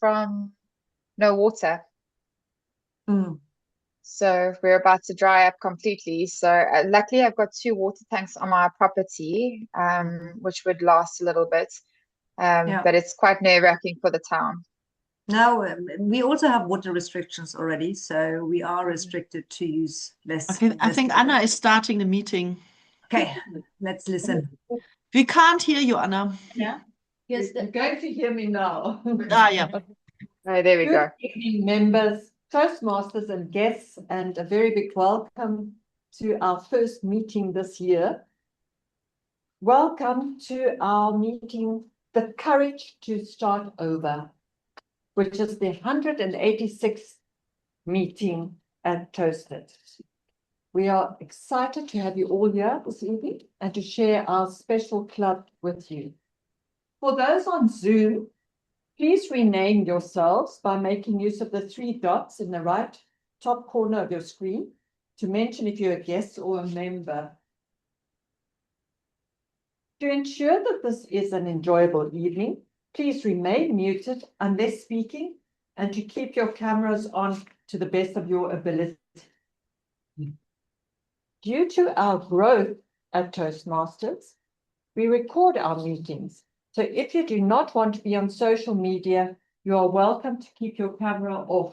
from no water. Mm. So we're about to dry up completely. So luckily I've got 2 water tanks on my property, which would last a little bit. Yeah. But it's quite nerve-wracking for the town. Now, we also have water restrictions already, so we are restricted to use less. Okay, I think Anna is starting the meeting. Okay, let's listen. We can't hear you, Anna. Yeah. You're going to hear me now. Yeah. Oh, there we go. Good evening, members, Toastmasters and guests, and a very big welcome to our first meeting this year. Welcome to our meeting, The Courage to Start Over, which is the 186th meeting at ToastEd. We are excited to have you all here this evening and to share our special club with you. For those on Zoom, please rename yourselves by making use of the 3 dots in the right top corner of your screen to mention if you're a guest or a member. To ensure that this is an enjoyable evening, please remain muted unless speaking and to keep your cameras on to the best of your ability. Due to our growth at Toastmasters, we record our meetings. So if you do not want to be on social media, you are welcome to keep your camera off.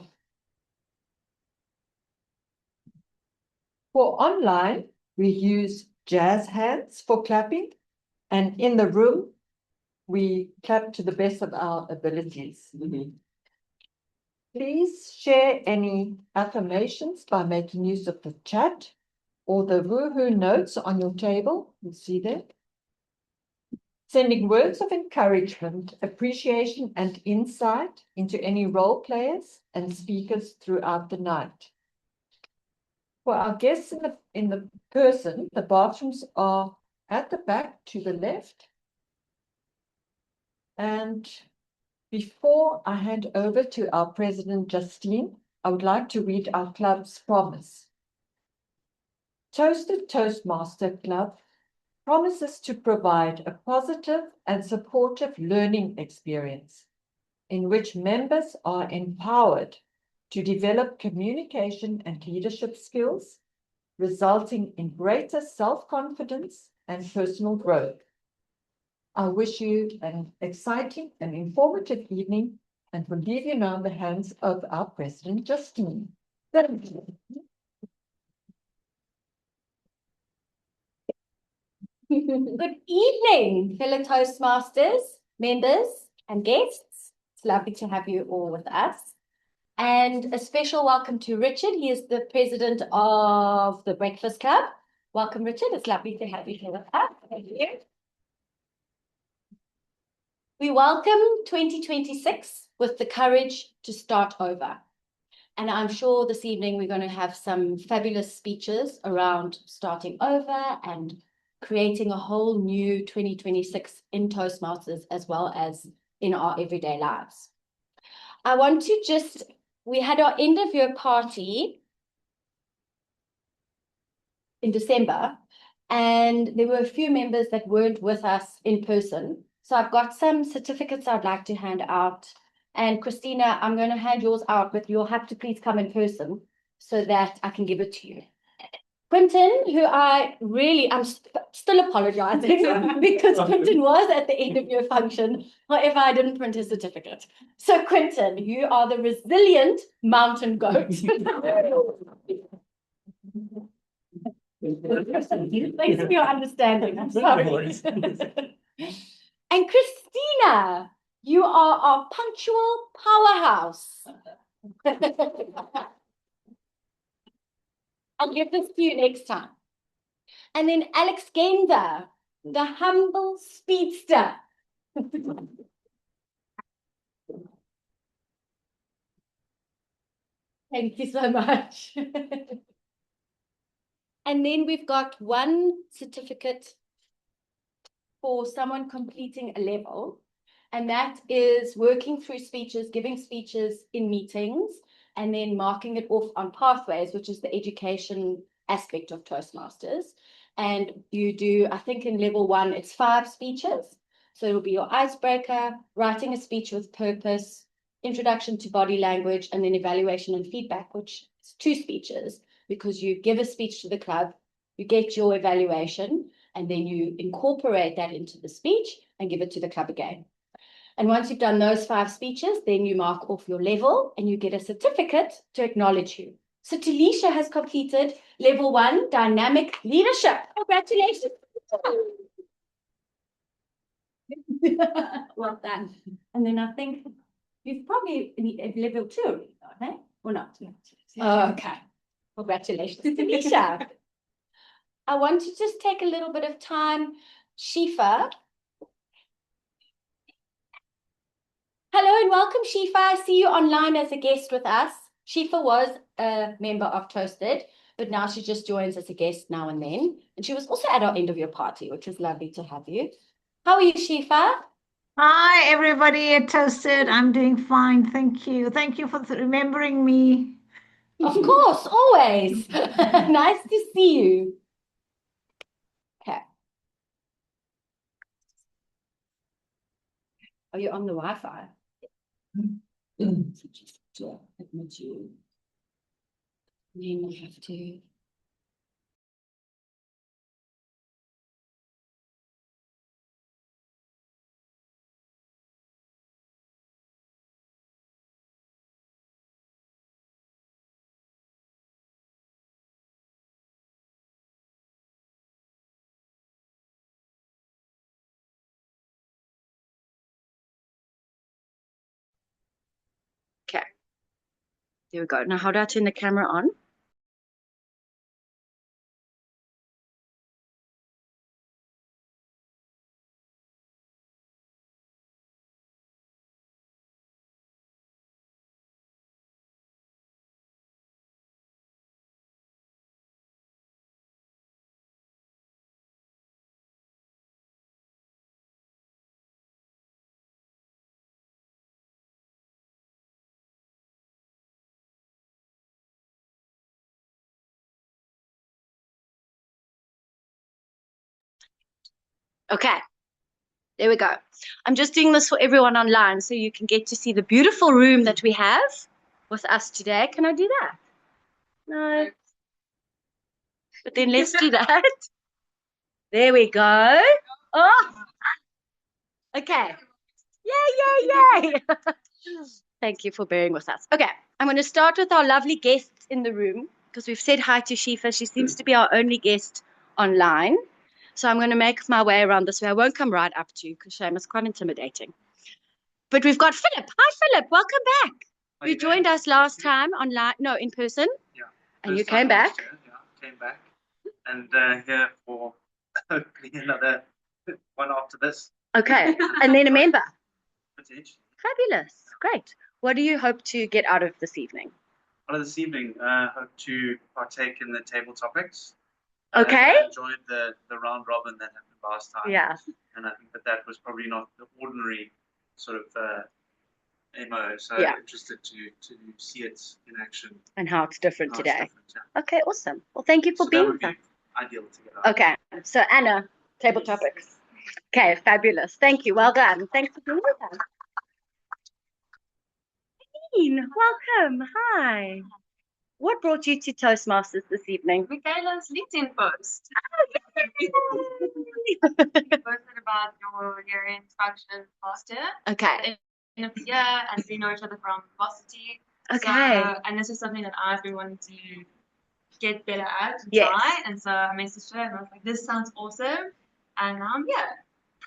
For online, we use jazz hands for clapping, and in the room, we clap to the best of our abilities. Please share any affirmations by making use of the chat or the woohoo notes on your table. You see that? Sending words of encouragement, appreciation, and insight into any role players and speakers throughout the night. For our guests in the person, the bathrooms are at the back to the left. And before I hand over to our president, Justine, I would like to read our club's promise. ToastEd Toastmaster Club promises to provide a positive and supportive learning experience in which members are empowered to develop communication and leadership skills, resulting in greater self-confidence and personal growth. I wish you an exciting and informative evening and will leave you now in the hands of our President, Justine. Thank you. Good evening, fellow Toastmasters, members and guests. It's lovely to have you all with us. And a special welcome to Richard. He is the president of the Breakfast Club. Welcome, Richard. It's lovely to have you here with us. Thank you. We welcome 2026 with the courage to start over. And I'm sure this evening we're going to have some fabulous speeches around starting over and creating a whole new 2026 in Toastmasters as well as in our everyday lives. I want to we had our end of year party in December, and there were a few members that weren't with us in person. So I've got some certificates I'd like to hand out. And Christina, I'm going to hand yours out, but you'll have to please come in person so that I can give it to you. Quentin, who I'm still apologizing because Quentin was at the end of your function. However, I didn't print his certificate. So Quentin, you are the resilient mountain goat. Thanks for your understanding. I'm sorry. And Christina, you are our punctual powerhouse. I'll give this to you next time. And then Alex Genda, the humble speedster. Thank you so much. And then we've got one certificate for someone completing a level, and that is working through speeches, giving speeches in meetings, and then marking it off on pathways, which is the education aspect of Toastmasters. And you do, I think in level 1, it's 5 speeches. So it'll be your icebreaker, writing a speech with purpose, introduction to body language, and then evaluation and feedback, which is 2 speeches, because you give a speech to the club, you get your evaluation, and then you incorporate that into the speech and give it to the club again. And once you've done those 5 speeches, then you mark off your level and you get a certificate to acknowledge you. So Talisha has completed level 1 dynamic leadership. Congratulations. Well done. And then I think you've probably level 2 already, right? Or not? Oh, okay. Congratulations, Talisha. I want to just take a little bit of time. Shifa. Hello and welcome, Shifa. I see you online as a guest with us. Shifa was a member of ToastEd, but now she just joins as a guest now and then. And she was also at our end of year party, which was lovely to have you. How are you, Shifa? Hi, everybody at ToastEd. I'm doing fine. Thank you. Thank you for remembering me. Of course, always. Nice to see you. Okay. Are you on the Wi-Fi? Just admit you. Then I have to. Okay. There we go. Now, how do I turn the camera on? Okay, there we go. I'm just doing this for everyone online so you can get to see the beautiful room that we have with us today. Can I do that? No. But then let's do that. There we go. Oh, okay. Yay, yay, yay. Thank you for bearing with us. Okay, I'm going to start with our lovely guests in the room because we've said hi to Shifa. She seems to be our only guest online. So I'm going to make my way around this way. I won't come right up to you because Shame is quite intimidating. But we've got Philip. Hi, Philip. Welcome back. You joined us last time online, no, in person. Yeah. And you came back. Yeah, came back. And here for hopefully another one after this. Okay. And then a member. Potentially. Fabulous. Great. What do you hope to get out of this evening? Out of this evening, hope to partake in the table topics. Okay. I enjoyed the round robin that happened last time. Yeah. And I think that was probably not the ordinary sort of MO. So Yeah. interested to see it in action. And how it's different How it's today. different, yeah. Okay, awesome. Well, thank you for So that being would with be us. ideal to get out. Okay. So Anna, table topics. Okay, fabulous. Thank you. Well done. Thanks for being with us. Dean, welcome. Hi. What brought you to Toastmasters this evening? Michaela's LinkedIn post. You posted about your year-end function last year. Okay. End of the year, and we know each other from varsity. Okay. So, and this is something that I've been wanting to get better at and Yes. try. And so I messaged her and I was like, this sounds awesome. And now I'm here.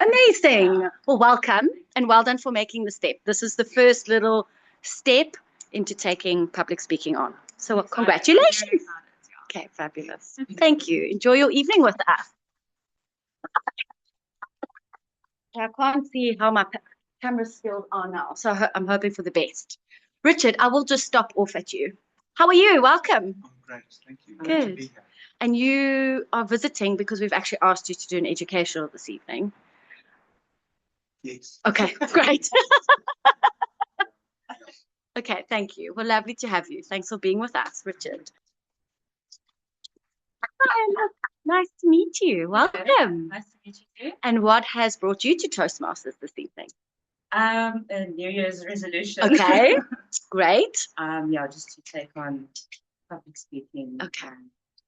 Amazing. Well, welcome and well done for making the step. This is the first little step into taking public speaking on. So Excited. congratulations. Very excited, yeah. Okay, fabulous. Thank you. Enjoy your evening with us. I can't see how my camera skills are now, so I'm hoping for the best. Richard, I will just stop off at you. How are you? Welcome. Oh, great. Thank you. Good. Glad to be here. And you are visiting because we've actually asked you to do an educational this evening. Yes. Okay, great. Okay, thank you. Well, lovely to have you. Thanks for being with us, Richard. Hi, look, nice to meet you. Welcome. Nice to meet you too. And what has brought you to Toastmasters this evening? A New Year's resolution. Okay, great. Yeah, just to take on public speaking. Okay.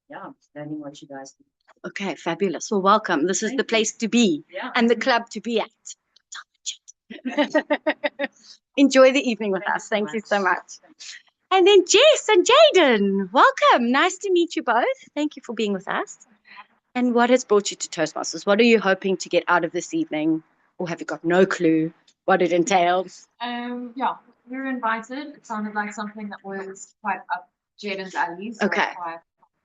Yeah, learning what you guys do. Okay, fabulous. Well, welcome. This is Thank the you. place to be Yeah. and the club to be at. Enjoy the evening with us. Thank you so much. And then Jess and Jaden, welcome. Nice to meet you both. Thank you for being with us. And what has brought you to Toastmasters? What are you hoping to get out of this evening? Or have you got no clue what it entails? Yeah, we were invited. It sounded like something that was quite up Jaden's alley. So Okay. that's why I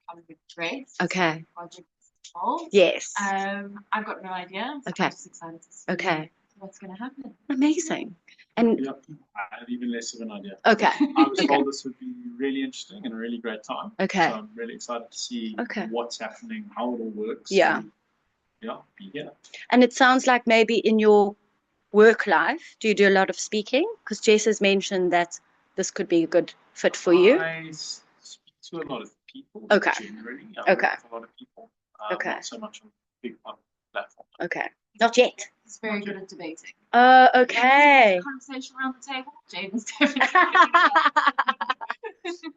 come with dress. Okay. Project involved. Yes. I've got no idea. So Okay. I'm just excited to see Okay. what's going to happen. Amazing. And Yeah, I have even less of an idea. okay. I was Okay. told this would be really interesting and a really great time. Okay. So I'm really excited to see Okay. what's happening, how it all works. Yeah. And, yeah, be here. And it sounds like maybe in your work life, do you do a lot of speaking? Because Jess has mentioned that this could be a good fit for you. I speak to a lot of people. Okay. Generally, I Okay. work with a lot of people. Okay. Not so much on big public platform. Okay. Not yet. He's very good at debating. Okay. Conversation around the table. Jaden's definitely.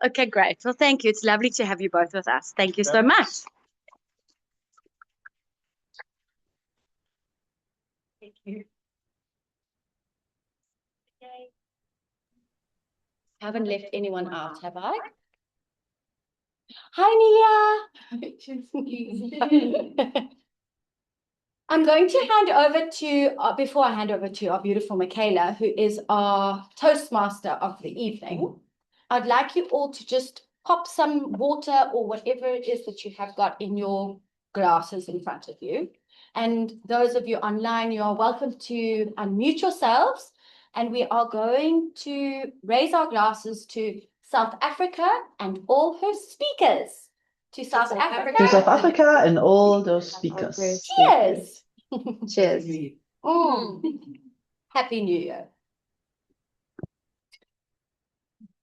Okay, great. Well, thank you. It's lovely to have you both with us. Thank you so much. Thank you. Haven't left anyone out, have I? Hi, Nelia. I'm going to hand over to, before I hand over to our beautiful Michaela, who is our Toastmaster of the evening, I'd like you all to just pop some water or whatever it is that you have got in your glasses in front of you. And those of you online, you are welcome to unmute yourselves. And we are going to raise our glasses to South Africa and all her speakers. To South Africa. To South Africa and all those speakers. Cheers. Cheers. Happy New Year.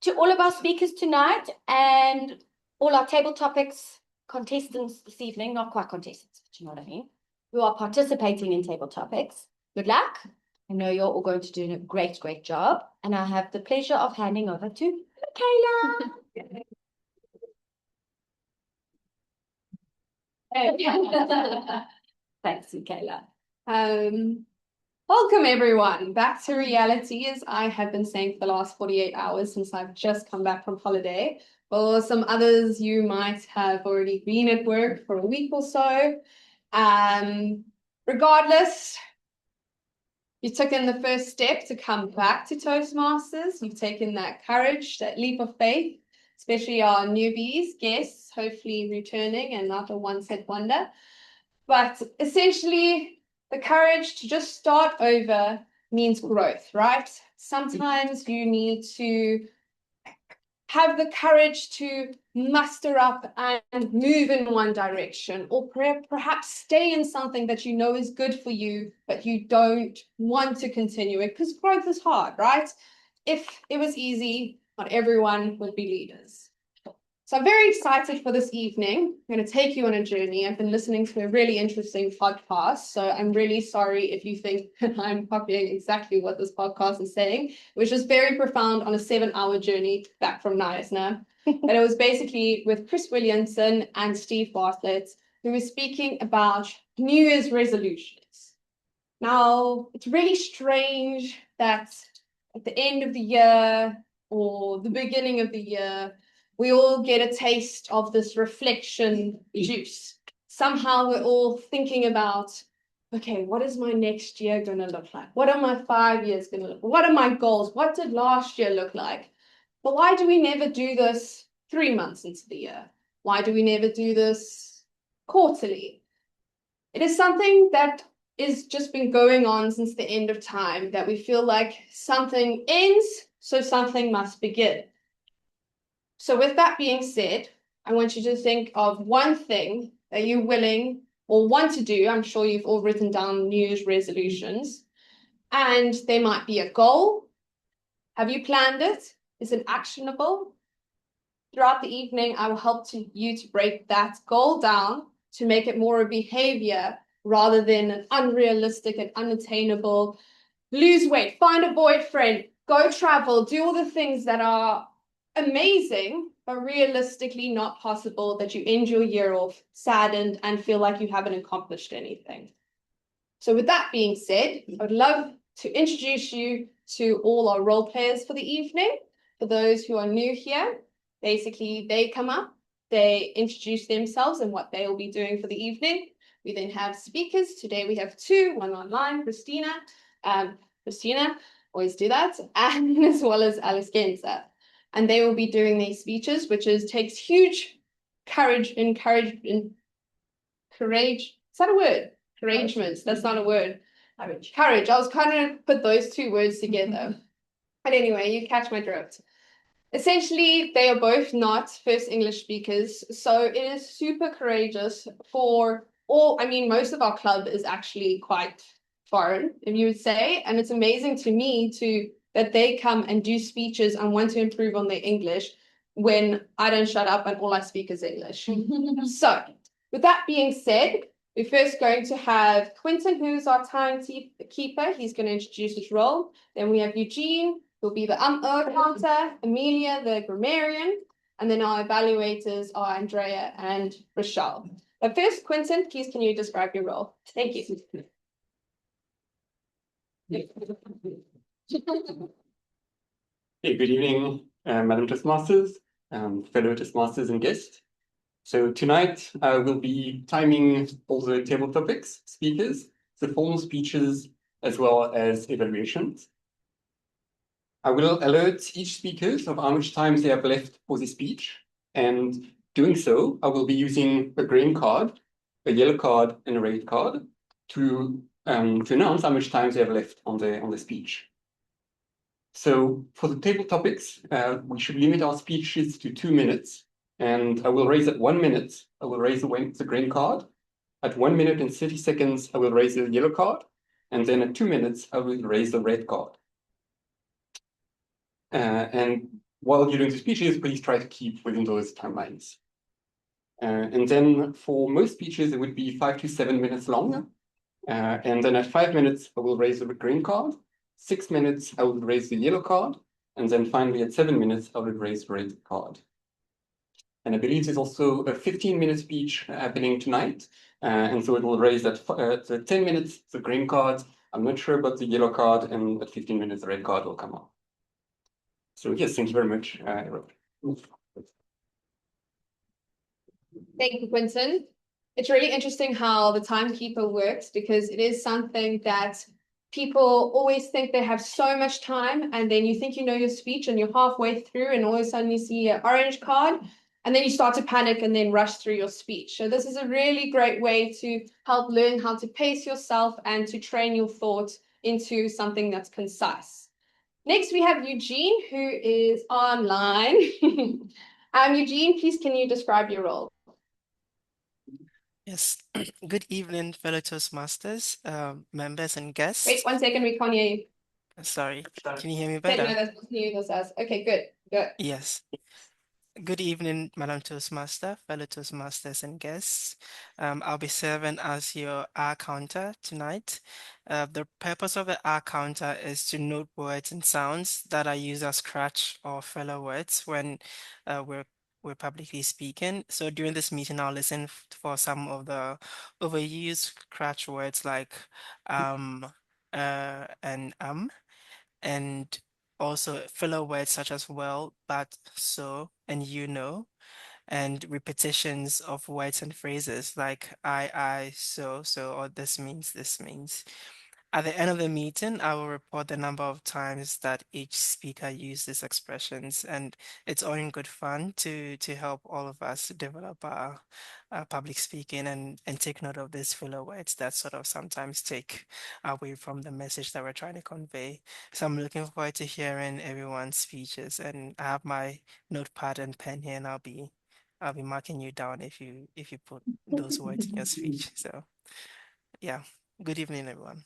To all of our speakers tonight and all our table topics contestants this evening, not quite contestants, but you know what I mean, who are participating in table topics. Good luck. I know you're all going to do a great, great job. And I have the pleasure of handing over to Michaela. Thanks, Michaela. Welcome everyone back to reality, as I have been saying for the last 48 hours since I've just come back from holiday. For some others, you might have already been at work for a week or so. Regardless, you took in the first step to come back to Toastmasters. You've taken that courage, that leap of faith, especially our newbies, guests, hopefully returning and not a one-hit wonder. But essentially, the courage to just start over means growth, right? Sometimes you need to have the courage to muster up and move in one direction, or perhaps stay in something that you know is good for you, but you don't want to continue it because growth is hard, right? If it was easy, not everyone would be leaders. So I'm very excited for this evening. I'm going to take you on a journey. I've been listening to a really interesting podcast, so I'm really sorry if you think that I'm copying exactly what this podcast is saying. It was just very profound on a 7-hour journey back from Knysna. And it was basically with Chris Williamson and Steve Bartlett, who was speaking about New Year's resolutions. Now, it's really strange that at the end of the year or the beginning of the year, we all get a taste of this reflection juice. Somehow we're all thinking about, okay, what is my next year going to look like? What are my 5 years going to look like? What are my goals? What did last year look like? But why do we never do this 3 months into the year? Why do we never do this quarterly? It is something that is just been going on since the end of time, that we feel like something ends, so something must begin. So with that being said, I want you to think of one thing that you're willing or want to do. I'm sure you've all written down New Year's resolutions, and they might be a goal. Have you planned it? Is it actionable? Throughout the evening, I will help you to break that goal down to make it more a behavior rather than an unrealistic and unattainable lose weight, find a boyfriend, go travel, do all the things that are amazing, but realistically not possible, that you end your year off saddened and feel like you haven't accomplished anything. So with that being said, I would love to introduce you to all our role players for the evening. For those who are new here, basically they come up, they introduce themselves and what they will be doing for the evening. We then have speakers. Today we have two, one online, Christina, always do that, and as well as Alice Genza. And they will be doing these speeches, which takes huge courage. Is that a word? Couragement. That's not a word. Courage. I was kind of put those two words together. But anyway, you catch my drift. Essentially, they are both not first English speakers, so it is super courageous for all. I mean, most of our club is actually quite foreign, if you would say, and it's amazing to me that they come and do speeches and want to improve on their English when I don't shut up and all I speak is English. So, with that being said, we're first going to have Quentin, who's our timekeeper. He's going to introduce his role. Then we have Eugene, who'll be the counter, Amelia, the grammarian, and then our evaluators are Andrea and Rochelle. But first, Quentin, please can you describe your role? Thank you. Hey, good evening, Madam Toastmasters, fellow Toastmasters and guests. So tonight we'll be timing all the table topics, speakers, the formal speeches, as well as evaluations. I will alert each speaker of how much time they have left for the speech, and doing so, I will be using a green card, a yellow card, and a red card to announce how much time they have left on the speech. So for the table topics, we should limit our speeches to 2 minutes. And I will raise at 1 minute, I will raise the green card. At 1 minute and 30 seconds, I will raise the yellow card. And then at 2 minutes, I will raise the red card. And while you're doing the speeches, please try to keep within those timelines. And then for most speeches, it would be 5 to 7 minutes long. And then at 5 minutes, I will raise the green card. 6 minutes, I will raise the yellow card. And then finally, at 7 minutes, I will raise the red card. And I believe there's also a 15-minute speech happening tonight. And so it will raise at 10 minutes, the green card. I'm not sure about the yellow card, and at 15 minutes, the red card will come up. So yes, thank you very much, everyone. Thank you, Quentin. It's really interesting how the timekeeper works, because it is something that people always think they have so much time, and then you think you know your speech and you're halfway through and all of a sudden you see an orange card and then you start to panic and then rush through your speech. So this is a really great way to help learn how to pace yourself and to train your thoughts into something that's concise. Next, we have Eugene, who is online. Eugene, please can you describe your role? Yes. Good evening, fellow Toastmasters, members and guests. Wait 1 second, we can't hear you. Sorry, can you hear me No, better? that's you, that's us. Okay, good. Good. Yes. Good evening, Madam Toastmaster, fellow Toastmasters and guests. I'll be serving as your R counter tonight. The purpose of the R counter is to note words and sounds that are used as scratch or filler words when we're publicly speaking. So during this meeting, I'll listen for some of the overused scratch words like and and also filler words such as well, but, so, and you know, and repetitions of words and phrases like I, so, or this means, this means. At the end of the meeting, I will report the number of times that each speaker used these expressions, and it's all in good fun to help all of us develop our public speaking and take note of these filler words that sort of sometimes take away from the message that we're trying to convey. So I'm looking forward to hearing everyone's speeches, and I have my notepad and pen here, and I'll be marking you down if you put those words in your speech. So yeah, good evening, everyone.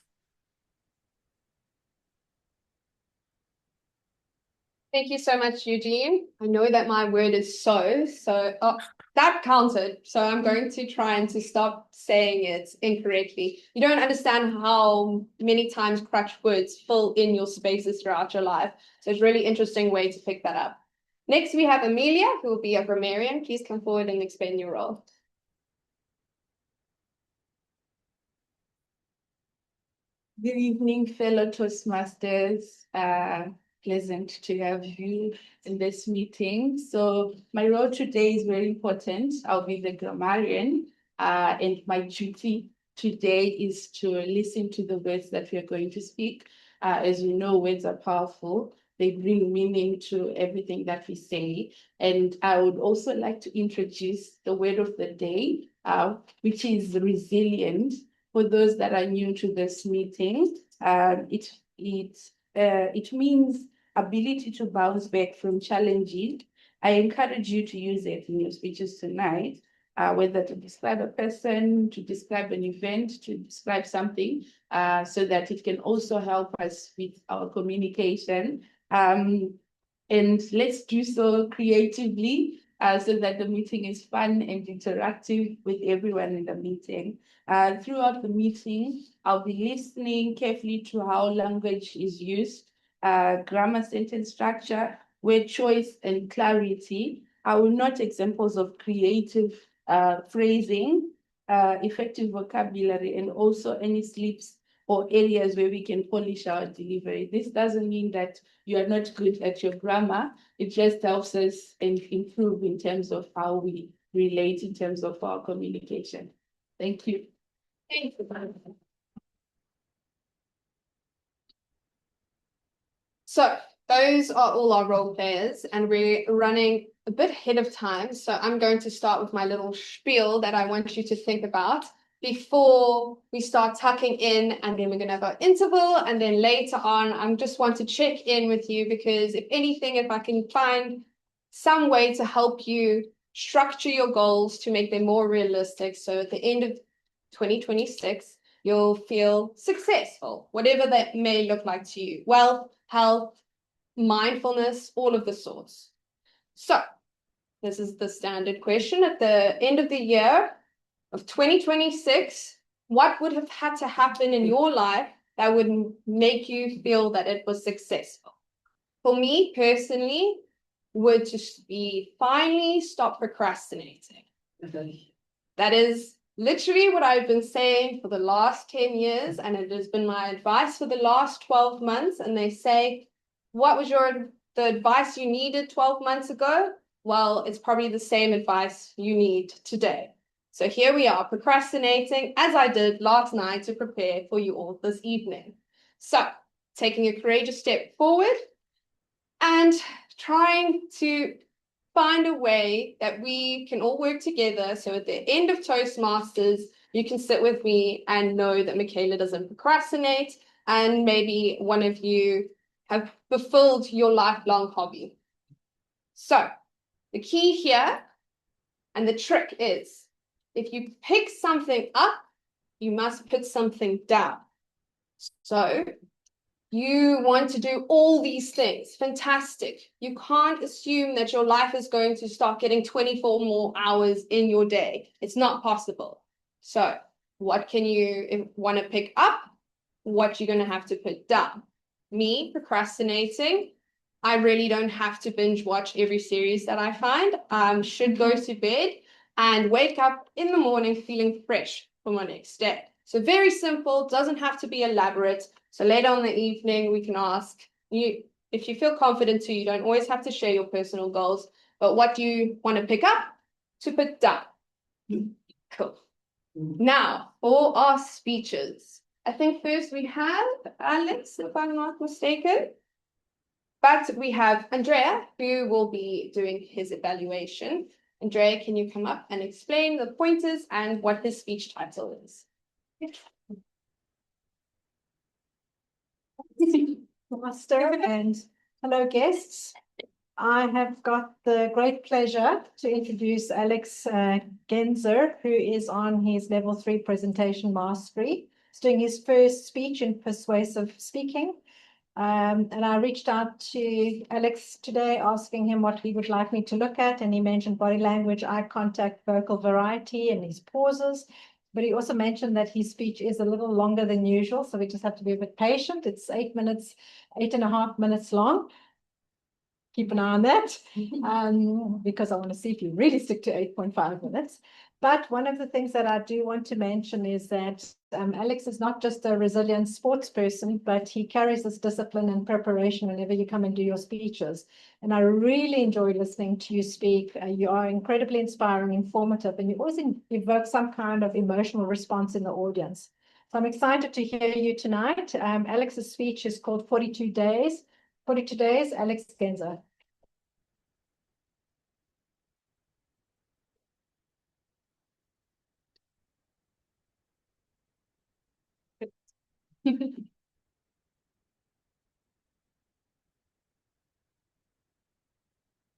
Thank you so much, Eugene. I know that my word is so that counted. So I'm going to try and to stop saying it incorrectly. You don't understand how many times crutch words fill in your spaces throughout your life. So it's a really interesting way to pick that up. Next, we have Amelia, who will be a grammarian. Please come forward and explain your role. Good evening, fellow Toastmasters. Pleasant to have you in this meeting. So my role today is very important. I'll be the grammarian, and my duty today is to listen to the words that we are going to speak. As you know, words are powerful. They bring meaning to everything that we say. And I would also like to introduce the word of the day, which is resilient. For those that are new to this meeting, it means ability to bounce back from challenges. I encourage you to use it in your speeches tonight, whether to describe a person, to describe an event, to describe something, so that it can also help us with our communication. And let's do so creatively, so that the meeting is fun and interactive with everyone in the meeting. Throughout the meeting, I'll be listening carefully to how language is used, grammar, sentence structure, word choice, and clarity. I will note examples of creative phrasing, effective vocabulary, and also any slips or areas where we can polish our delivery. This doesn't mean that you are not good at your grammar. It just helps us and improve in terms of how we relate in terms of our communication. Thank you. Thank you. So those are all our role players, and we're running a bit ahead of time. So I'm going to start with my little spiel that I want you to think about before we start tucking in, and then we're going to have our interval, and then later on, I just want to check in with you, because if anything, if I can find some way to help you structure your goals to make them more realistic, so at the end of 2026, you'll feel successful, whatever that may look like to you. Wealth, health, mindfulness, all of the sorts. So this is the standard question. At the end of the year of 2026, what would have had to happen in your life that would make you feel that it was successful? For me personally, would just be finally stop procrastinating. That is literally what I've been saying for the last 10 years, and it has been my advice for the last 12 months. And they say, what was the advice you needed 12 months ago? Well, it's probably the same advice you need today. So here we are, procrastinating, as I did last night to prepare for you all this evening. So taking a courageous step forward and trying to find a way that we can all work together. So at the end of Toastmasters, you can sit with me and know that Michaela doesn't procrastinate, and maybe one of you have fulfilled your lifelong hobby. So the key here and the trick is, if you pick something up, you must put something down. So you want to do all these things. Fantastic. You can't assume that your life is going to start getting 24 more hours in your day. It's not possible. So what can you want to pick up? What you're going to have to put down. Me procrastinating. I really don't have to binge watch every series that I find. Should go to bed and wake up in the morning feeling fresh for my next day. So very simple, doesn't have to be elaborate. So later on in the evening, we can ask you, if you feel confident to, you don't always have to share your personal goals, but what do you want to pick up to put down? Cool. Now, for our speeches, I think first we have Alex, if I'm not mistaken. But we have Andrea, who will be doing his evaluation. Andrea, can you come up and explain the pointers and what his speech title is? Master and hello guests. I have got the great pleasure to introduce Alex Genzer, who is on his level 3 presentation mastery. He's doing his first speech in persuasive speaking. And I reached out to Alex today asking him what he would like me to look at. And he mentioned body language, eye contact, vocal variety, and his pauses. But he also mentioned that his speech is a little longer than usual. So we just have to be a bit patient. It's 8.5 minutes long. Keep an eye on that, because I want to see if you really stick to 8.5 minutes. But one of the things that I do want to mention is that Alex is not just a resilient sports person, but he carries this discipline and preparation whenever you come and do your speeches. And I really enjoy listening to you speak. You are incredibly inspiring, informative, and you always evoke some kind of emotional response in the audience. So I'm excited to hear you tonight. Alex's speech is called 42 Days. 42 Days, Alex Genzer.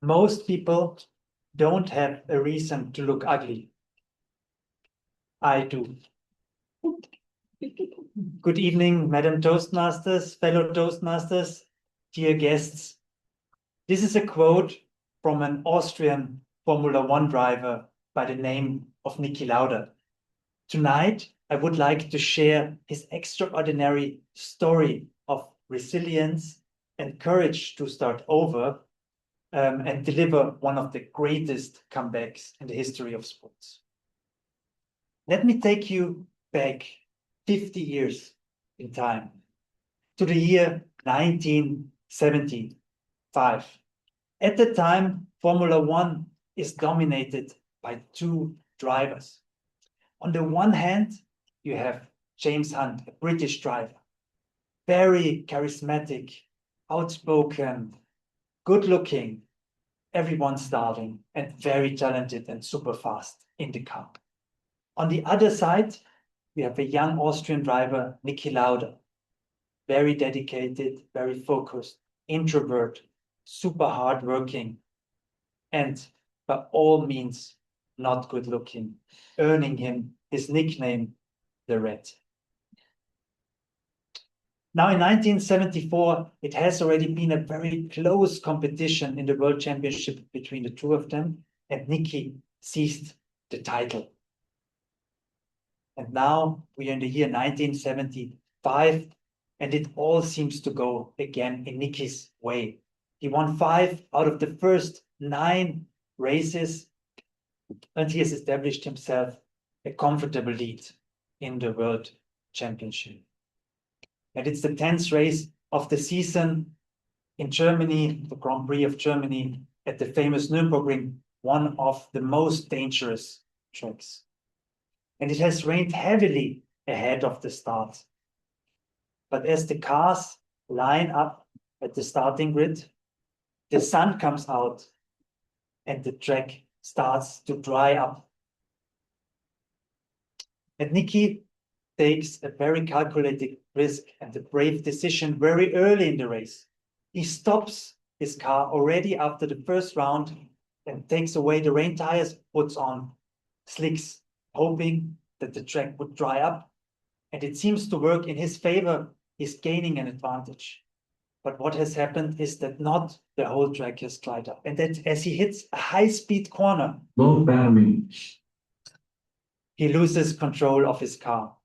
Most people don't have a reason to look ugly. I do. Good evening, Madam Toastmasters, fellow Toastmasters, dear guests. This is a quote from an Austrian Formula One driver by the name of Niki Lauda. Tonight, I would like to share his extraordinary story of resilience and courage to start over and deliver one of the greatest comebacks in the history of sports. Let me take you back 50 years in time to the year 1975. At the time, Formula One is dominated by two drivers. On the one hand, you have James Hunt, a British driver, very charismatic, outspoken, good-looking, everyone's darling, and very talented and super fast in the car. On the other side, we have a young Austrian driver, Niki Lauda, very dedicated, very focused, introvert, super hardworking, and by all means not good looking, earning him his nickname, the Red. Now in 1974, it has already been a very close competition in the World Championship between the two of them, and Niki seized the title. And now we are in the year 1975, and it all seems to go again in Niki's way. He won 5 out of the first 9 races, and he has established himself a comfortable lead in the World Championship. And it's the 10th race of the season in Germany, the Grand Prix of Germany, at the famous Nürburgring, one of the most dangerous tracks. And it has rained heavily ahead of the start. But as the cars line up at the starting grid, the sun comes out and the track starts to dry up. And Niki takes a very calculated risk and a brave decision very early in the race. He stops his car already after the first round and takes away the rain tires, puts on slicks, hoping that the track would dry up. And it seems to work in his favor. He's gaining an advantage. But what has happened is that not the whole track has dried up. And that as he hits a high-speed corner, he loses control of his car.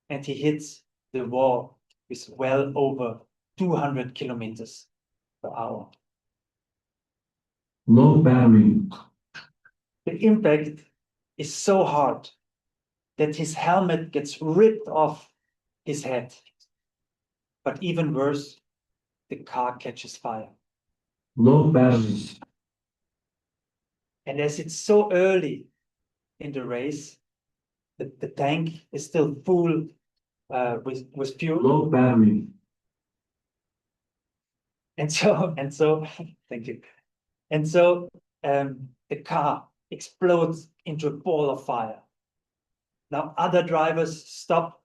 And he hits the wall with well over 200 kilometers per hour. Low battery. The impact is so hard that his helmet gets ripped off his head. But even worse, the car catches fire. Low battery. And as it's so early in the race, the tank is still full with fuel. Low battery. And so, thank you. And so the car explodes into a ball of fire. Now other drivers stop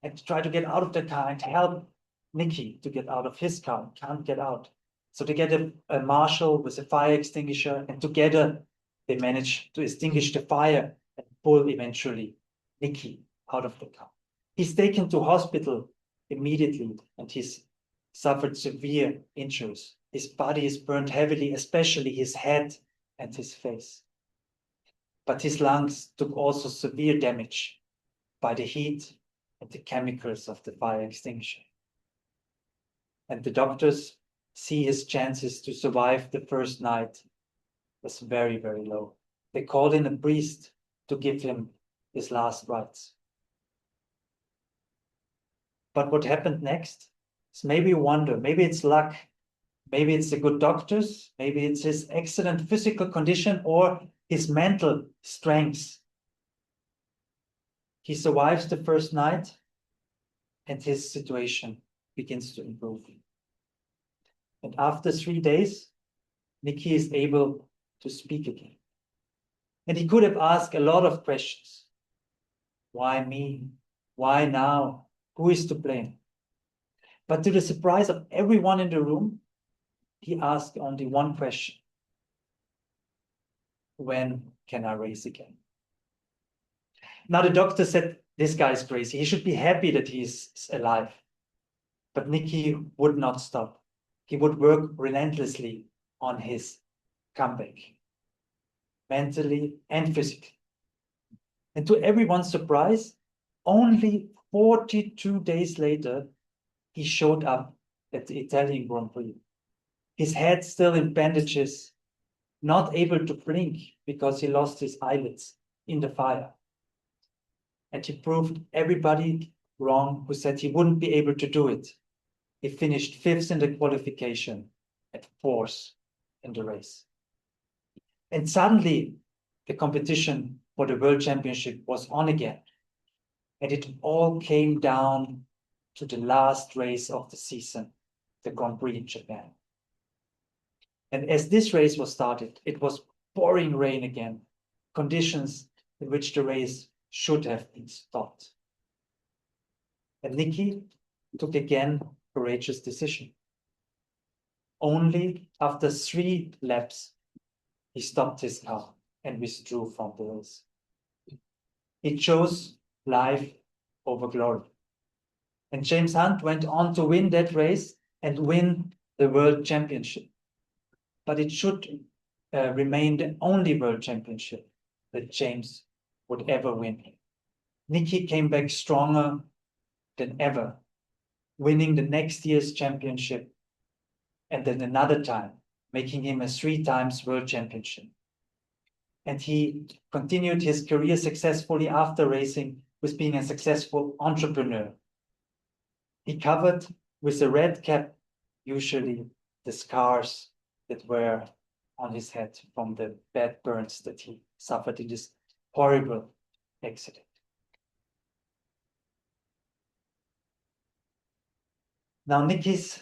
and try to get out of the car and help Niki to get out of his car. He can't get out. So they get a marshal with a fire extinguisher, and together they manage to extinguish the fire and pull eventually Niki out of the car. He's taken to hospital immediately, and he's suffered severe injuries. His body is burned heavily, especially his head and his face. But his lungs took also severe damage by the heat and the chemicals of the fire extinguisher. And the doctors see his chances to survive the first night as very, very low. They called in a priest to give him his last rites. But what happened next is maybe you wonder, maybe it's luck, maybe it's the good doctors, maybe it's his excellent physical condition or his mental strength. He survives the first night and his situation begins to improve. And after 3 days, Nicky is able to speak again. And he could have asked a lot of questions. Why me? Why now? Who is to blame? But to the surprise of everyone in the room, he asked only one question. When can I race again? Now the doctor said, this guy is crazy. He should be happy that he's alive. But Nicky would not stop. He would work relentlessly on his comeback, mentally and physically. And to everyone's surprise, only 42 days later, he showed up at the Italian Grand Prix. His head still in bandages, not able to blink because he lost his eyelids in the fire. And he proved everybody wrong who said he wouldn't be able to do it. He finished 5th in the qualification and 4th in the race. And suddenly the competition for the World Championship was on again. And it all came down to the last race of the season, the Grand Prix in Japan. And as this race was started, it was pouring rain again, conditions in which the race should have been stopped. And Nicky took again a courageous decision. Only after 3 laps, he stopped his car and withdrew from the race. He chose life over glory. And James Hunt went on to win that race and win the World Championship. But it should remain the only World Championship that James would ever win. Nicky came back stronger than ever, winning the next year's championship and then another time, making him a 3 times World Championship. And he continued his career successfully after racing with being a successful entrepreneur. He covered with a red cap, usually the scars that were on his head from the bad burns that he suffered in this horrible accident. Now, Nicky's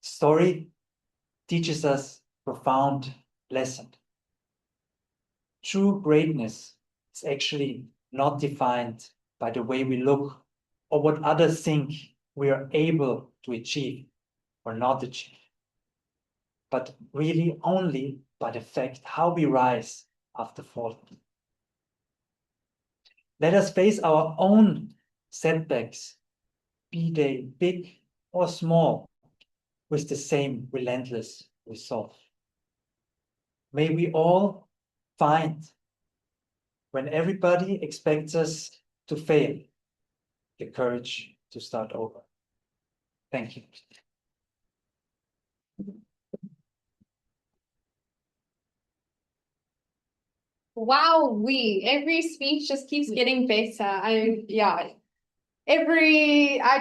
story teaches us a profound lesson. True greatness is actually not defined by the way we look or what others think we are able to achieve or not achieve, but really only by the fact how we rise after falling. Let us face our own setbacks, be they big or small, with the same relentless resolve. May we all find, when everybody expects us to fail, the courage to start over. Thank you. Wow, every speech just keeps getting better. I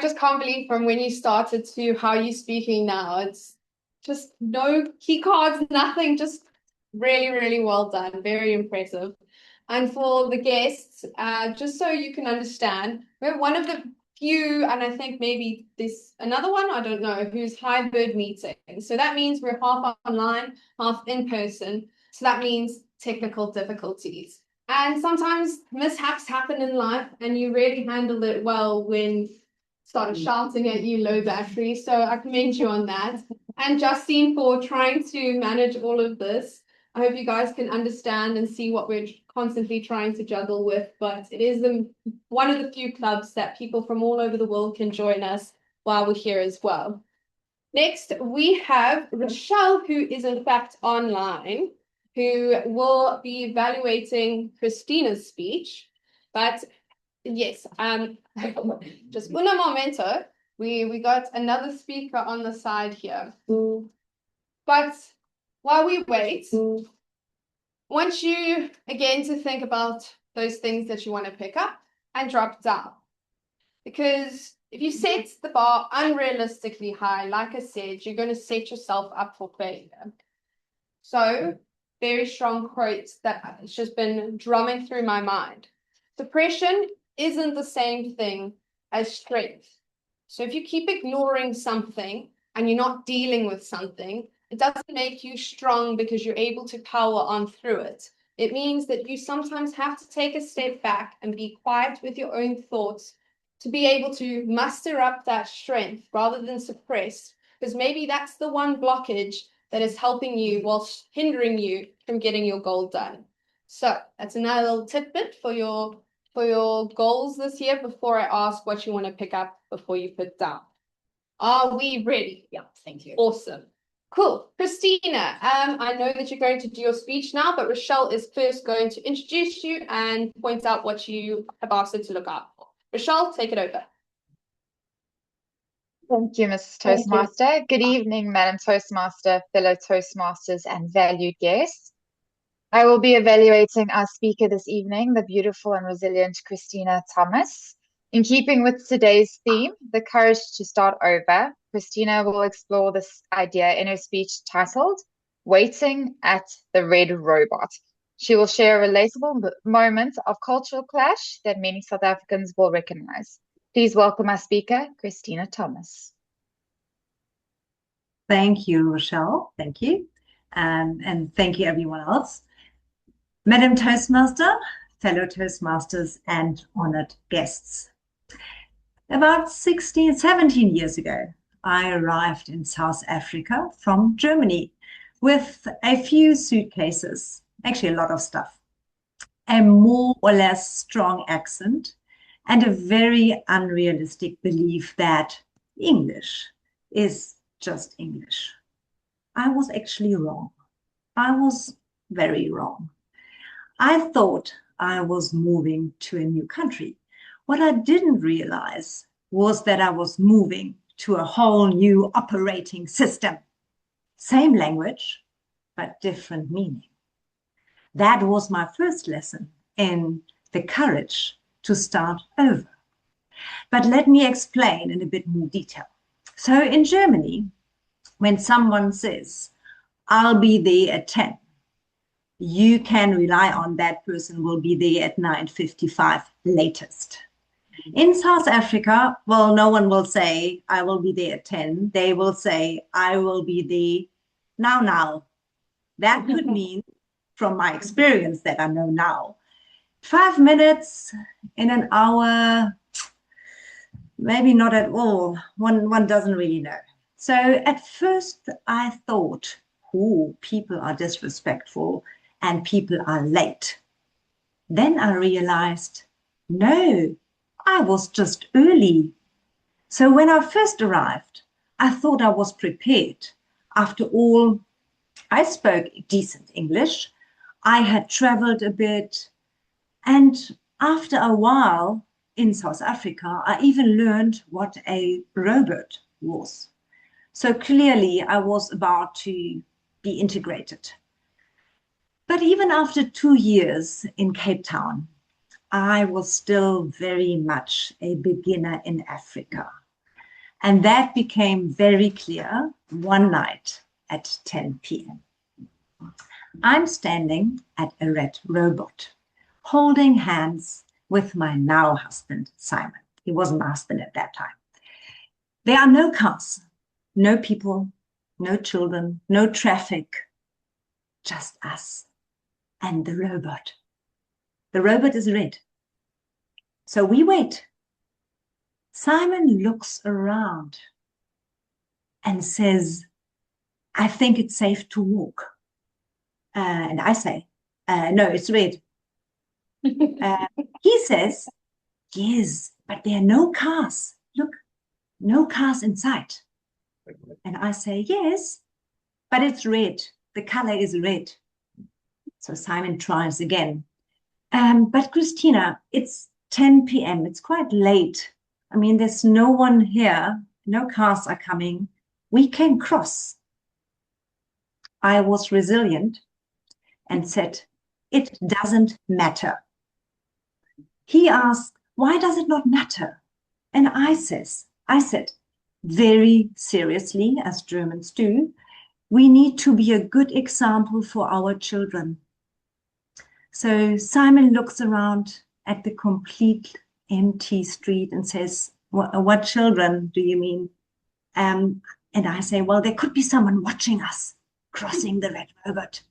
just can't believe from when you started to how you're speaking now. It's just no key cards, nothing, just really, really well done. Very impressive. And for the guests, just so you can understand, we're one of the few, and I think maybe this another one, I don't know, who's hybrid meeting. So that means we're half online, half in person. So that means technical difficulties. And sometimes mishaps happen in life, and you really handled it well when started shouting at you low battery. So I commend you on that. And Justine for trying to manage all of this. I hope you guys can understand and see what we're constantly trying to juggle with. But it is one of the few clubs that people from all over the world can join us while we're here as well. Next, we have Rochelle, who is in fact online, who will be evaluating Christina's speech. But yes, just uno momento. We got another speaker on the side here. But while we wait, I want you again to think about those things that you want to pick up and drop down. Because if you set the bar unrealistically high, like I said, you're going to set yourself up for failure. So, very strong quotes that has just been drumming through my mind. Suppression isn't the same thing as strength. So if you keep ignoring something and you're not dealing with something, it doesn't make you strong because you're able to power on through it. It means that you sometimes have to take a step back and be quiet with your own thoughts to be able to muster up that strength rather than suppress, because maybe that's the one blockage that is helping you whilst hindering you from getting your goal done. So that's another little tidbit for your goals this year before I ask what you want to pick up before you put down. Are we ready? Yeah, thank you. Awesome. Cool. Christina, I know that you're going to do your speech now, but Rochelle is first going to introduce you and point out what you have asked her to look out for. Rochelle, take it over. Thank you, Mrs. Thank you. Toastmaster. Good evening, Madam Toastmaster, fellow Toastmasters, and valued guests. I will be evaluating our speaker this evening, the beautiful and resilient Christina Thomas. In keeping with today's theme, the courage to start over, Christina will explore this idea in her speech titled Waiting at the Red Robot. She will share a relatable moment of cultural clash that many South Africans will recognize. Please welcome our speaker, Christina Thomas. Thank you, Rochelle. Thank you. And thank you, everyone else. Madam Toastmaster, fellow Toastmasters, and honored guests. About 16, 17 years ago, I arrived in South Africa from Germany with a few suitcases, actually a lot of stuff, a more or less strong accent, and a very unrealistic belief that English is just English. I was actually wrong. I was very wrong. I thought I was moving to a new country. What I didn't realize was that I was moving to a whole new operating system. Same language, but different meaning. That was my first lesson in the courage to start over. But let me explain in a bit more detail. So in Germany, when someone says, I'll be there at 10, you can rely on that person will be there at 9:55 latest. In South Africa, well, no one will say, I will be there at 10. They will say, I will be there now. That could mean, from my experience that I know now, 5 minutes in an hour, maybe not at all. One doesn't really know. So at first I thought, oh, people are disrespectful and people are late. Then I realized, no, I was just early. So when I first arrived, I thought I was prepared. After all, I spoke decent English. I had traveled a bit. And after a while in South Africa, I even learned what a robot was. So clearly I was about to be integrated. But even after 2 years in Cape Town, I was still very much a beginner in Africa. And that became very clear one night at 10 p.m. I'm standing at a red robot, holding hands with my now husband, Simon. He wasn't my husband at that time. There are no cars, no people, no children, no traffic, just us and the robot. The robot is red. So we wait. Simon looks around and says, I think it's safe to walk. And I say, no, it's red. He says, yes, but there are no cars. Look, no cars in sight. And I say, yes, but it's red. The color is red. So Simon tries again. But Christina, it's 10 p.m. It's quite late. I mean, there's no one here. No cars are coming. We can cross. I was resilient and said, it doesn't matter. He asked, why does it not matter? And I said, very seriously, as Germans do, we need to be a good example for our children. So Simon looks around at the complete empty street and says, what children do you mean? And I say, well, there could be someone watching us crossing the red robot.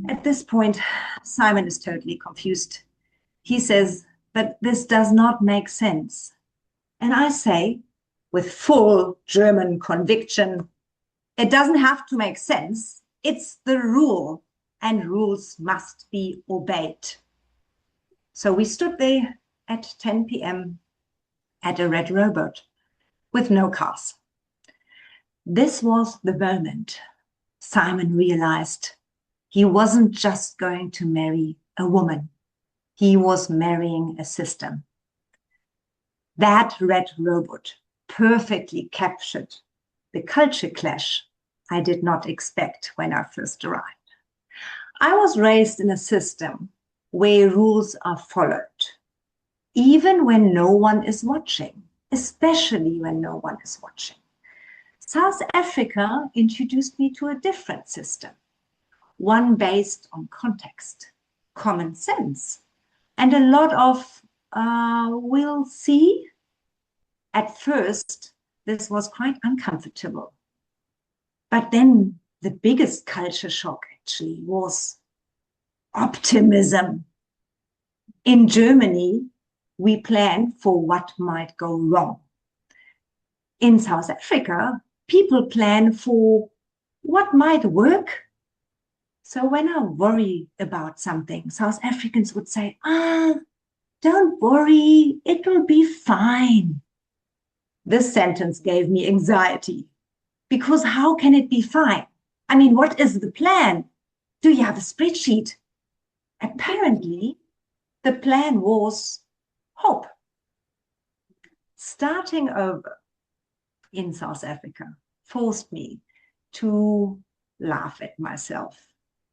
At this point, Simon is totally confused. He says, but this does not make sense. And I say, with full German conviction, it doesn't have to make sense. It's the rule, and rules must be obeyed. So we stood there at 10 p.m. at a red robot with no cars. This was the moment Simon realized he wasn't just going to marry a woman. He was marrying a system. That red robot perfectly captured the culture clash I did not expect when I first arrived. I was raised in a system where rules are followed, even when no one is watching, especially when no one is watching. South Africa introduced me to a different system, one based on context, common sense, and a lot of we'll see. At first, this was quite uncomfortable. But then the biggest culture shock actually was optimism. In Germany, we plan for what might go wrong. In South Africa, people plan for what might work. So when I worry about something, South Africans would say, don't worry, it will be fine. This sentence gave me anxiety, because how can it be fine? I mean, what is the plan? Do you have a spreadsheet? Apparently, the plan was hope. Starting over in South Africa forced me to laugh at myself,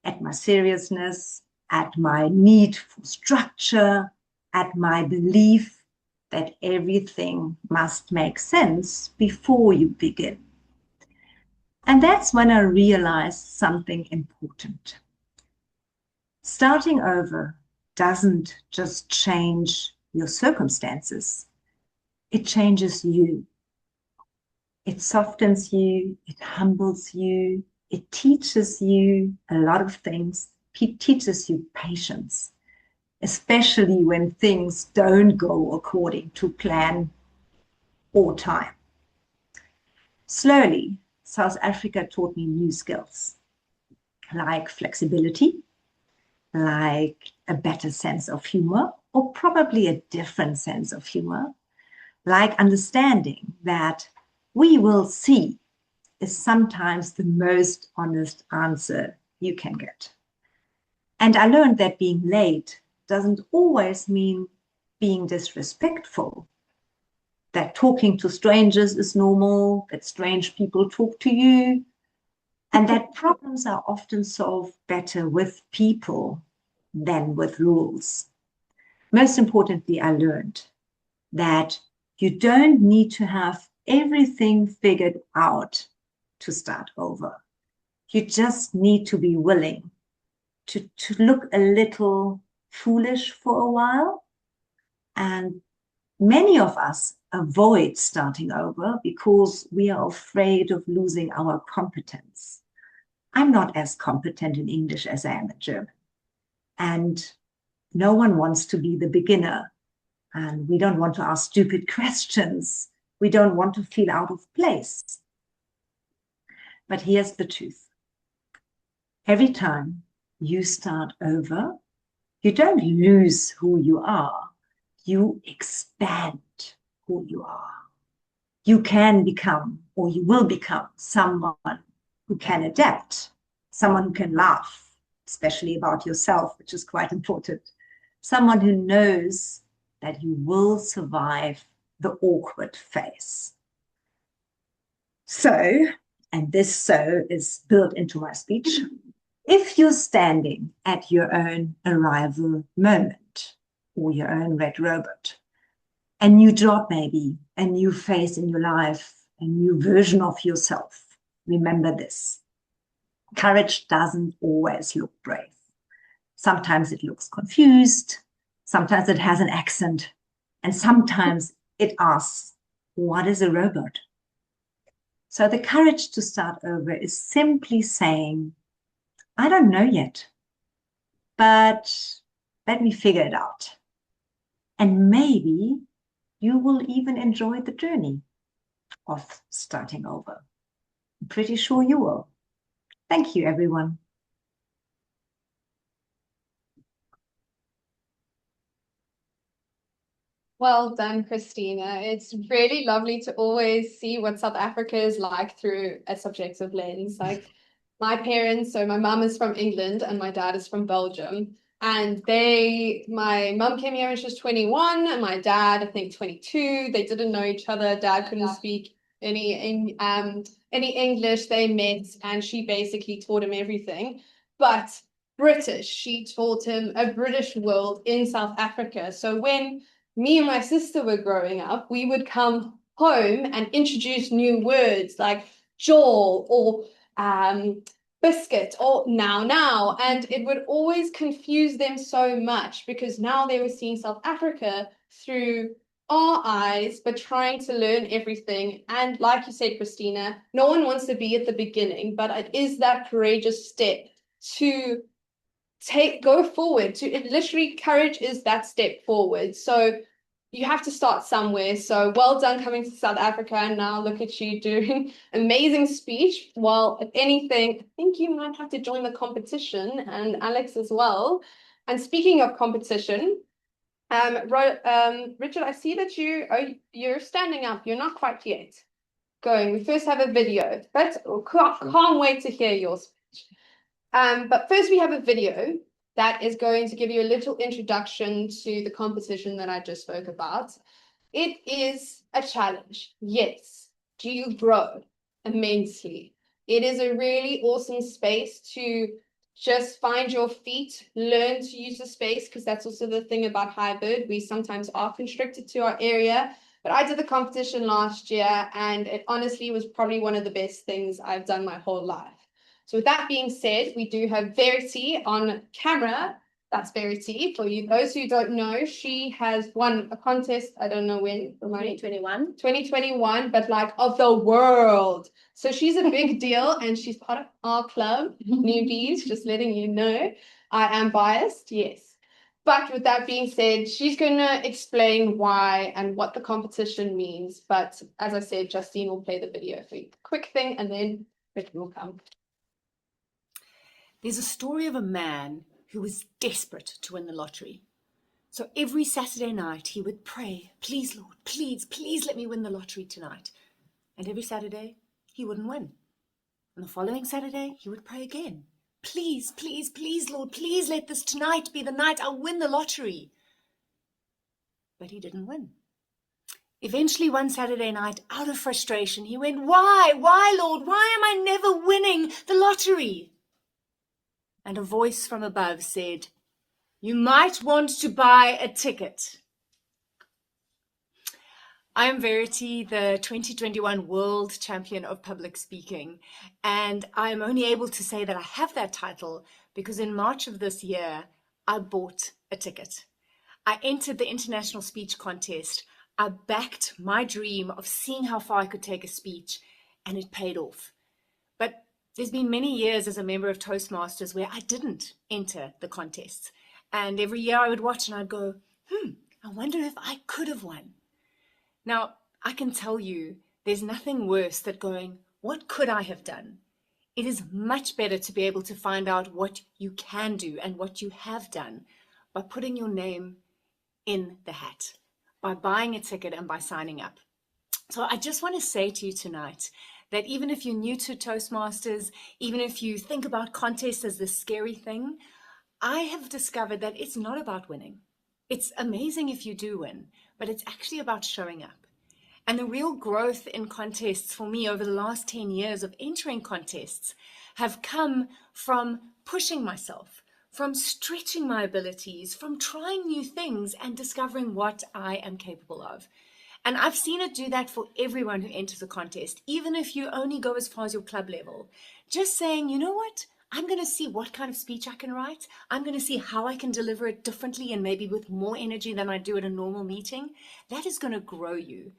at my seriousness, at my need for structure, at my belief that everything must make sense before you begin. And that's when I realized something important. Starting over doesn't just change your circumstances, it changes you. It softens you, it humbles you, it teaches you a lot of things. It teaches you patience, especially when things don't go according to plan or time. Slowly, South Africa taught me new skills, like flexibility, like a better sense of humor, or probably a different sense of humor, like understanding that we will see is sometimes the most honest answer you can get. And I learned that being late doesn't always mean being disrespectful, that talking to strangers is normal, that strange people talk to you, and that problems are often solved better with people than with rules. Most importantly, I learned that you don't need to have everything figured out to start over. You just need to be willing to look a little foolish for a while. And many of us avoid starting over because we are afraid of losing our competence. I'm not as competent in English as I am in German. And no one wants to be the beginner. And we don't want to ask stupid questions. We don't want to feel out of place. But here's the truth. Every time you start over, you don't lose who you are. You expand who you are. you can become, or you will become, someone who can adapt, someone who can laugh, especially about yourself, which is quite important, someone who knows that you will survive the awkward phase. So, and this so is built into my speech, if you're standing at your own arrival moment or your own red robot, a new job maybe, a new phase in your life, a new version of yourself, remember this. Courage doesn't always look brave. Sometimes it looks confused, sometimes it has an accent, and sometimes it asks, what is a robot? So the courage to start over is simply saying, I don't know yet, but let me figure it out. And maybe you will even enjoy the journey of starting over. I'm pretty sure you will. Thank you, everyone. Well done, Christina. It's really lovely to always see what South Africa is like through a subjective lens. Like my parents, so my mum is from England and my dad is from Belgium. And my mum came here when she was 21 and my dad, I think 22. They didn't know each other. Dad couldn't speak any English. They met and she basically taught him everything. But British, she taught him a British world in South Africa. So when me and my sister were growing up, we would come home and introduce new words like jaw or biscuit or now, and it would always confuse them so much because now they were seeing South Africa through our eyes, but trying to learn everything. And like you said, Christina, no one wants to be at the beginning, but it is that courageous step to go forward. Literally, courage is that step forward. So you have to start somewhere. So well done coming to South Africa, and now look at you doing amazing speech. Well, if anything, I think you might have to join the competition, and Alex as well. And speaking of competition, Richard, I see that you're standing up. You're not quite yet going. We first have a video, but can't wait to hear your speech. But first we have a video that is going to give you a little introduction to the competition that I just spoke about. It is a challenge, yes. Do you grow immensely? It is a really awesome space to just find your feet, learn to use the space, because that's also the thing about hybrid. We sometimes are constricted to our area. But I did the competition last year, and it honestly was probably one of the best things I've done my whole life. So with that being said, we do have Verity on camera. That's Verity. For you, those who don't know, she has won a contest, I don't know when, 2021. 2021, but like of the world. So she's a big deal and she's part of our club, newbies, just letting you know. I am biased, yes. But with that being said, she's going to explain why and what the competition means. But as I said, Justine will play the video for you. Quick thing, and then it will come. There's a story of a man who was desperate to win the lottery. So every Saturday night he would pray, please, Lord, please, please let me win the lottery tonight. And every Saturday he wouldn't win. And the following Saturday he would pray again. Please, please, please, Lord, please let this tonight be the night I'll win the lottery. But he didn't win. Eventually one Saturday night, out of frustration, he went, why, Lord, why am I never winning the lottery? And a voice from above said, you might want to buy a ticket. I am Verity, the 2021 World Champion of Public Speaking, and I am only able to say that I have that title because in March of this year, I bought a ticket. I entered the International Speech Contest. I backed my dream of seeing how far I could take a speech, and it paid off. But there's been many years as a member of Toastmasters where I didn't enter the contests. And every year I would watch and I'd go, I wonder if I could have won. Now, I can tell you there's nothing worse than going, what could I have done? It is much better to be able to find out what you can do and what you have done by putting your name in the hat, by buying a ticket and by signing up. So I just want to say to you tonight that even if you're new to Toastmasters, even if you think about contests as this scary thing, I have discovered that it's not about winning. It's amazing if you do win, but it's actually about showing up. And the real growth in contests for me over the last 10 years of entering contests have come from pushing myself, from stretching my abilities, from trying new things and discovering what I am capable of. And I've seen it do that for everyone who enters a contest, even if you only go as far as your club level. Just saying, you know what? I'm going to see what kind of speech I can write. I'm going to see how I can deliver it differently and maybe with more energy than I do at a normal meeting. That is going to grow you.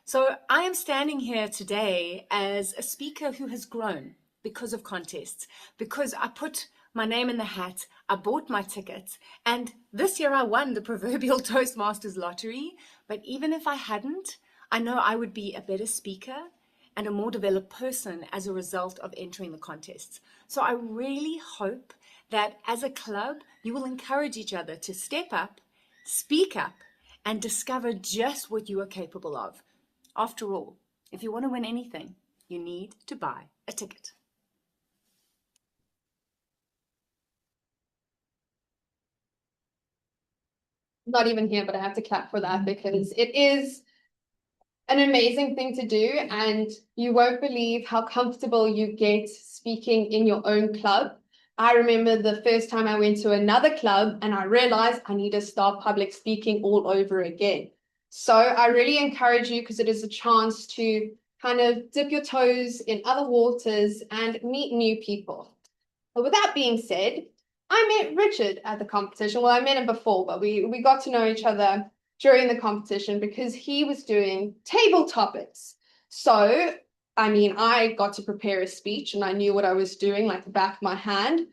So I am standing here today as a speaker who has grown because of contests, because I put my name in the hat, I bought my tickets, and this year I won the proverbial Toastmasters lottery. But even if I hadn't, I know I would be a better speaker and a more developed person as a result of entering the contests. So I really hope that as a club, you will encourage each other to step up, speak up, and discover just what you are capable of. After all, if you want to win anything, you need to buy a ticket. Not even here, but I have to clap for that because it is an amazing thing to do, and you won't believe how comfortable you get speaking in your own club. I remember the first time I went to another club and I realized I need to start public speaking all over again. So I really encourage you, because it is a chance to kind of dip your toes in other waters and meet new people. But with that being said, I met Richard at the competition. Well, I met him before, but we got to know each other during the competition because he was doing table topics. So, I mean, I got to prepare a speech and I knew what I was doing like the back of my hand.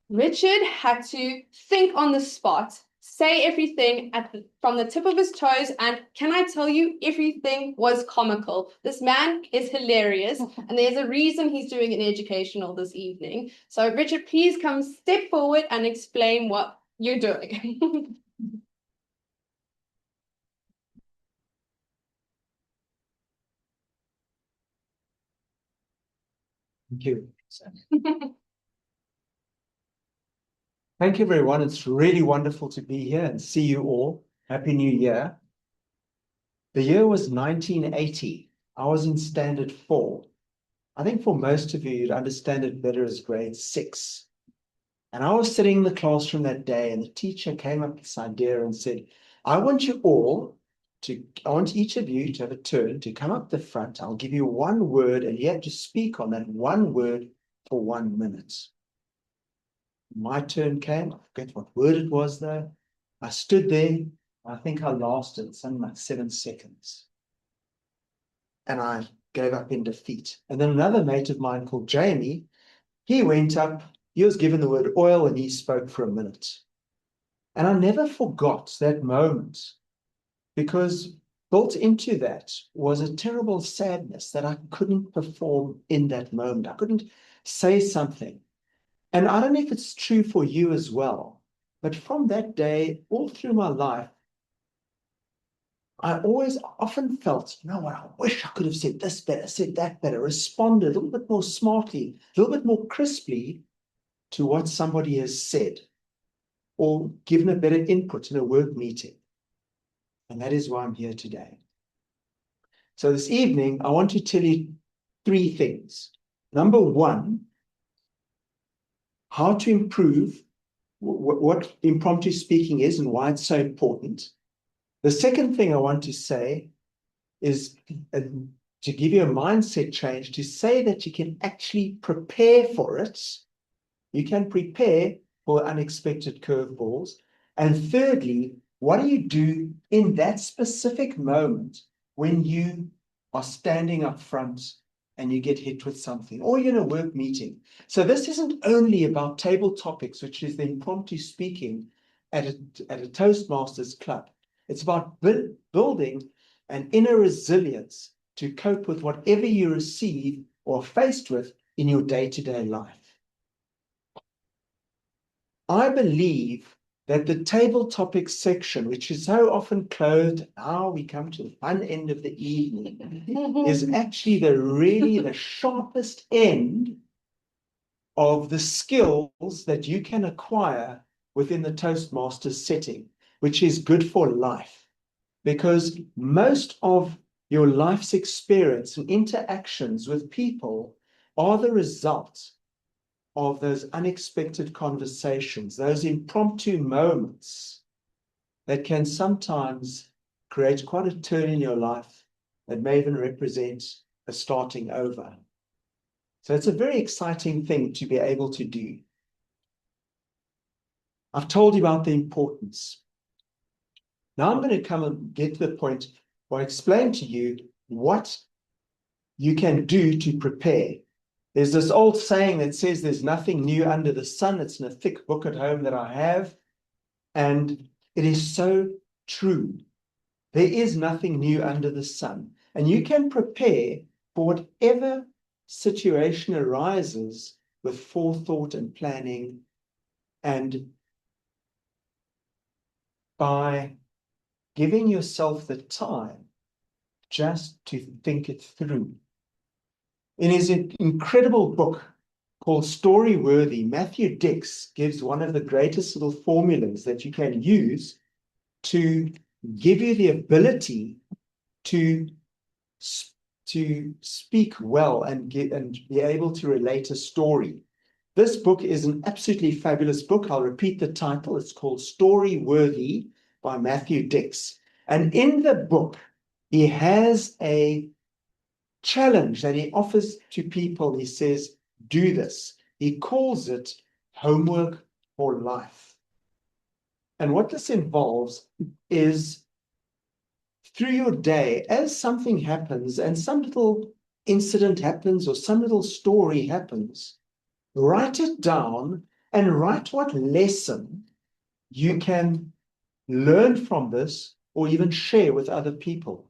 Richard had to think on the spot, say everything from the tip of his toes, and can I tell you, everything was comical. This man is hilarious, and there's a reason he's doing an educational this evening. So Richard, please come step forward and explain what you're doing. Thank you. Thank you, everyone. It's really wonderful to be here and see you all. Happy New Year. The year was 1980. I was in Standard 4. I think for most of you, you'd understand it better as grade 6. And I was sitting in the classroom that day, and the teacher came up with this idea and said, I want each of you to have a turn to come up the front. I'll give you one word, and you have to speak on that one word for 1 minute. My turn came. I forget what word it was, though. I stood there. I think I lasted something like 7 seconds. And I gave up in defeat. And then another mate of mine called Jamie, he went up. He was given the word oil, and he spoke for a minute. And I never forgot that moment, because built into that was a terrible sadness that I couldn't perform in that moment. I couldn't say something. And I don't know if it's true for you as well, but from that day, all through my life, I often felt, you know what, I wish I could have said this better, said that better, responded a little bit more smartly, a little bit more crisply to what somebody has said, or given a better input in a work meeting. And that is why I'm here today. So this evening, I want to tell you 3 things. Number 1, how to improve what impromptu speaking is and why it's so important. The second thing I want to say is to give you a mindset change, to say that you can actually prepare for it. You can prepare for unexpected curveballs. And thirdly, what do you do in that specific moment when you are standing up front and you get hit with something, or you're in a work meeting? So this isn't only about table topics, which is the impromptu speaking at a Toastmasters club. It's about building an inner resilience to cope with whatever you receive or are faced with in your day-to-day life. I believe that the table topics section, which is so often clothed, now we come to the fun end of the evening, is actually the sharpest end of the skills that you can acquire within the Toastmasters setting, which is good for life. Because most of your life's experience and interactions with people are the result of those unexpected conversations, those impromptu moments that can sometimes create quite a turn in your life that may even represent a starting over. So it's a very exciting thing to be able to do. I've told you about the importance. Now I'm going to come and get to the point where I explain to you what you can do to prepare. There's this old saying that says there's nothing new under the sun. It's in a thick book at home that I have. And it is so true. There is nothing new under the sun. And you can prepare for whatever situation arises with forethought and planning, and by giving yourself the time just to think it through. In his incredible book called Story Worthy, Matthew Dix gives one of the greatest little formulas that you can use to give you the ability to speak well and be able to relate a story. This book is an absolutely fabulous book. I'll repeat the title. It's called Story Worthy by Matthew Dix. And in the book, he has a challenge that he offers to people. He says, do this. He calls it homework for life. And what this involves is, through your day, as something happens and some little incident happens or some little story happens, write it down and write what lesson you can learn from this or even share with other people.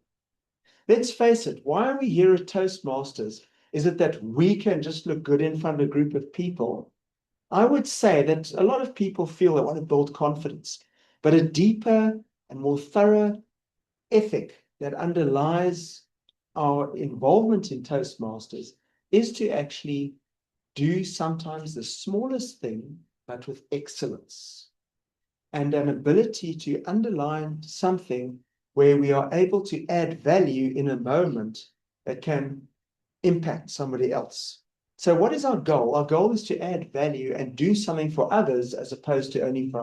Let's face it, why are we here at Toastmasters? Is it that we can just look good in front of a group of people? I would say that a lot of people feel they want to build confidence, but a deeper and more thorough ethic that underlies our involvement in Toastmasters is to actually do sometimes the smallest thing, but with excellence, and an ability to underline something where we are able to add value in a moment that can impact somebody else. So what is our goal? Our goal is to add value and do something for others as opposed to only for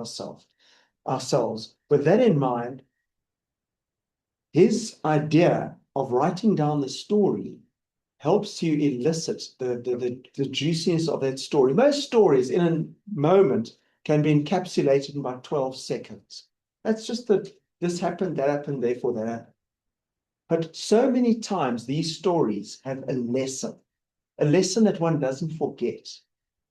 ourselves. With that in mind, his idea of writing down the story helps you elicit the juiciness of that story. Most stories in a moment can be encapsulated in about 12 seconds. That's just that this happened, that happened, therefore that happened. But so many times these stories have a lesson that one doesn't forget.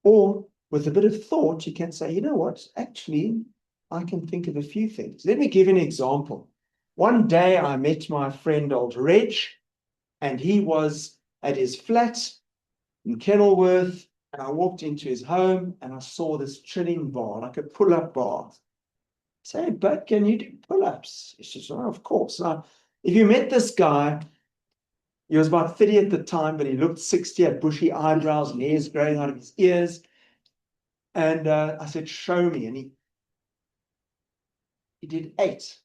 Or with a bit of thought, you can say, you know what, actually, I can think of a few things. Let me give you an example. One day I met my friend old Reg, and he was at his flat in Kenilworth, and I walked into his home and I saw this chilling bar, like a pull-up bar. I say, hey, bud, can you do pull-ups? He says, oh, of course. Now, if you met this guy, he was about 30 at the time, but he looked 60, had bushy eyebrows and hairs growing out of his ears. And I said, show me. And he did 8.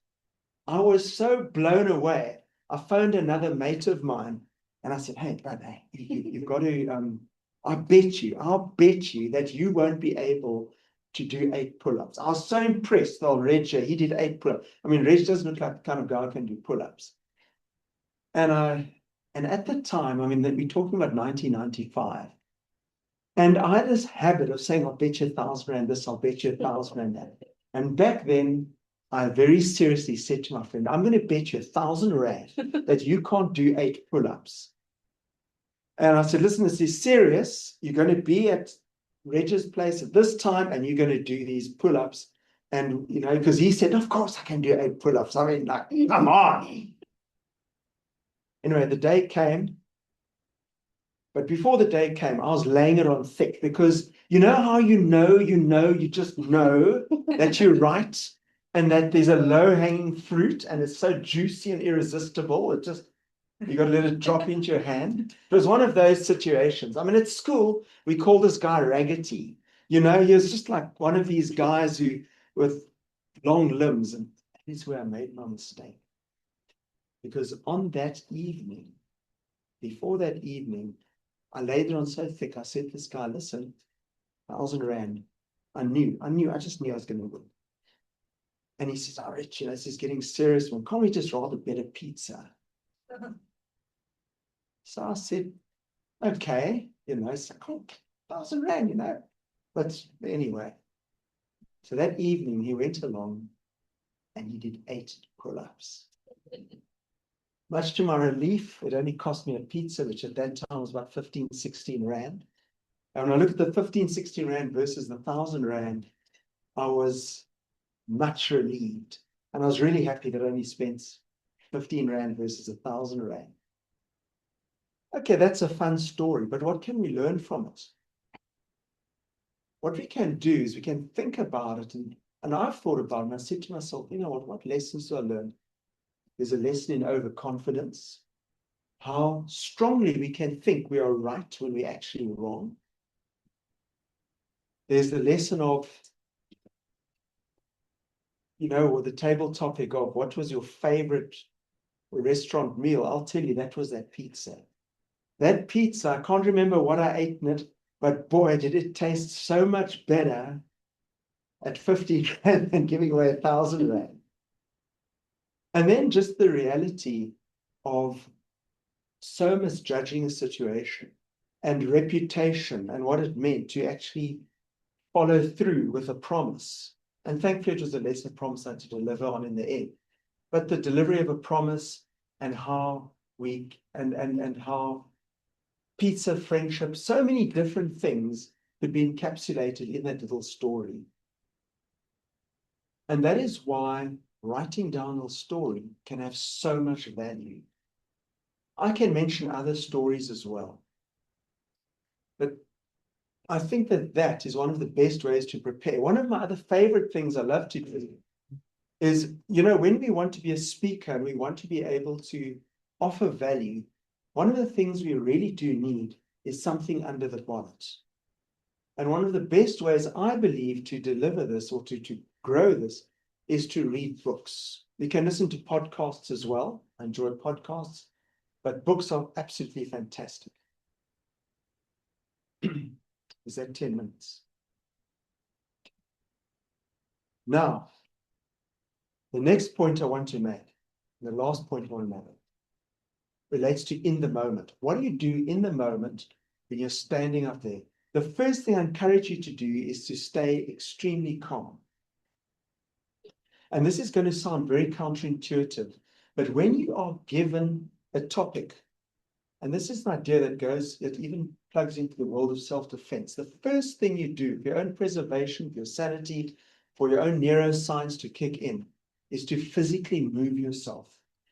I was so blown away. I phoned another mate of mine and I said, hey, brother, you've got to, I'll bet you that you won't be able to do 8 pull-ups. I was so impressed with old Reg. He did 8 pull-ups. I mean, Reg doesn't look like the kind of guy who can do pull-ups. And at the time, I mean, we're talking about 1995. And I had this habit of saying, I'll bet you 1,000 rand this, I'll bet you 1,000 rand that. And back then, I very seriously said to my friend, I'm going to bet you 1,000 rand that you can't do 8 pull-ups. And I said, listen, this is serious. You're going to be at Reg's place at this time, and you're going to do these pull-ups. And, you know, because he said, of course I can do 8 pull-ups. I mean, like, come on. Anyway, the day came. But before the day came, I was laying it on thick because You know how you just know that you're right and that there's a low-hanging fruit and it's so juicy and irresistible. It just, you got to let it drop into your hand. It was one of those situations. I mean, at school, we called this guy Raggedy. You know, he was just like one of these guys who, with long limbs, and that is where I made my mistake. Because on that evening, before that evening, I laid it on so thick, I said to this guy, listen, 1,000 Rand. I just knew I was going to win. And he says, oh, Rich, this is getting serious. Well, can't we just rather better pizza? So I said, okay, it's like, oh, 1,000 Rand, But anyway, so that evening he went along and he did 8 pull-ups. Much to my relief, it only cost me a pizza, which at that time was about 15, 16 Rand. And when I look at the 15, 16 Rand versus the 1,000 Rand, I was much relieved. And I was really happy that I only spent 15 Rand versus 1,000 Rand. Okay, that's a fun story, but what can we learn from it? What we can do is we can think about it, and I've thought about it, and I said to myself, what lessons do I learn? There's a lesson in overconfidence, how strongly we can think we are right when we're actually wrong. There's the lesson of, or the table topic of what was your favorite restaurant meal. I'll tell you, that was that pizza. That pizza, I can't remember what I ate in it, but boy, did it taste so much better at 50 Rand than giving away 1,000 Rand. And then just the reality of so misjudging a situation and reputation and what it meant to actually follow through with a promise. And thankfully, it was a lesser promise I had to deliver on in the end. But the delivery of a promise and how and how pizza, friendship, so many different things could be encapsulated in that little story. And that is why writing down a story can have so much value. I can mention other stories as well. But I think that is one of the best ways to prepare. One of my other favorite things I love to do is, when we want to be a speaker and we want to be able to offer value, one of the things we really do need is something under the bonnet. And one of the best ways I believe to deliver this or to grow this is to read books. You can listen to podcasts as well. I enjoy podcasts, but books are absolutely fantastic. Is that 10 minutes? Now, the next point I want to make, the last point I want to make, relates to in the moment. What do you do in the moment when you're standing up there? The first thing I encourage you to do is to stay extremely calm. And this is going to sound very counterintuitive, but when you are given a topic, and this is an idea that even plugs into the world of self-defense, the first thing you do for your own preservation, for your sanity, for your own neuroscience to kick in, is to physically move yourself.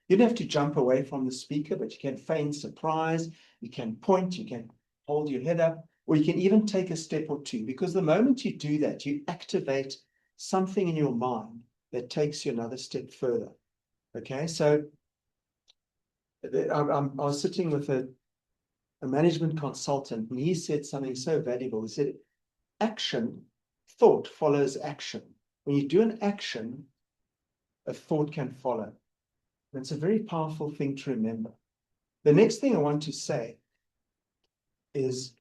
You don't have to jump away from the speaker, but you can feign surprise, you can point, you can hold your head up, or you can even take a step or two, because the moment you do that, you activate something in your mind that takes you another step further. Okay, so I was sitting with a management consultant, and he said something so valuable. He said, thought follows action. When you do an action, a thought can follow. And it's a very powerful thing to remember. The next thing I want to say is,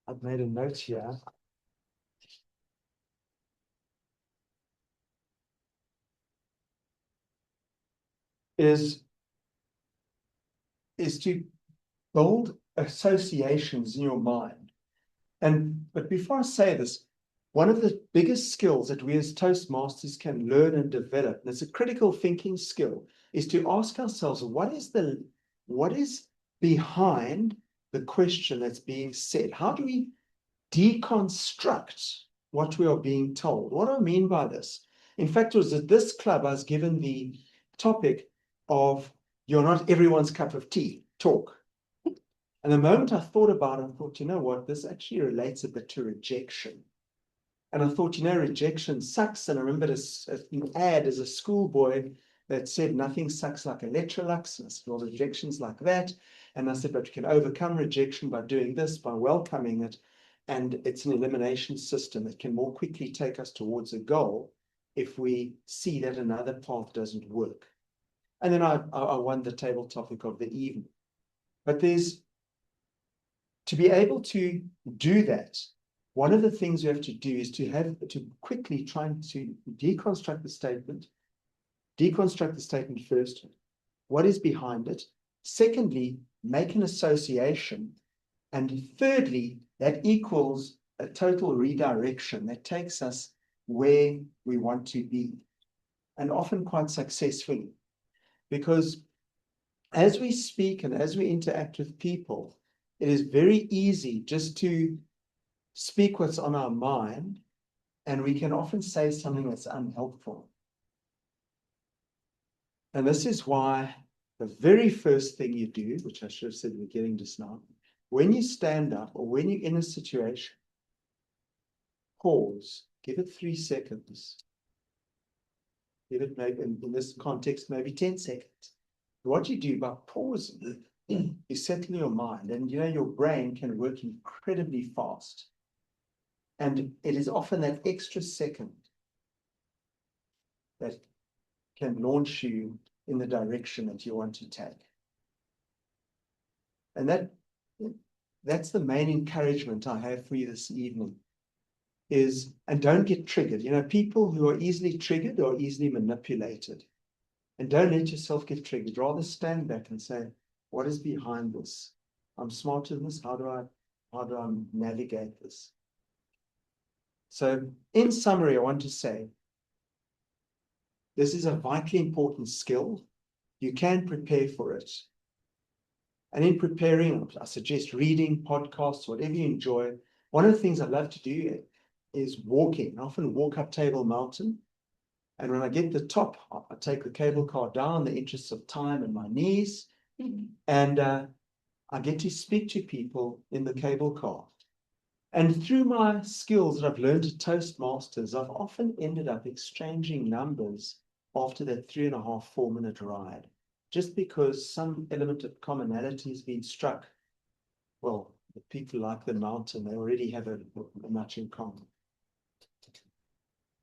I've made a note here. Is to build associations in your mind. But before I say this, one of the biggest skills that we as Toastmasters can learn and develop, and it's a critical thinking skill, is to ask ourselves, what is behind the question that's being said? How do we deconstruct what we are being told? What do I mean by this? In fact, it was at this club I was given the topic of "You're not everyone's cup of tea" talk. And the moment I thought about it, I thought, you know what, this actually relates a bit to rejection. And I thought, you know, rejection sucks. And I remember an ad as a schoolboy that said, nothing sucks like Electrolux. And I said, well, rejection's like that. And I said, but you can overcome rejection by doing this, by welcoming it. And it's an elimination system that can more quickly take us towards a goal if we see that another path doesn't work. And then I won the table topic of the evening. But to be able to do that, one of the things you have to do is to quickly try to deconstruct the statement first. What is behind it? Secondly, make an association. And thirdly, that equals a total redirection that takes us where we want to be, and often quite successfully. Because as we speak and as we interact with people, it is very easy just to speak what's on our mind, and we can often say something that's unhelpful. And this is why the very first thing you do, which I should have said in the beginning just now, when you stand up or when you're in a situation, pause, give it 3 seconds. Give it maybe, in this context, maybe 10 seconds. What you do by pausing, you settle your mind, and you know your brain can work incredibly fast. And it is often that extra second that can launch you in the direction that you want to take. And that's the main encouragement I have for you this evening is, and don't get triggered. You know, people who are easily triggered are easily manipulated. And don't let yourself get triggered. Rather stand back and say, what is behind this? I'm smarter than this. How do I navigate this? So in summary, I want to say, this is a vitally important skill. You can prepare for it. And in preparing, I suggest reading, podcasts, whatever you enjoy. One of the things I love to do is walking. I often walk up Table Mountain. And when I get to the top, I take the cable car down, the interests of time and my knees. And I get to speak to people in the cable car. And through my skills that I've learned at Toastmasters, I've often ended up exchanging numbers after that 3.5, 4-minute ride, just because some element of commonality has been struck. Well, the people like the mountain, they already have a much in common.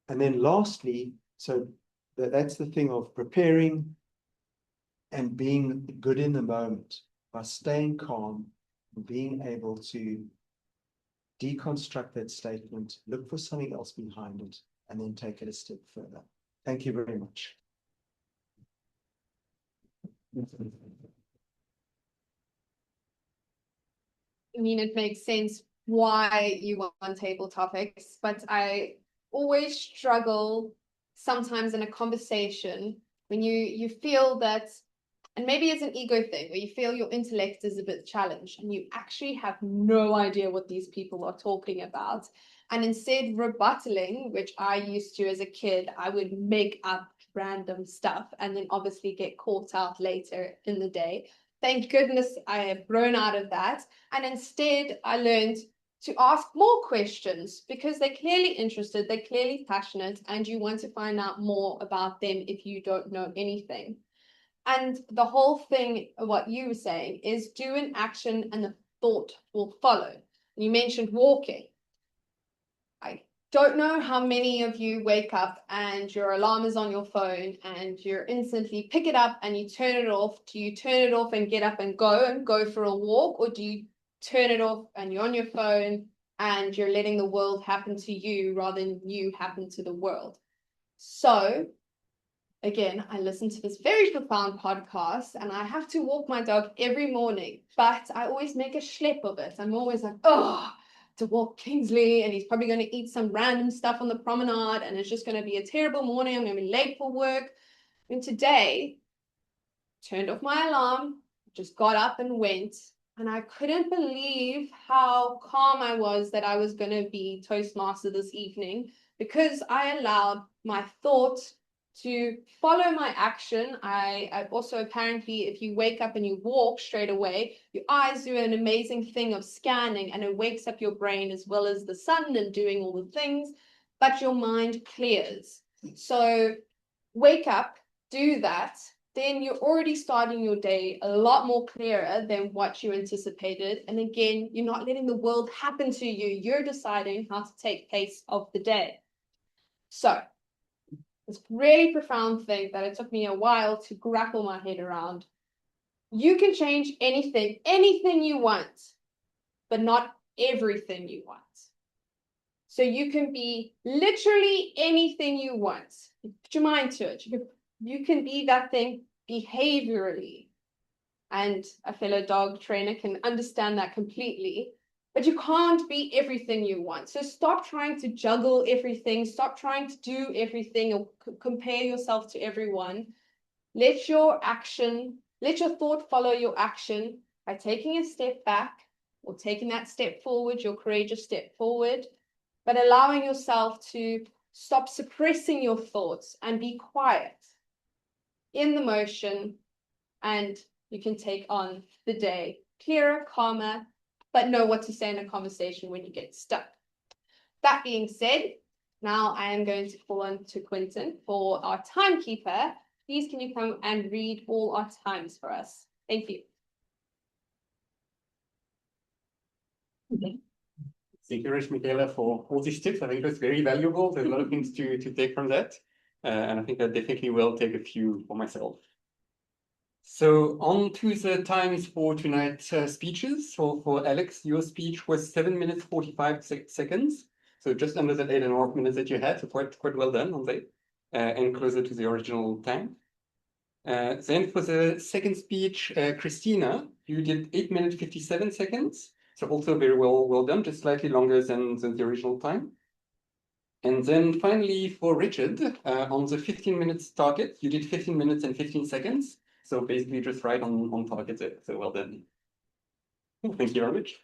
And then lastly, so that's the thing of preparing and being good in the moment by staying calm and being able to deconstruct that statement, look for something else behind it, and then take it a step further. Thank you very much. I mean, it makes sense why you want table topics, but I always struggle sometimes in a conversation when you feel that, and maybe it's an ego thing, where you feel your intellect is a bit challenged and you actually have no idea what these people are talking about. And instead rebuttaling, which I used to as a kid, I would make up random stuff and then obviously get caught out later in the day. Thank goodness I have grown out of that. And instead I learned to ask more questions because they're clearly interested, they're clearly passionate, and you want to find out more about them if you don't know anything. And the whole thing, what you were saying, is do an action and the thought will follow. You mentioned walking. I don't know how many of you wake up and your alarm is on your phone and you instantly pick it up and you turn it off. Do you turn it off and get up and go for a walk? Or do you turn it off and you're on your phone and you're letting the world happen to you rather than you happen to the world? So again, I listen to this very profound podcast and I have to walk my dog every morning, but I always make a schlep of it. I'm always like, oh, to walk Kingsley, and he's probably going to eat some random stuff on the promenade and it's just going to be a terrible morning. I'm going to be late for work. And today, turned off my alarm, just got up and went. And I couldn't believe how calm I was that I was going to be Toastmaster this evening because I allowed my thoughts to follow my action. I also apparently, if you wake up and you walk straight away, your eyes do an amazing thing of scanning and it wakes up your brain as well as the sun and doing all the things, but your mind clears. So wake up, do that, then you're already starting your day a lot more clearer than what you anticipated. And again, you're not letting the world happen to you. You're deciding how to take pace of the day. So this really profound thing that it took me a while to grapple my head around. You can change anything you want, but not everything you want. So you can be literally anything you want. Put your mind to it. You can be that thing behaviorally. And a fellow dog trainer can understand that completely. But you can't be everything you want. So stop trying to juggle everything. Stop trying to do everything or compare yourself to everyone. Let your thought follow your action by taking a step back or taking that step forward, your courageous step forward, but allowing yourself to stop suppressing your thoughts and be quiet in the motion, and you can take on the day clearer, calmer, but know what to say in a conversation when you get stuck. That being said, now I am going to call on to Quentin for our timekeeper. Please can you come and read all our times for us? Thank you. Thank you, Rich Michaela, for all these tips. I think that's very valuable. There's a lot of things to take from that. And I think I definitely will take a few for myself. So on to the times for tonight's speeches. So for Alex, your speech was 7 minutes 45 seconds. So just under that 8.5 minutes that you had. So quite well done on that. And closer to the original time. Then for the second speech, Christina, you did 8 minutes 57 seconds. So also very well done, just slightly longer than the original time. And then finally for Richard, on the 15 minutes target, you did 15 minutes and 15 seconds. So basically just right on target there. So well done. Thank you very much.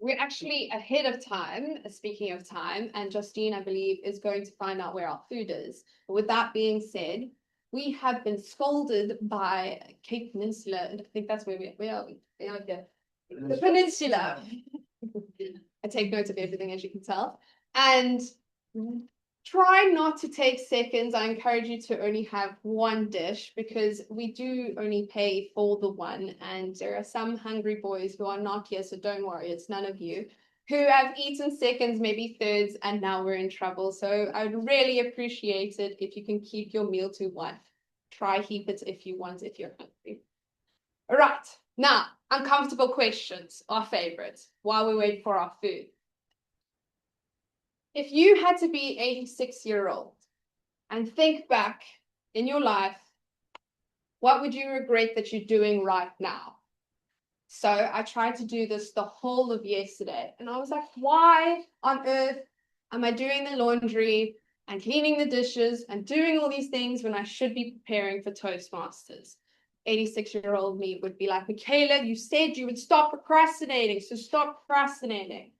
We're actually ahead of time, speaking of time, and Justine, I believe, is going to find out where our food is. But with that being said, we have been scolded by Cape Peninsula, and I think that's where we are. We are here. The Peninsula. I take notes of everything, as you can tell. And try not to take seconds. I encourage you to only have one dish because we do only pay for the one. And there are some hungry boys who are not here, so don't worry, it's none of you, who have eaten seconds, maybe thirds, and now we're in trouble. So I would really appreciate it if you can keep your meal to one. Try heap it if you want, if you're hungry. All right, now, uncomfortable questions, our favorites, while we wait for our food. If you had to be 86-year-old and think back in your life, what would you regret that you're doing right now? So I tried to do this the whole of yesterday, and I was like, why on earth am I doing the laundry and cleaning the dishes and doing all these things when I should be preparing for Toastmasters? 86-year-old me would be like, Michaela, you said you would stop procrastinating, so stop procrastinating.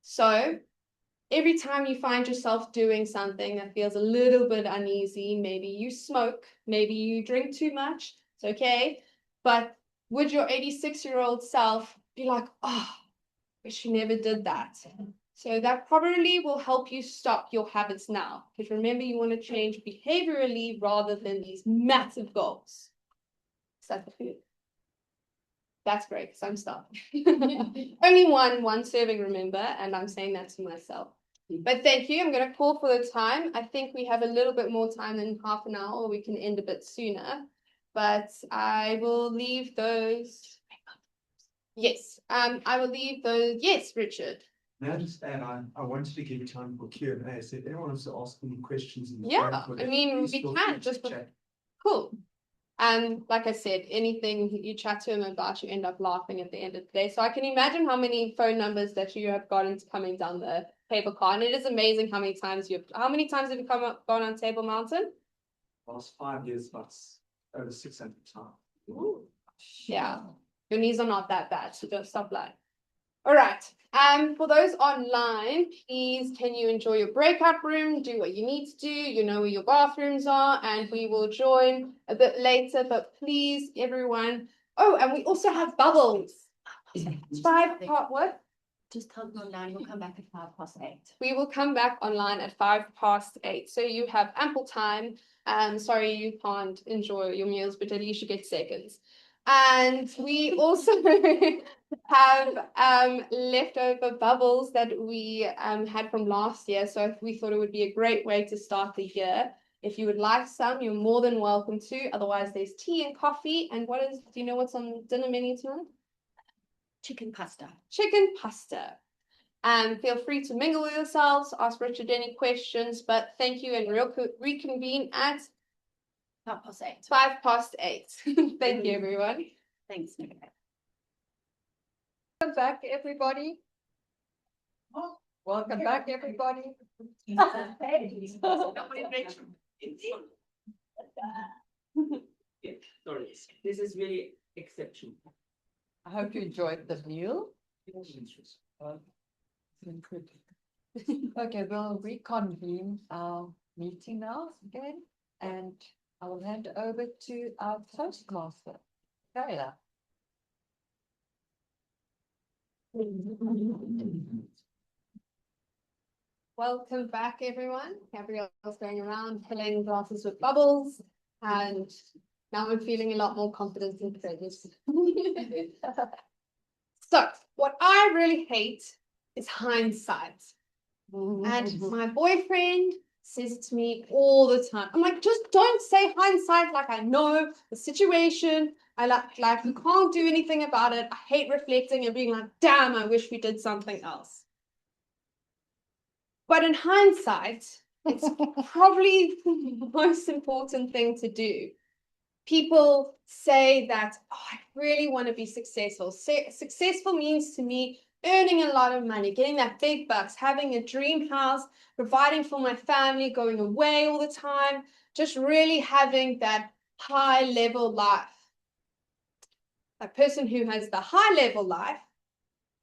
So every time you find yourself doing something that feels a little bit uneasy, maybe you smoke, maybe you drink too much, it's okay. But would your 86-year-old self be like, oh, wish you never did that? So that probably will help you stop your habits now. Because remember, you want to change behaviorally rather than these massive goals. Is that the food? That's great, because I'm starving. Only one serving, remember, and I'm saying that to myself. But thank you. I'm going to call for the time. I think we have a little bit more time than half an hour, or we can end a bit sooner. But I will leave those. Yes, I will leave those. Yes, Richard. May I just add, I wanted to give you time for Q&A, so if anyone wants to ask any questions in the Yeah, chat, I mean, please we feel can free to just chat. cool. And like I said, anything you chat to him about, you end up laughing at the end of the day. So I can imagine how many phone numbers that you have gotten coming down the paper car. And it is amazing how many times have you gone on Table Mountain? Last 5 years, about over 600 times. Ooh. Yeah, your knees are not that bad, so don't stop lying. All right. For those online, please can you enjoy your breakout room, do what you need to do, you know where your bathrooms are, and we will join a bit later, but please, everyone. Oh, and we also have bubbles. 5 part what? Just tell them online, we'll come back at 8:05. We will come back online at 8:05. So you have ample time. Sorry you can't enjoy your meals, but at least you get seconds. And we also have leftover bubbles that we had from last year. So we thought it would be a great way to start the year. If you would like some, you're more than welcome to. Otherwise, there's tea and coffee. And do you know what's on dinner menu tonight? Chicken pasta. Chicken pasta. And feel free to mingle with yourselves, ask Richard any questions, but thank you and reconvene at 8:05. 8:05. Thank you, everyone. Thanks, Nick. Welcome back, everybody. Welcome back, everybody. Sorry, this is really exceptional. I hope you enjoyed the meal. Okay, we'll reconvene our meeting now again, and I will hand over to our Toastmaster, Kayla. Welcome back, everyone. Gabrielle's going around filling glasses with bubbles, and now I'm feeling a lot more confident in things. So, what I really hate is hindsight. And my boyfriend says it to me all the time. I'm like, just don't say hindsight, like I know the situation. I like you can't do anything about it. I hate reflecting and being like, damn, I wish we did something else. But in hindsight, it's probably the most important thing to do. People say that, oh, I really want to be successful. Successful means to me earning a lot of money, getting that big bucks, having a dream house, providing for my family, going away all the time, just really having that high level life. A person who has the high level life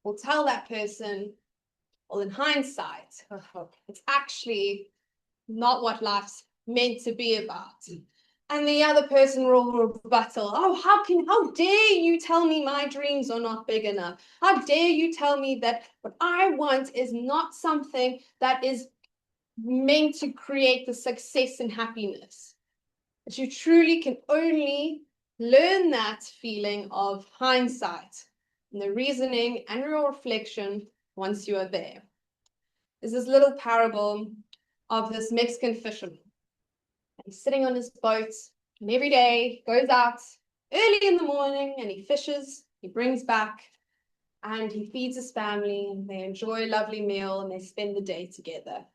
will tell that person, well, in hindsight, it's actually not what life's meant to be about. And the other person will rebuttal, oh, how dare you tell me my dreams are not big enough? How dare you tell me that what I want is not something that is meant to create the success and happiness? But you truly can only learn that feeling of hindsight and the reasoning and your reflection once you are there. There's this little parable of this Mexican fisherman. He's sitting on his boat, and every day he goes out early in the morning and he fishes, he brings back, and he feeds his family, and they enjoy a lovely meal, and they spend the day together.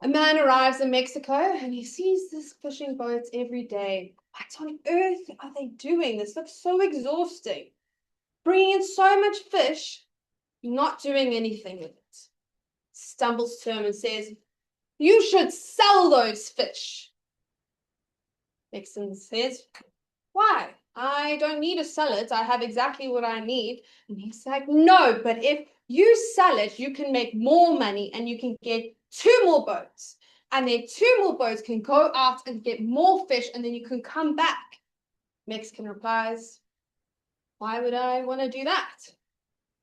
A man arrives in Mexico, and he sees this fishing boat every day. What on earth are they doing? This looks so exhausting. Bringing in so much fish, not doing anything with it. Stumbles to him and says, you should sell those fish. Mexican says, why? I don't need to sell it. I have exactly what I need. And he's like, no, but if you sell it, you can make more money and you can get 2 more boats. And then 2 more boats can go out and get more fish and then you can come back. Mexican replies, why would I want to do that?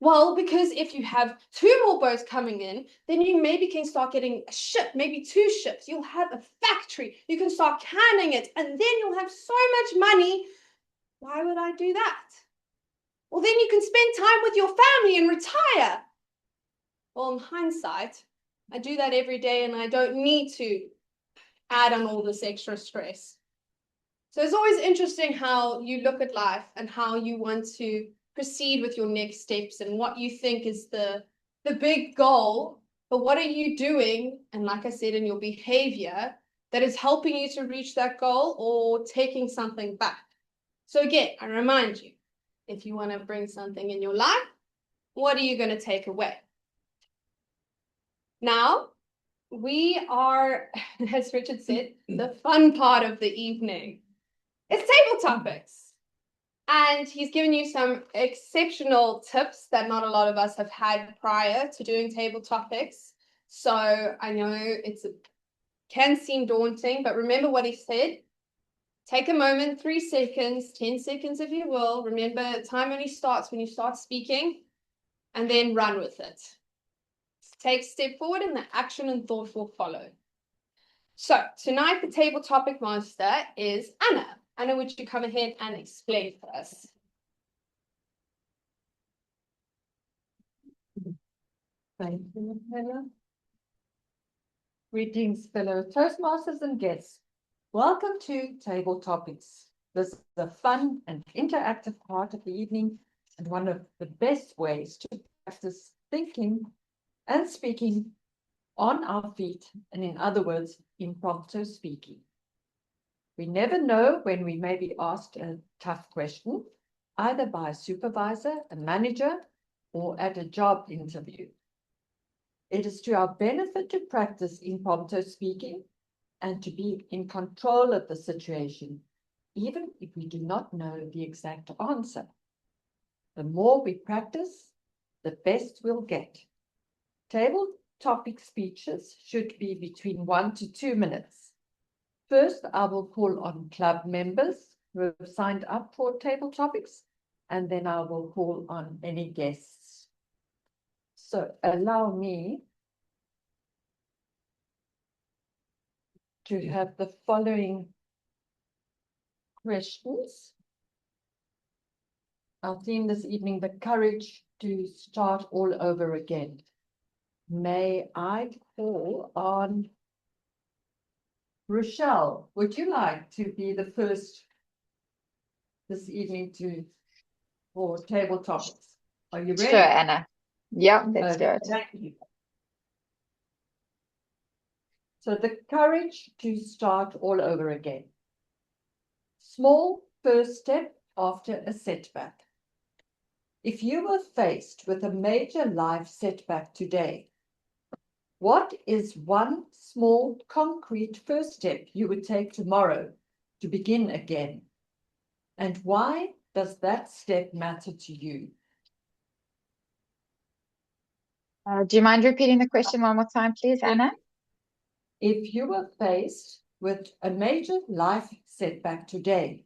Well, because if you have 2 more boats coming in, then you maybe can start getting a ship, maybe 2 ships. You'll have a factory. You can start canning it, and then you'll have so much money. Why would I do that? Well, then you can spend time with your family and retire. Well, in hindsight, I do that every day, and I don't need to add on all this extra stress. So it's always interesting how you look at life and how you want to proceed with your next steps and what you think is the big goal, but what are you doing? And like I said, in your behavior that is helping you to reach that goal or taking something back. So again, I remind you, if you want to bring something in your life, what are you going to take away? Now, we are, as Richard said, the fun part of the evening. It's table topics. And he's given you some exceptional tips that not a lot of us have had prior to doing table topics. So I know can seem daunting, but remember what he said. Take a moment, 3 seconds, 10 seconds if you will. Remember, time only starts when you start speaking, and then run with it. Take a step forward and the action and thought will follow. So tonight the table topic master is Anna. Anna, would you come ahead and explain for us? Thank you, Hannah. Greetings, fellow Toastmasters and guests. Welcome to Table Topics. This is a fun and interactive part of the evening and one of the best ways to practice thinking and speaking on our feet, and in other words, impromptu speaking. We never know when we may be asked a tough question, either by a supervisor, a manager, or at a job interview. It is to our benefit to practice impromptu speaking and to be in control of the situation, even if we do not know the exact answer. The more we practice, the best we'll get. Table topic speeches should be between 1 to 2 minutes. First, I will call on club members who have signed up for table topics, and then I will call on any guests. So allow me to have the following questions. Our theme this evening, the courage to start all over again. May I call on Rochelle? Would you like to be the first this evening for table topics? Are you ready? Sure, Anna. Yeah, let's do it. Thank you. So the courage to start all over again. Small first step after a setback. If you were faced with a major life setback today, what is one small concrete first step you would take tomorrow to begin again? And why does that step matter to you? Do you mind repeating the question one more time, please, Anna? If you were faced with a major life setback today,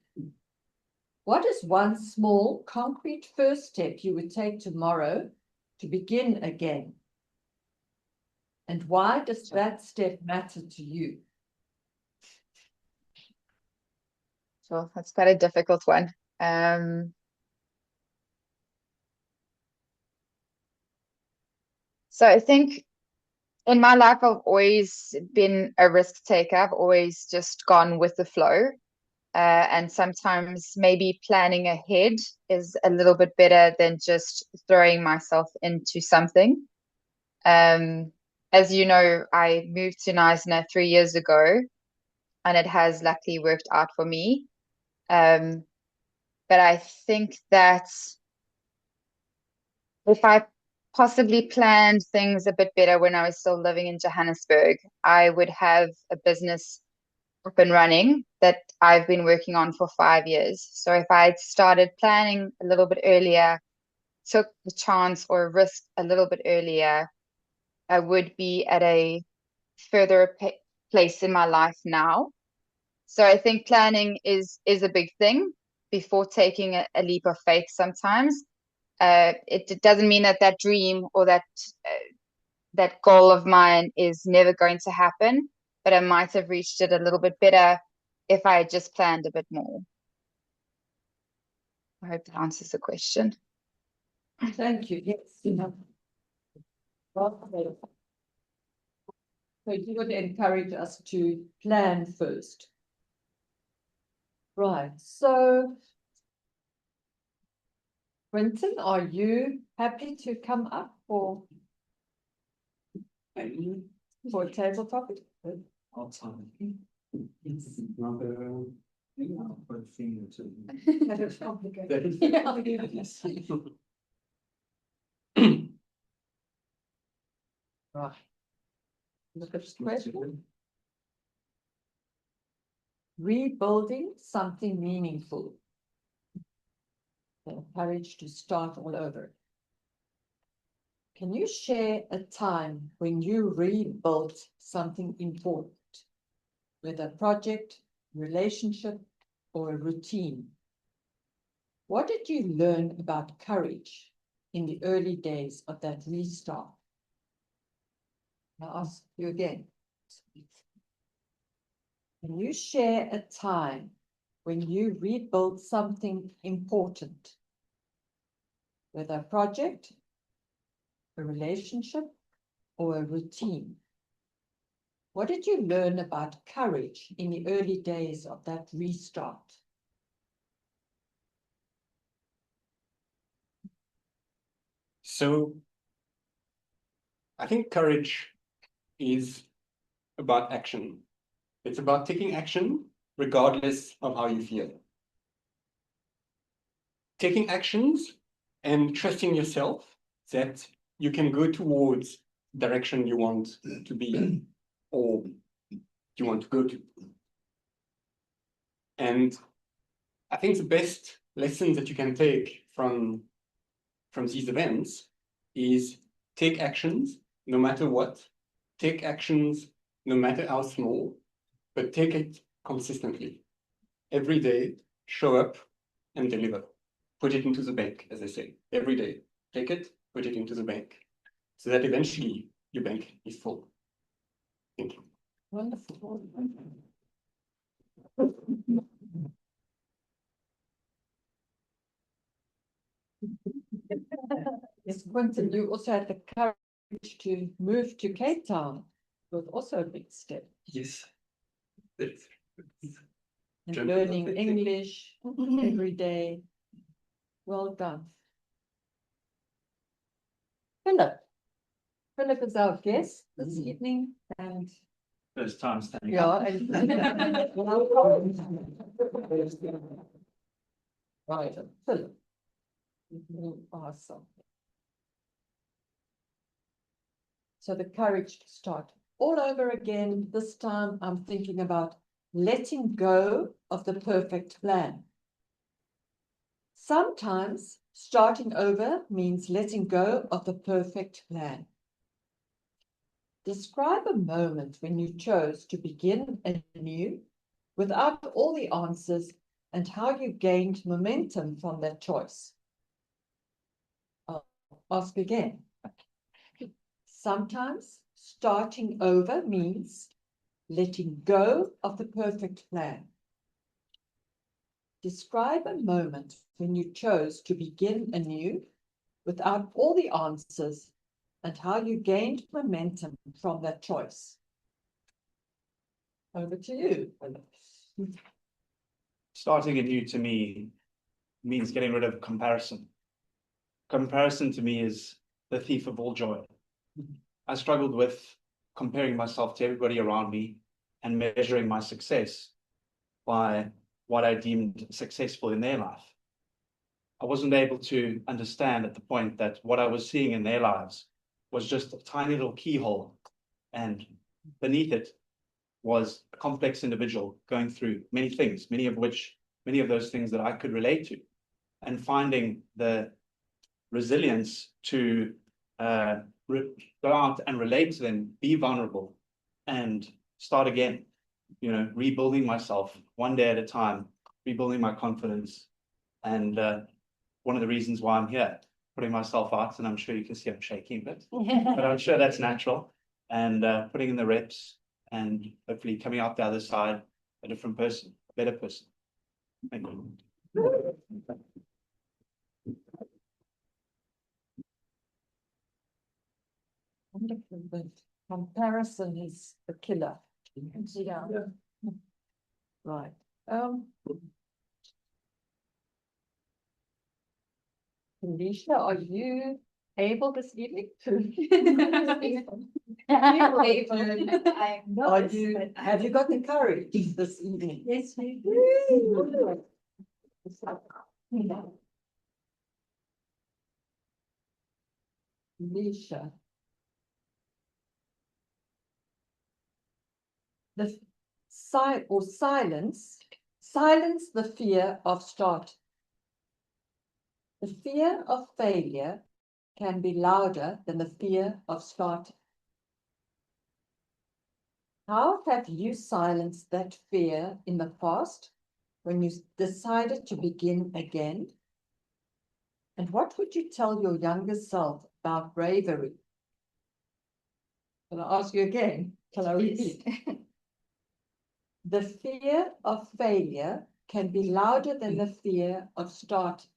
what is one small concrete first step you would take tomorrow to begin again? And why does that step matter to you? Sure, that's quite a difficult one. So I think in my life, I've always been a risk taker. I've always just gone with the flow. And sometimes maybe planning ahead is a little bit better than just throwing myself into something. As you know, I moved to Knysna 3 years ago, and it has luckily worked out for me. But I think that if I possibly planned things a bit better when I was still living in Johannesburg, I would have a business up and running that I've been working on for 5 years. So if I started planning a little bit earlier, took the chance or risk a little bit earlier, I would be at a further place in my life now. So I think planning is a big thing before taking a leap of faith sometimes. It doesn't mean that dream or that goal of mine is never going to happen, but I might have reached it a little bit better if I had just planned a bit more. I hope that answers the question. Thank you. Yes. So you would encourage us to plan first. Right. So, Quentin, are you happy to come up for a table topic? It's another thing to That is complicated. Right. Look at this question. Rebuilding something meaningful. the courage to start all over. Can you share a time when you rebuilt something important, whether a project, relationship, or a routine? What did you learn about courage in the early days of that restart? I'll ask you again. Can you share a time when you rebuilt something important, whether a project, a relationship, or a routine? What did you learn about courage in the early days of that restart? So I think courage is about action. It's about taking action regardless of how you feel. Taking actions and trusting yourself that you can go towards the direction you want to be in or you want to go to. And I think the best lesson that you can take from these events is take actions no matter what, take actions no matter how small, but take it consistently. Every day, show up and deliver. Put it into the bank, as they say. Every day, take it, put it into the bank, so that eventually your bank is full. Thank you. Wonderful. Yes, Quentin, you also had the courage to move to Cape Town. It was also a big step. Yes. And learning English every day. Well done. Philip. Philip is our guest this evening, and First time standing yeah, up. Right, Philip. You are something. So the courage to start all over again. This time I'm thinking about letting go of the perfect plan. Sometimes starting over means letting go of the perfect plan. Describe a moment when you chose to begin anew without all the answers and how you gained momentum from that choice. I'll ask again. Sometimes starting over means letting go of the perfect plan. Describe a moment when you chose to begin anew without all the answers and how you gained momentum from that choice. Over to you. Starting anew to me means getting rid of comparison. Comparison to me is the thief of all joy. I struggled with comparing myself to everybody around me and measuring my success by what I deemed successful in their life. I wasn't able to understand at the point that what I was seeing in their lives was just a tiny little keyhole, and beneath it was a complex individual going through many things, many of those things that I could relate to, and finding the resilience to go out and relate to them, be vulnerable, and start again. You know, rebuilding myself one day at a time, rebuilding my confidence, and one of the reasons why I'm here, putting myself out, and I'm sure you can see I'm shaking a bit, but I'm sure that's natural, and putting in the reps, and hopefully coming out the other side a different person, a better person. Thank you. Wonderful, but comparison is the killer. Yeah. Right. Alicia, are you able this evening to? Have you got the courage this evening? Yes, I do. Alicia. The silence the fear of start. The fear of failure can be louder than the fear of starting. How have you silenced that fear in the past when you decided to begin again? And what would you tell your younger self about bravery? Can I ask you again? Shall I repeat? The fear of failure can be louder than the fear of starting.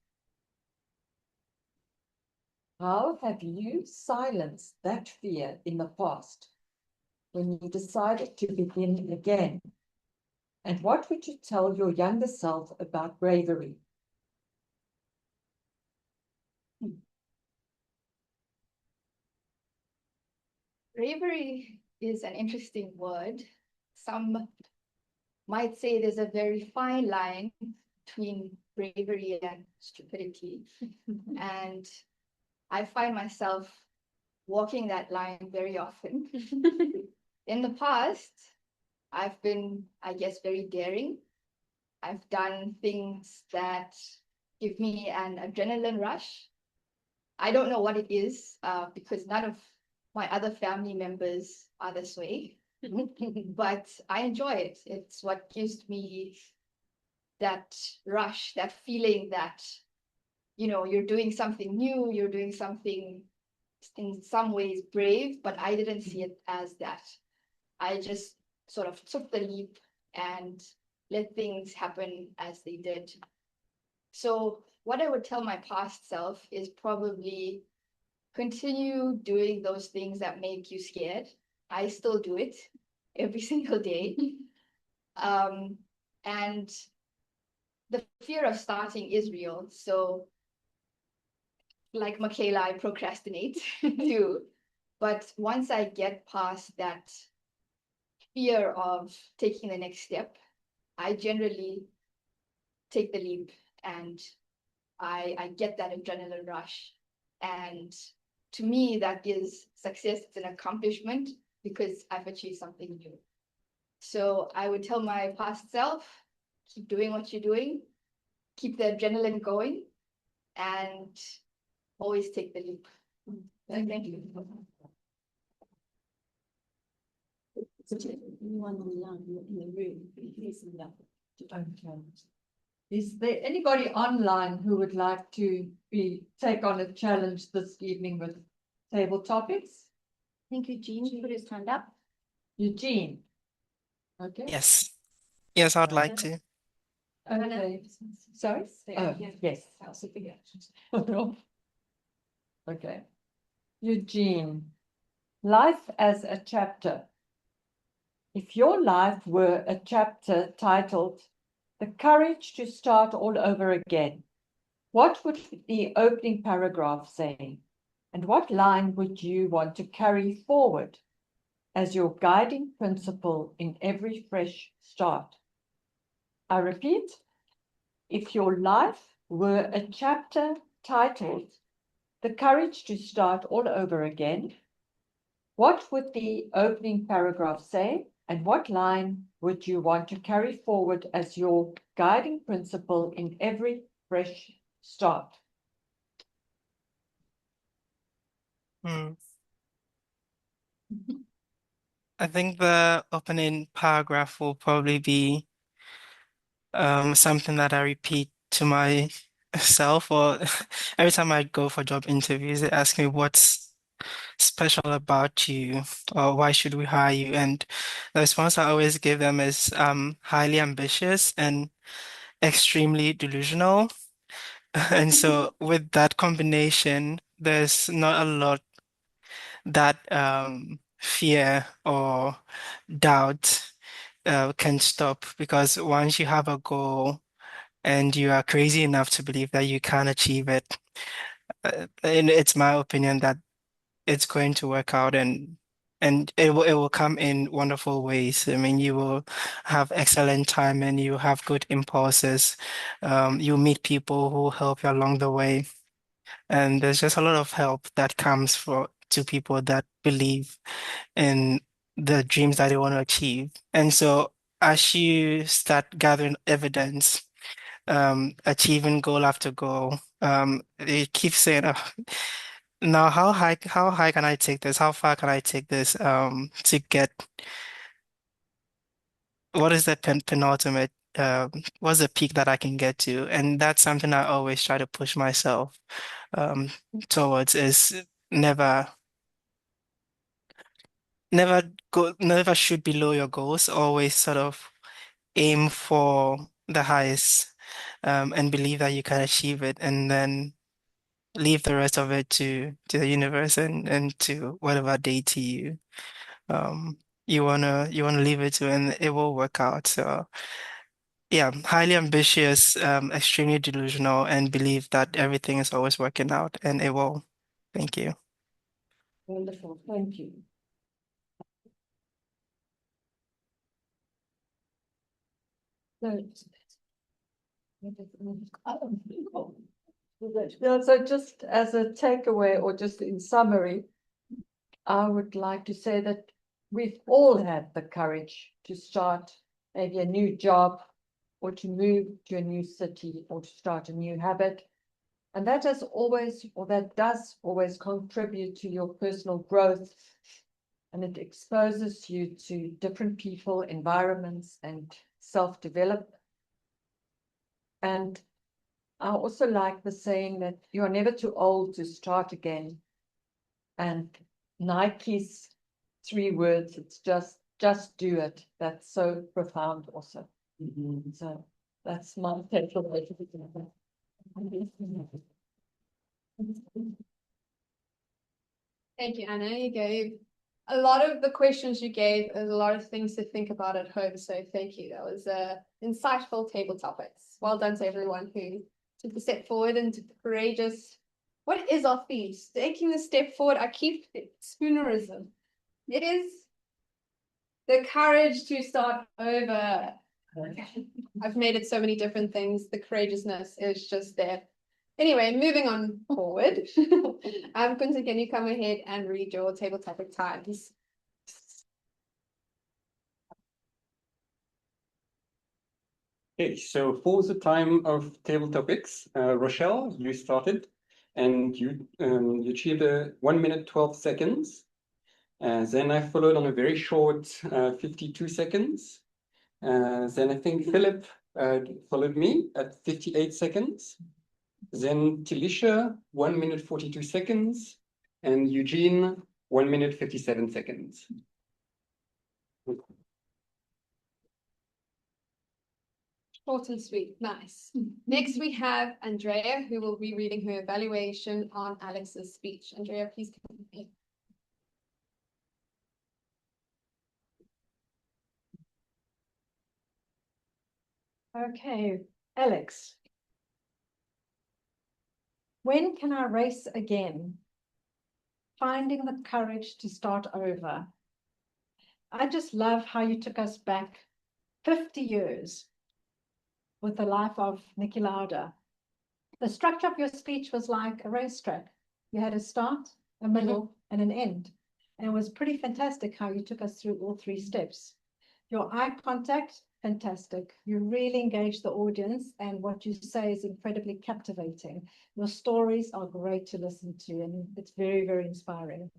How have you silenced that fear in the past when you decided to begin again? And what would you tell your younger self about bravery? Bravery is an interesting word. Some might say there's a very fine line between bravery and stupidity. And I find myself walking that line very often. In the past, I've been, I guess, very daring. I've done things that give me an adrenaline rush. I don't know what it is because none of my other family members are this way, but I enjoy it. It's what gives me that rush, that feeling that, you know, you're doing something new, you're doing something in some ways brave, but I didn't see it as that. I just sort of took the leap and let things happen as they did. So what I would tell my past self is probably continue doing those things that make you scared. I still do it every single day. And the fear of starting is real. So like Michaela, I procrastinate too. But once I get past that fear of taking the next step, I generally take the leap and I get that adrenaline rush. And to me, that is success. It's an accomplishment because I've achieved something new. So I would tell my past self, keep doing what you're doing, keep the adrenaline going, and always take the leap. Thank you. Anyone online in the room, please Is there anybody online who would like to take on a challenge this evening with table topics? I think Eugene put his hand up. Eugene. Okay. Yes. Yes, I'd like to. Okay. Sorry? Oh, yes. Okay. Eugene, life as a chapter. If your life were a chapter titled The Courage to Start All Over Again, what would the opening paragraph say? And what line would you want to carry forward as your guiding principle in every fresh start? I repeat, if your life were a chapter titled The Courage to Start All Over Again, what would the opening paragraph say? And what line would you want to carry forward as your guiding principle in every fresh start? I think the opening paragraph will probably be something that I repeat to myself, or every time I go for job interviews, they ask me what's special about you or why should we hire you? And the response I always give them is highly ambitious and extremely delusional. And so with that combination, there's not a lot that fear or doubt can stop, because once you have a goal and you are crazy enough to believe that you can achieve it, and it's my opinion that it's going to work out, and it will come in wonderful ways. I mean, you will have excellent time and you have good impulses. You meet people who help you along the way, and there's just a lot of help that comes for to people that believe in the dreams that they want to achieve. And so as you start gathering evidence, achieving goal after goal, You keep saying, now how high can I take this? How far can I take this? To get what is the penultimate? What's the peak that I can get to? And that's something I always try to push myself um towards is never never shoot below your goals. Always sort of aim for the highest and believe that you can achieve it, and then leave the rest of it to the universe and to whatever deity um you wanna leave it to, and it will work out. So yeah, highly ambitious, extremely delusional, and believe that everything is always working out, and it will. Thank you. Wonderful, thank you. So just as a takeaway or just in summary, I would like to say that we've all had the courage to start maybe a new job or to move to a new city or to start a new habit. And that has always, or that does always contribute to your personal growth. And it exposes you to different people, environments, and self-development. And I also like the saying that you are never too old to start again. And Nike's 3 words, it's just do it. That's so profound also. So that's my takeaway. Thank you, Anna. You gave a lot of the questions you gave, there's a lot of things to think about at home. So thank you. That was insightful table topics. Well done to everyone who took the step forward and took the courageous. What is our theme? Taking the step forward. I keep spoonerism. It is the courage to start over. I've made it so many different things. The courageousness is just there. Anyway, moving on forward. Quinton, can you come ahead and read your table topic times? Okay, so for the time of table topics, Rochelle, you started and you achieved a 1 minute 12 seconds. Then I followed on a very short 52 seconds. Then I think Philip followed me at 58 seconds. Then Tilisha, 1 minute 42 seconds. And Eugene, 1 minute 57 seconds. Short and sweet, nice. Next we have Andrea, who will be reading her evaluation on Alex's speech. Andrea, please come here. Okay, Alex. When can I race again? Finding the courage to start over. I just love how you took us back 50 years with the life of Niki Lauda. The structure of your speech was like a racetrack. You had a start, a middle, and an end. And it was pretty fantastic how you took us through all 3 steps. Your eye contact, fantastic. You really engage the audience, and what you say is incredibly captivating. Your stories are great to listen to, and it's very, very inspiring.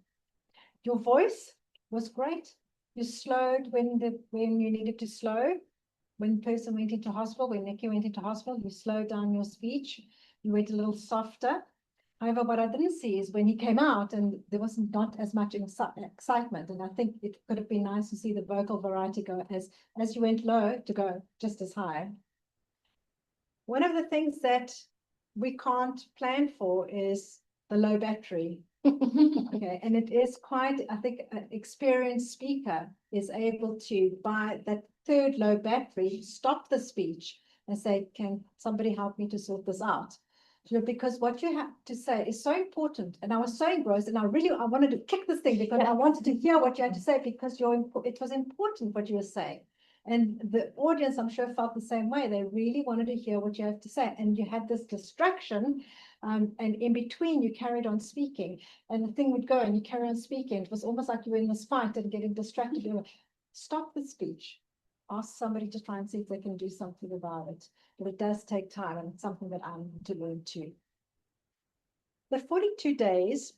Your voice was great. You slowed when you needed to slow. When the person went into hospital, when Nikki went into hospital, you slowed down your speech. You went a little softer. However, what I didn't see is when he came out and there was not as much excitement. And I think it could have been nice to see the vocal variety go as you went low to go just as high. One of the things that we can't plan for is the low battery. Okay, and it is quite, I think, an experienced speaker is able to, by that 3rd low battery, stop the speech and say, can somebody help me to sort this out? Because what you have to say is so important. And I was so engrossed, and I wanted to kick this thing because I wanted to hear what you had to say, because it was important what you were saying. And the audience, I'm sure, felt the same way. They really wanted to hear what you have to say. And you had this distraction, and in between you carried on speaking, and the thing would go and you carry on speaking. It was almost like you were in this fight and getting distracted. You were, stop the speech. Ask somebody to try and see if they can do something about it. But it does take time, and it's something that I'm to learn too. the 42 days,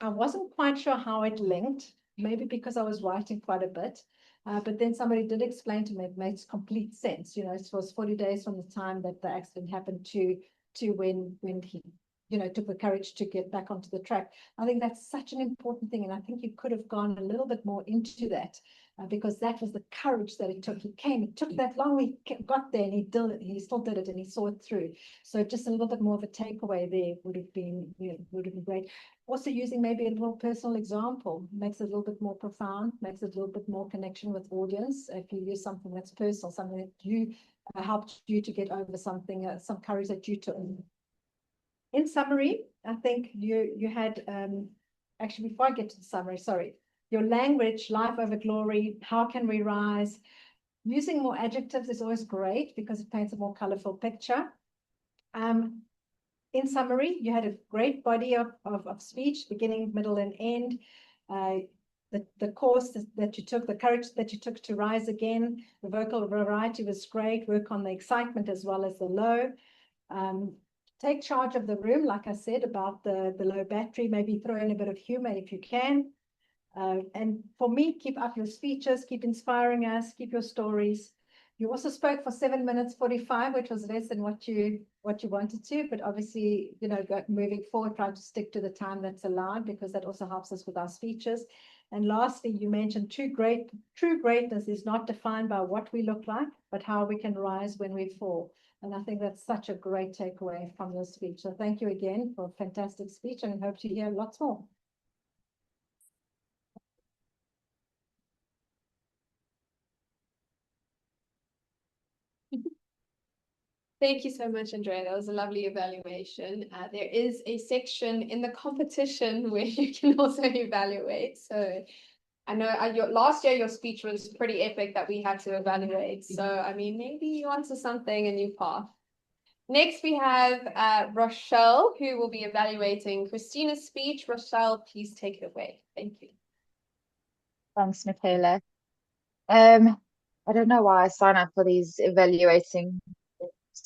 I wasn't quite sure how it linked, maybe because I was writing quite a bit. But then somebody did explain to me it makes complete sense. It was 40 days from the time that the accident happened to when he, took the courage to get back onto the track. I think that's such an important thing. And I think you could have gone a little bit more into that because that was the courage that it took. It took that long, he got there and he did it, he still did it and he saw it through. So just a little bit more of a takeaway there would have been great. Also using maybe a little personal example makes it a little bit more profound, makes it a little bit more connection with audience. If you use something that's personal, something that you helped you to get over something, some courage that you took. In summary, I think you had, actually before I get to the summary, sorry, your language, life over glory, how can we rise? Using more adjectives is always great because it paints a more colorful picture. In summary, you had a great body of speech, beginning, middle, and end. The course that you took, the courage that you took to rise again, the vocal variety was great. Work on the excitement as well as the low. Take charge of the room, like I said, about the low battery, maybe throw in a bit of humor if you can. And for me, keep up your speeches, keep inspiring us, keep your stories. You also spoke for 7 minutes 45, which was less than what you wanted to, but obviously, moving forward, try to stick to the time that's allowed because that also helps us with our speeches. And lastly, you mentioned true greatness is not defined by what we look like, but how we can rise when we fall. And I think that's such a great takeaway from your speech. So thank you again for a fantastic speech and I hope to hear lots more. Thank you so much, Andrea. That was a lovely evaluation. There is a section in the competition where you can also evaluate. So I know last year your speech was pretty epic that we had to evaluate. So, I mean, maybe you answer something and you pass. Next, we have Rochelle, who will be evaluating Christina's speech. Rochelle, please take it away. Thank you. Thanks, Michaela. I don't know why I sign up for these evaluating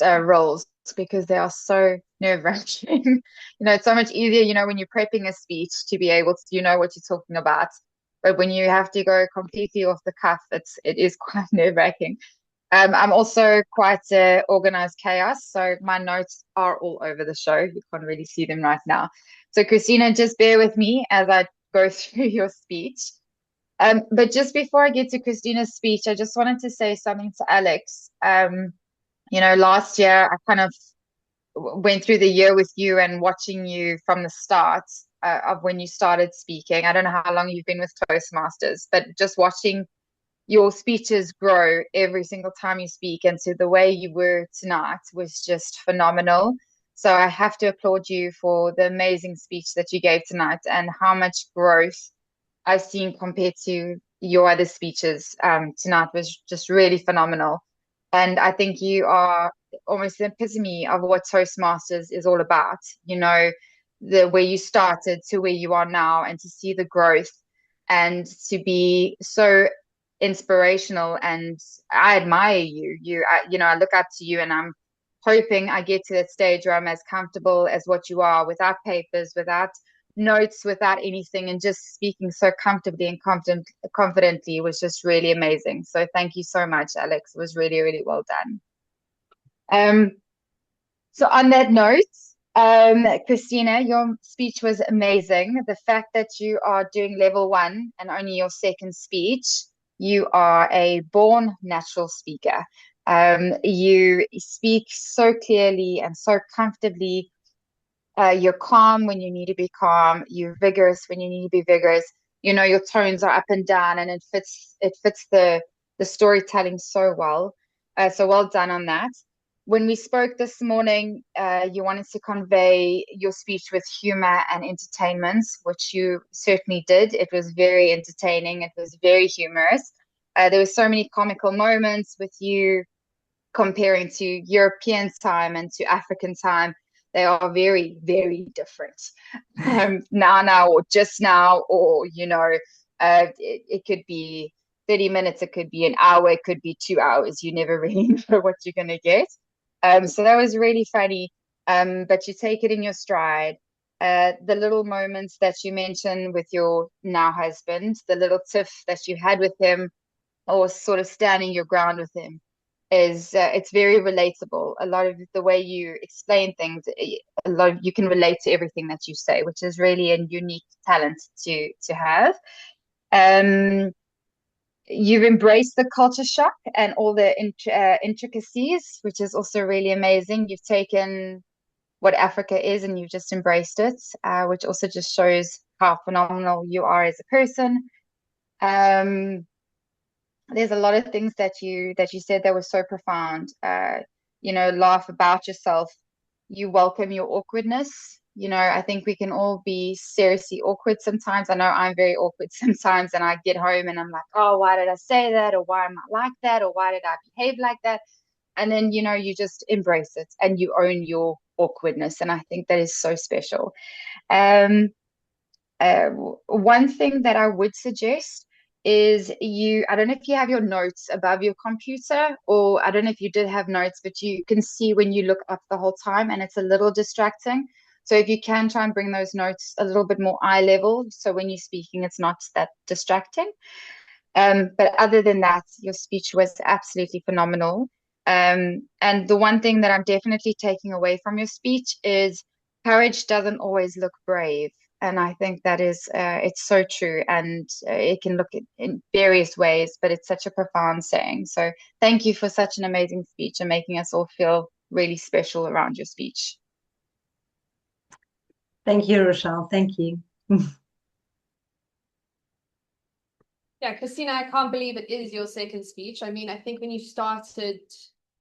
roles because they are so nerve-wracking. It's so much easier, when you're prepping a speech to be able to, what you're talking about. But when you have to go completely off the cuff, it is quite nerve-wracking. I'm also quite organized chaos, so my notes are all over the show. You can't really see them right now. So Christina, just bear with me as I go through your speech. But just before I get to Christina's speech, I just wanted to say something to Alex. Last year I kind of went through the year with you and watching you from the start of when you started speaking. I don't know how long you've been with Toastmasters, but just watching your speeches grow every single time you speak. And so the way you were tonight was just phenomenal. So I have to applaud you for the amazing speech that you gave tonight and how much growth I've seen compared to your other speeches tonight was just really phenomenal. And I think you are almost the epitome of what Toastmasters is all about. The where you started to where you are now and to see the growth and to be so inspirational. And I admire you. I look up to you and I'm hoping I get to that stage where I'm as comfortable as what you are without papers, without notes, without anything, and just speaking so comfortably and confidently was just really amazing. So thank you so much, Alex. It was really, really well done. So on that note, Christina, your speech was amazing. The fact that you are doing level 1 and only your second speech, you are a born natural speaker. You speak so clearly and so comfortably. You're calm when you need to be calm. You're vigorous when you need to be vigorous. Your tones are up and down, and it fits the storytelling so well. So well done on that. When we spoke this morning, you wanted to convey your speech with humor and entertainment, which you certainly did. It was very entertaining. It was very humorous. There were so many comical moments with you comparing to European time and to African time. They are very, very different. Now, or just now, or, it could be 30 minutes, it could be an hour, it could be 2 hours. You never really know what you're going to get. So that was really funny. But you take it in your stride. the little moments that you mentioned with your now husband, the little tiff that you had with him, or sort of standing your ground with him, is it's very relatable. A lot of the way you explain things, a lot you can relate to everything that you say, which is really a unique talent to have. Um, you've embraced the culture shock and all the intricacies, which is also really amazing. You've taken what Africa is and you've just embraced it, which also just shows how phenomenal you are as a person. Um, there's a lot of things that you said that were so profound. Laugh about yourself. You welcome your awkwardness. I think we can all be seriously awkward sometimes. I know I'm very awkward sometimes, and I get home and I'm like, oh, why did I say that? Or why am I like that? Or why did I behave like that? And then, you just embrace it and you own your awkwardness. And I think that is so special. Um, one thing that I would suggest is I don't know if you have your notes above your computer, or I don't know if you did have notes, but you can see when you look up the whole time and it's a little distracting. So if you can try and bring those notes a little bit more eye level, so when you're speaking, it's not that distracting. But other than that, your speech was absolutely phenomenal. And the one thing that I'm definitely taking away from your speech is courage doesn't always look brave. And I think that it's so true. And it can look in various ways, but it's such a profound saying. So thank you for such an amazing speech and making us all feel really special around your speech. Thank you, Rochelle. Thank you. Yeah, Christina, I can't believe it is your second speech. I mean, I think when you started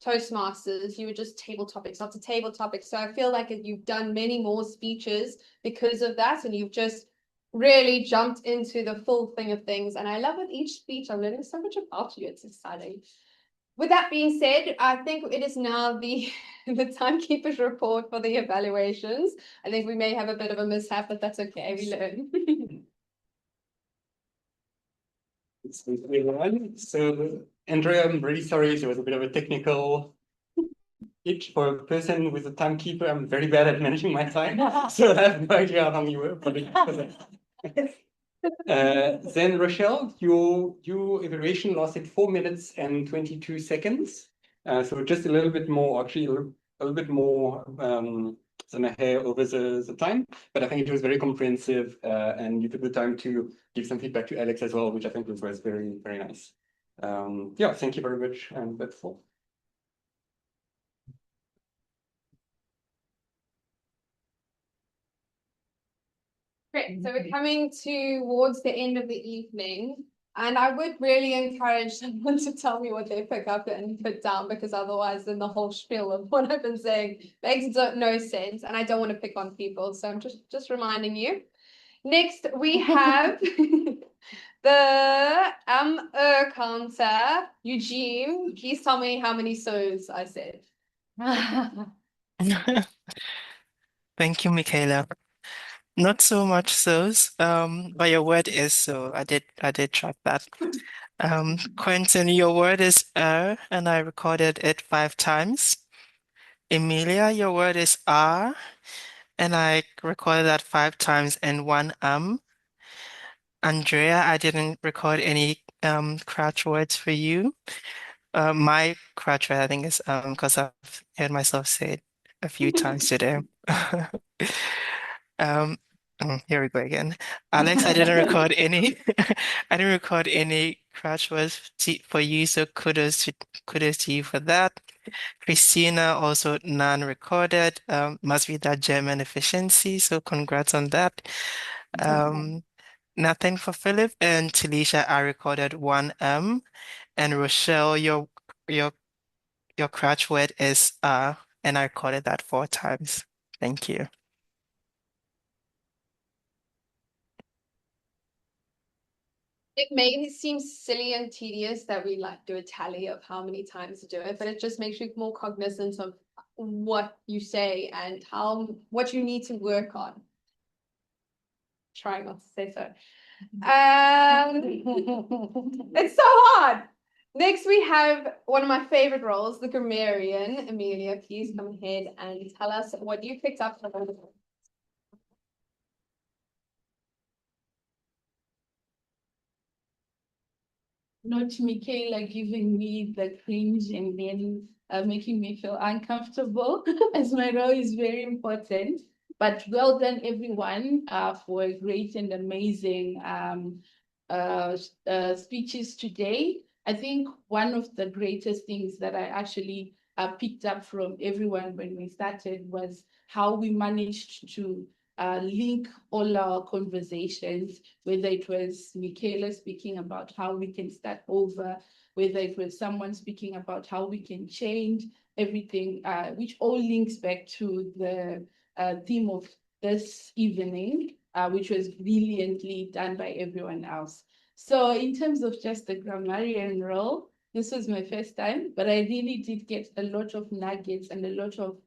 Toastmasters, you were just table topics after table topics. So I feel like you've done many more speeches because of that, and you've just really jumped into the full thing of things. And I love with each speech, I'm learning so much about you. It's exciting. With that being said, I think it is now the timekeeper's report for the evaluations. I think we may have a bit of a mishap, but that's okay. We learn. So, Andrea, I'm really sorry. There was a bit of a technical itch for a person with a timekeeper. I'm very bad at managing my time, so I have no idea how long you were. Then, Rochelle, your evaluation lasted 4 minutes and 22 seconds. So just a little bit more, actually, a little bit more than a hair over the time. But I think it was very comprehensive, and you took the time to give some feedback to Alex as well, which I think was very, very nice. Yeah, thank you very much, and that's all. Great. So we're coming towards the end of the evening, and I would really encourage someone to tell me what they pick up and put down, because otherwise then the whole spiel of what I've been saying makes no sense, and I don't want to pick on people. So I'm just reminding you. Next, we have the counter. Eugene, please tell me how many so's I said. Thank you, Michaela. Not so much so's, but your word is so. I did track that. Quentin, your word is and I recorded it 5 times. Emilia, your word is and I recorded that 5 times and 1 Andrea, I didn't record any crouch words for you. My crouch word, I think, is because I've heard myself say it a few times today. Here we go again. Alex, I didn't record any. I didn't record any crouch words for you, so kudos to you for that. Christina, also none recorded. Must be that German efficiency, so congrats on that. Nothing for Philip, and Talisha, I recorded 1 and Rochelle, your crouch word is and I recorded that 4 times. Thank you. It may seem silly and tedious that we do a tally of how many times to do it, but it just makes you more cognizant of what you say and what you need to work on. Trying not to say so. It's so hard. Next, we have one of my favorite roles, the grammarian. Amelia, please come ahead and tell us what you picked up from not Michaela giving me the cringe and then making me feel uncomfortable, as my role is very important. But well done, everyone, for a great and amazing speeches today. I think one of the greatest things that I actually picked up from everyone when we started was how we managed to link all our conversations, whether it was Michaela speaking about how we can start over, whether it was someone speaking about how we can change everything, which all links back to the theme of this evening, which was brilliantly done by everyone else. So in terms of just the grammarian role, this was my first time, but I really did get a lot of nuggets and a lot of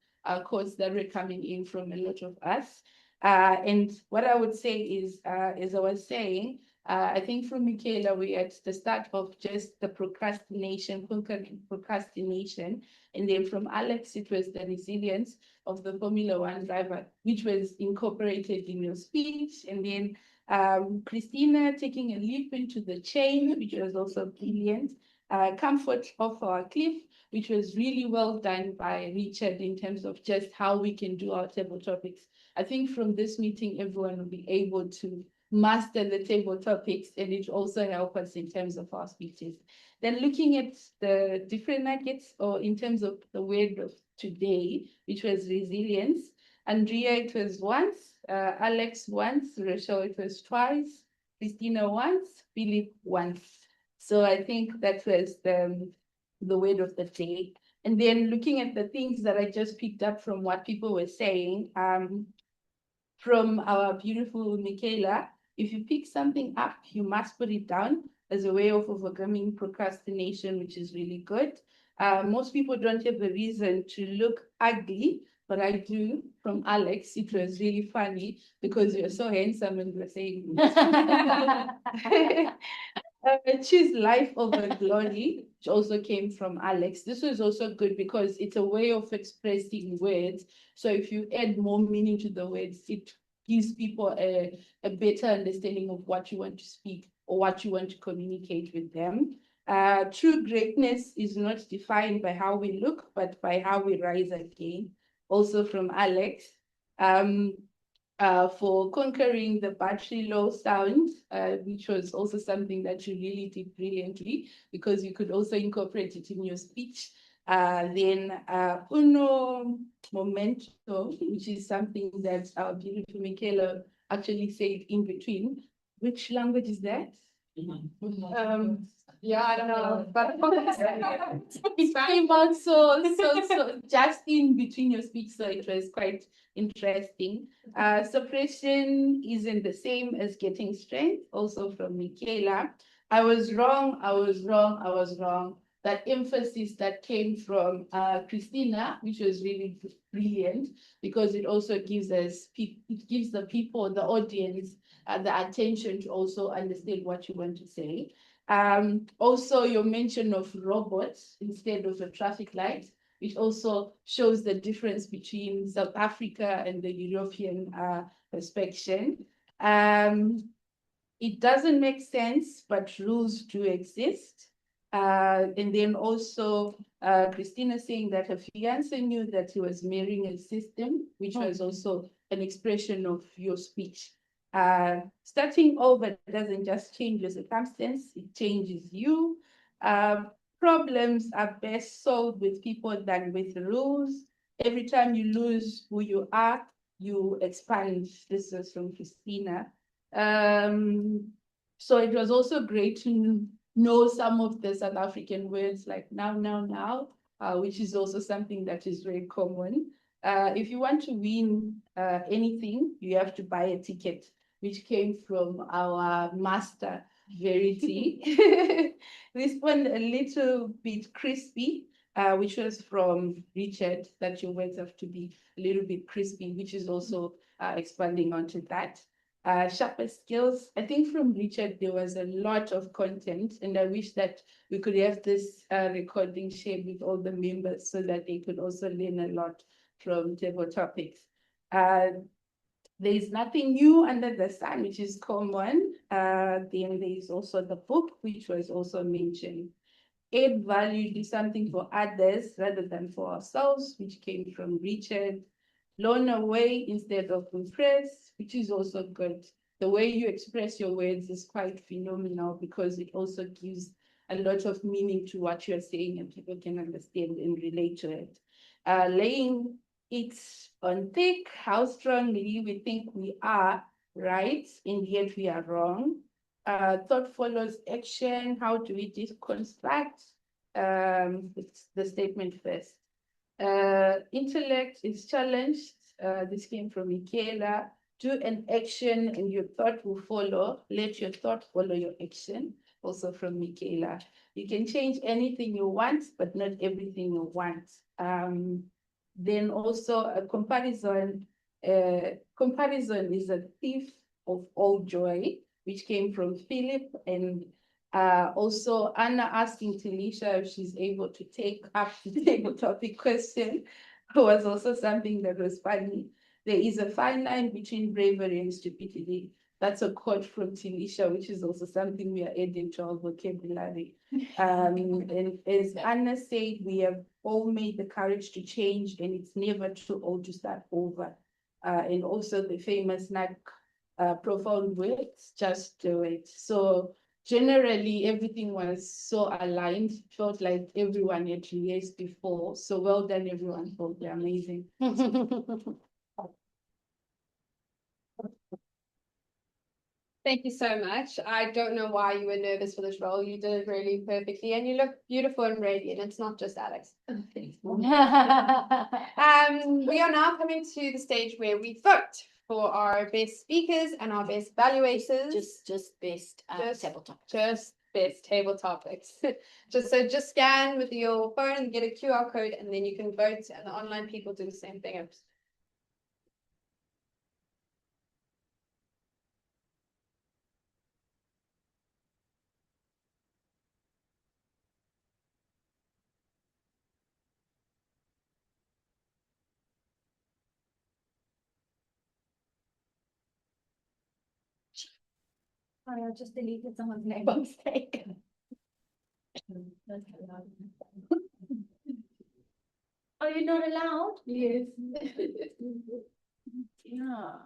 quotes that were coming in from a lot of us. And what I would say is, as I was saying, I think from Michaela, we're at the start of just the procrastination, conquering procrastination. And then from Alex, it was the resilience of the Formula One driver, which was incorporated in your speech. And then Christina taking a leap into the chain, which was also brilliant. Comfort of our cliff, which was really well done by Richard in terms of just how we can do our table topics. I think from this meeting, everyone will be able to master the table topics, and it also help us in terms of our speeches. Then looking at the different nuggets, or in terms of the word of today, which was resilience. Andrea, it was once, Alex once, Rachel, it was twice, Christina once, Philip once. So I think that was the word of the day. And then looking at the things that I just picked up from what people were saying, from our beautiful Michaela, if you pick something up, you must put it down as a way of overcoming procrastination, which is really good. Most people don't have a reason to look ugly, but I do. From Alex, it was really funny because you're so handsome and you're saying, choose life over glory, which also came from Alex. This was also good because it's a way of expressing words. So if you add more meaning to the words, it gives people a better understanding of what you want to speak or what you want to communicate with them. True greatness is not defined by how we look, but by how we rise again. Also from Alex. For conquering the battery low sound, which was also something that you really did brilliantly because you could also incorporate it in your speech. Then uno momento, which is something that our beautiful Michaela actually said in between. Which language is that? Yeah, I don't know, but it came out so just in between your speech, so it was quite interesting. Suppression isn't the same as getting strength, also from Michaela. I was wrong, I was wrong, I was wrong. That emphasis that came from Christina, which was really brilliant, because it also gives us, it gives the people, the audience, the attention to also understand what you want to say. Also, your mention of robots instead of a traffic light, which also shows the difference between South Africa and the European perspective. It doesn't make sense, but rules do exist. And then also Christina saying that her fiance knew that he was marrying a system, which was also an expression of your speech. Starting over doesn't just change your circumstance, it changes you. Problems are best solved with people than with rules. Every time you lose who you are, you expand. This is from Christina. So it was also great to know some of the South African words like now, which is also something that is very common. If you want to win anything, you have to buy a ticket, which came from our master, Verity. This one a little bit crispy, which was from Richard, that your words have to be a little bit crispy, which is also expanding onto that. Sharper skills. I think from Richard, there was a lot of content, and I wish that we could have this recording shared with all the members so that they could also learn a lot from table topics. There's nothing new under the sun, which is common. Then there's also the book, which was also mentioned. Add value, do something for others rather than for ourselves, which came from Richard. Blown away instead of impressed, which is also good. The way you express your words is quite phenomenal because it also gives a lot of meaning to what you're saying and people can understand and relate to it. Laying it on thick, how strongly we think we are right and yet we are wrong. Thought follows action. How do we deconstruct the statement first? Intellect is challenged. This came from Michaela. Do an action and your thought will follow. Let your thought follow your action. Also from Michaela. You can change anything you want, but not everything you want. Then also a comparison. Comparison is a thief of all joy, which came from Philip. And also Anna asking Talisha if she's able to take up the table topic question was also something that was funny. There is a fine line between bravery and stupidity. That's a quote from Talisha, which is also something we are adding to our vocabulary. And as Anna said, we have all made the courage to change, and it's never too old to start over. And also the famous profound words, just do it. So generally, everything was so aligned, felt like everyone had rehearsed before. So well done, everyone, for the amazing. Thank you so much. I don't know why you were nervous for this role. You did it really perfectly and you look beautiful and radiant. It's not just Alex. We are now coming to the stage where we vote for our best speakers and our best evaluators. Just best table topics. Just best table topics. just scan with your phone and get a QR code and then you can vote, and the online people do the same thing. Sorry, I just deleted someone's name by mistake. Are you not allowed? Yes. Yeah.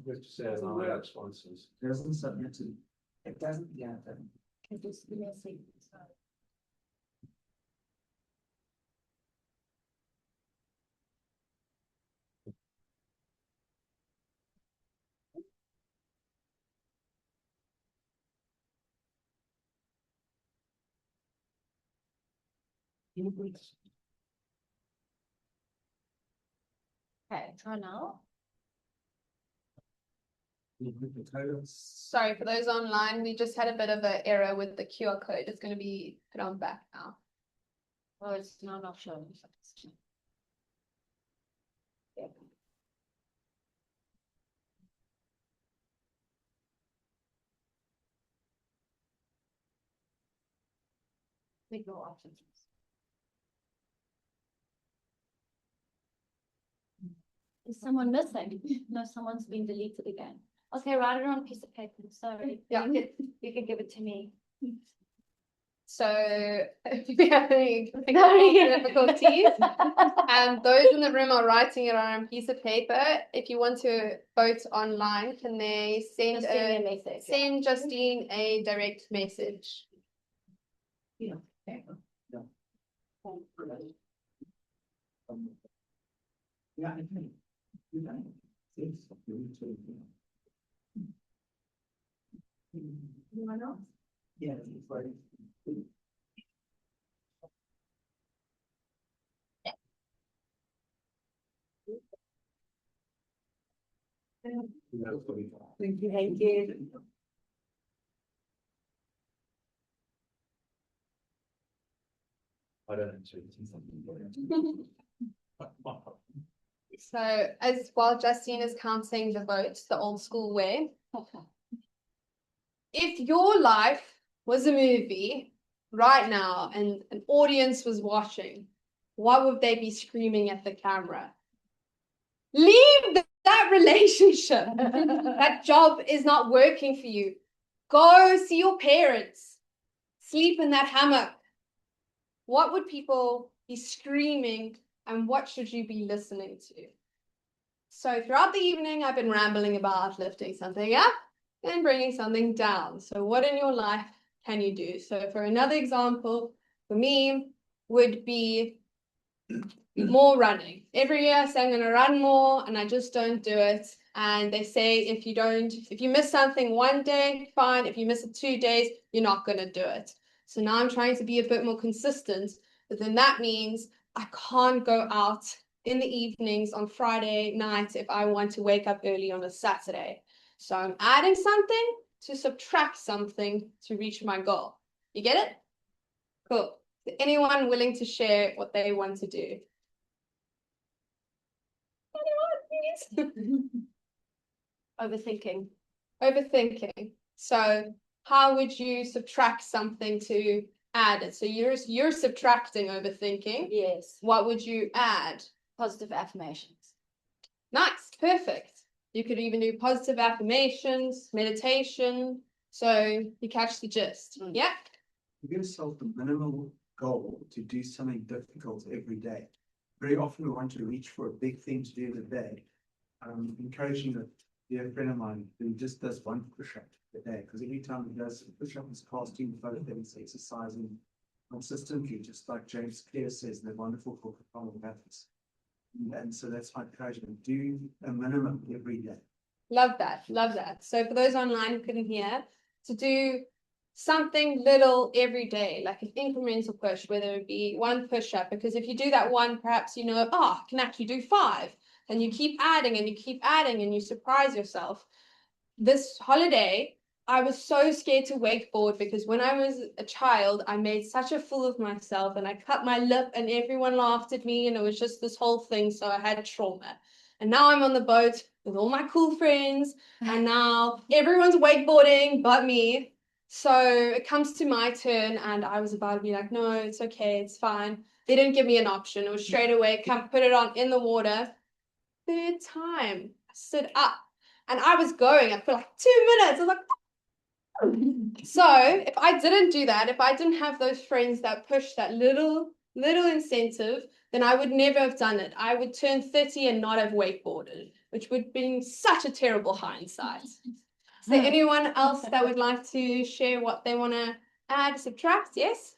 Just says on our responses. Doesn't submit it. It doesn't, yeah. Just give me a second. Sorry. Okay, try now. Sorry, for those online, we just had a bit of an error with the QR code. It's going to be put on back now. Oh, it's not showing. Yeah. Big no options. Is someone missing? No, someone's been deleted again. Okay, write it on a piece of paper. Sorry. Yeah. You can give it to me. So we are having difficulties. And those in the room are writing it on a piece of paper. If you want to vote online, can they send a message? Send Justine a direct message. Yeah. Yeah, I think. Anyone else? Yeah, it's right. Thank you. Thank you. I don't know. So as while Justine is counting the votes the old school way, if your life was a movie right now and an audience was watching, what would they be screaming at the camera? Leave that relationship. That job is not working for you. Go see your parents. Sleep in that hammock. What would people be screaming, and what should you be listening to? So throughout the evening, I've been rambling about lifting something up and bringing something down. So what in your life can you do? So for another example, for me, would be more running. Every year I say I'm going to run more and I just don't do it. And they say if you miss something one day, fine. If you miss it 2 days, you're not going to do it. So now I'm trying to be a bit more consistent, but then that means I can't go out in the evenings on Friday night if I want to wake up early on a Saturday. So I'm adding something to subtract something to reach my goal. You get it? Cool. Is anyone willing to share what they want to do? Overthinking. Overthinking. So how would you subtract something to add it? So you're subtracting overthinking. Yes. What would you add? Positive affirmations. Nice, perfect. You could even do positive affirmations, meditation. So you catch the gist. Yeah. Give yourself a minimal goal to do something difficult every day. Very often we want to reach for a big thing to do in a day. Encouraging a dear friend of mine who just does one push-up a day, because every time he does a push-up, he's casting photo things, exercising consistently, just like James Clear says in that wonderful book of Common Methods. And so that's my encouragement. Do a minimum every day. Love that. Love that. So for those online who couldn't hear, to do something little every day, like an incremental push, whether it be one push-up, because if you do that one, perhaps I can actually do 5. And you keep adding and you keep adding and you surprise yourself. This holiday, I was so scared to wakeboard because when I was a child, I made such a fool of myself and I cut my lip and everyone laughed at me and it was just this whole thing. So I had trauma. And now I'm on the boat with all my cool friends and now everyone's wakeboarding but me. So it comes to my turn and I was about to be like, no, it's okay, it's fine. They didn't give me an option. It was straight away, come put it on in the water. Third time, I stood up and I was going for like 2 minutes. I was like, so if I didn't do that, if I didn't have those friends that push that little incentive, then I would never have done it. I would turn 30 and not have wakeboarded, which would have been such a terrible hindsight. Is there anyone else that would like to share what they want to add, subtract? Yes?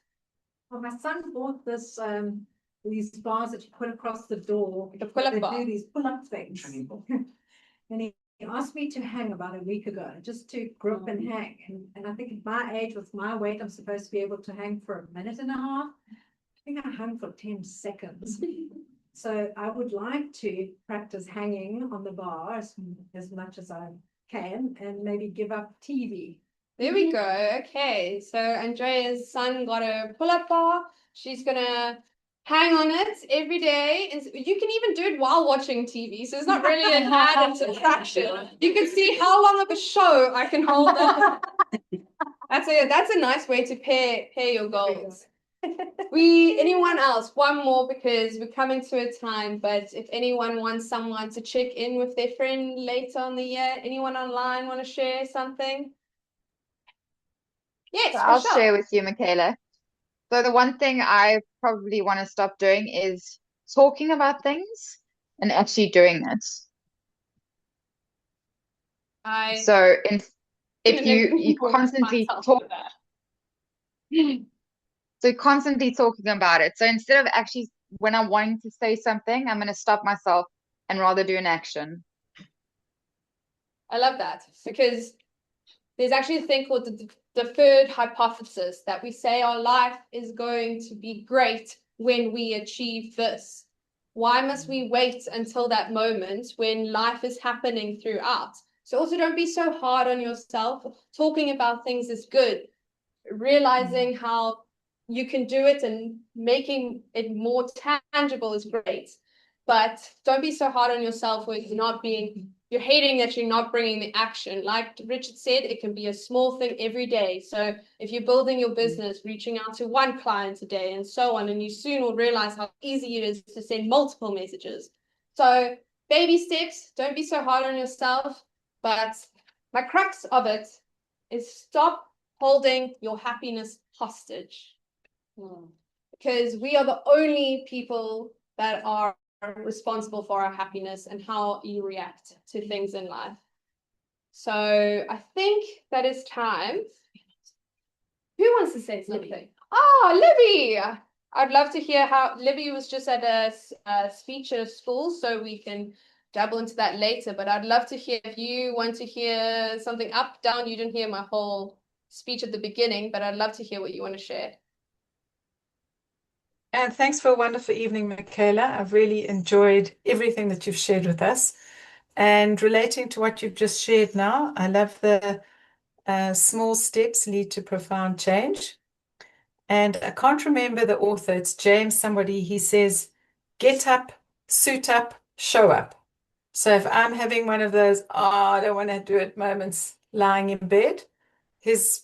Well, my son bought this these bars that you put across the door. The pull-up They bar. do these pull-up things. And he asked me to hang about a week ago, just to grip and hang. And I think at my age, with my weight, I'm supposed to be able to hang for a minute and a half. I think I hung for 10 seconds. So I would like to practice hanging on the bar as much as I can and maybe give up TV. There we go. Okay, so Andrea's son got a pull-up bar. She's gonna hang on it every day, and you can even do it while watching TV. So it's not really an add and subtraction. You can see how long of a show I can hold up. That's a nice way to pair your goals. Anyone else? One more because we're coming to a time. But if anyone wants someone to check in with their friend later on the year, anyone online want to share something? Yes, So I'll for sure. share with you, Michaela. So the one thing I probably want to stop doing is talking about things and actually doing it. So if you constantly talk, so constantly talking about it. So instead of actually, when I'm wanting to say something, I'm going to stop myself and rather do an action. I love that because there's actually a thing called the deferred hypothesis that we say our life is going to be great when we achieve this. Why must we wait until that moment when life is happening throughout? So also don't be so hard on yourself. Talking about things is good. Realizing how you can do it and making it more tangible is great. But don't be so hard on yourself with you're hating that you're not bringing the action. Like Richard said, it can be a small thing every day. So if you're building your business, reaching out to one client a day and so on, and you soon will realize how easy it is to send multiple messages. So baby steps. Don't be so hard on yourself. But my crux of it is stop holding your happiness hostage. Because we are the only people that are responsible for our happiness and how you react to things in life. So I think that is time. Who wants to say something? Oh, Libby! I'd love to hear how Libby was just at a speech at a school, so we can dabble into that later. But I'd love to hear if you want to hear something up, down. You didn't hear my whole speech at the beginning, but I'd love to hear what you want to share. And thanks for a wonderful evening, Michaela. I've really enjoyed everything that you've shared with us. And relating to what you've just shared now, I love the small steps lead to profound change. And I can't remember the author, it's James somebody, he says, get up, suit up, show up. So if I'm having one of those, I don't want to do it moments lying in bed, his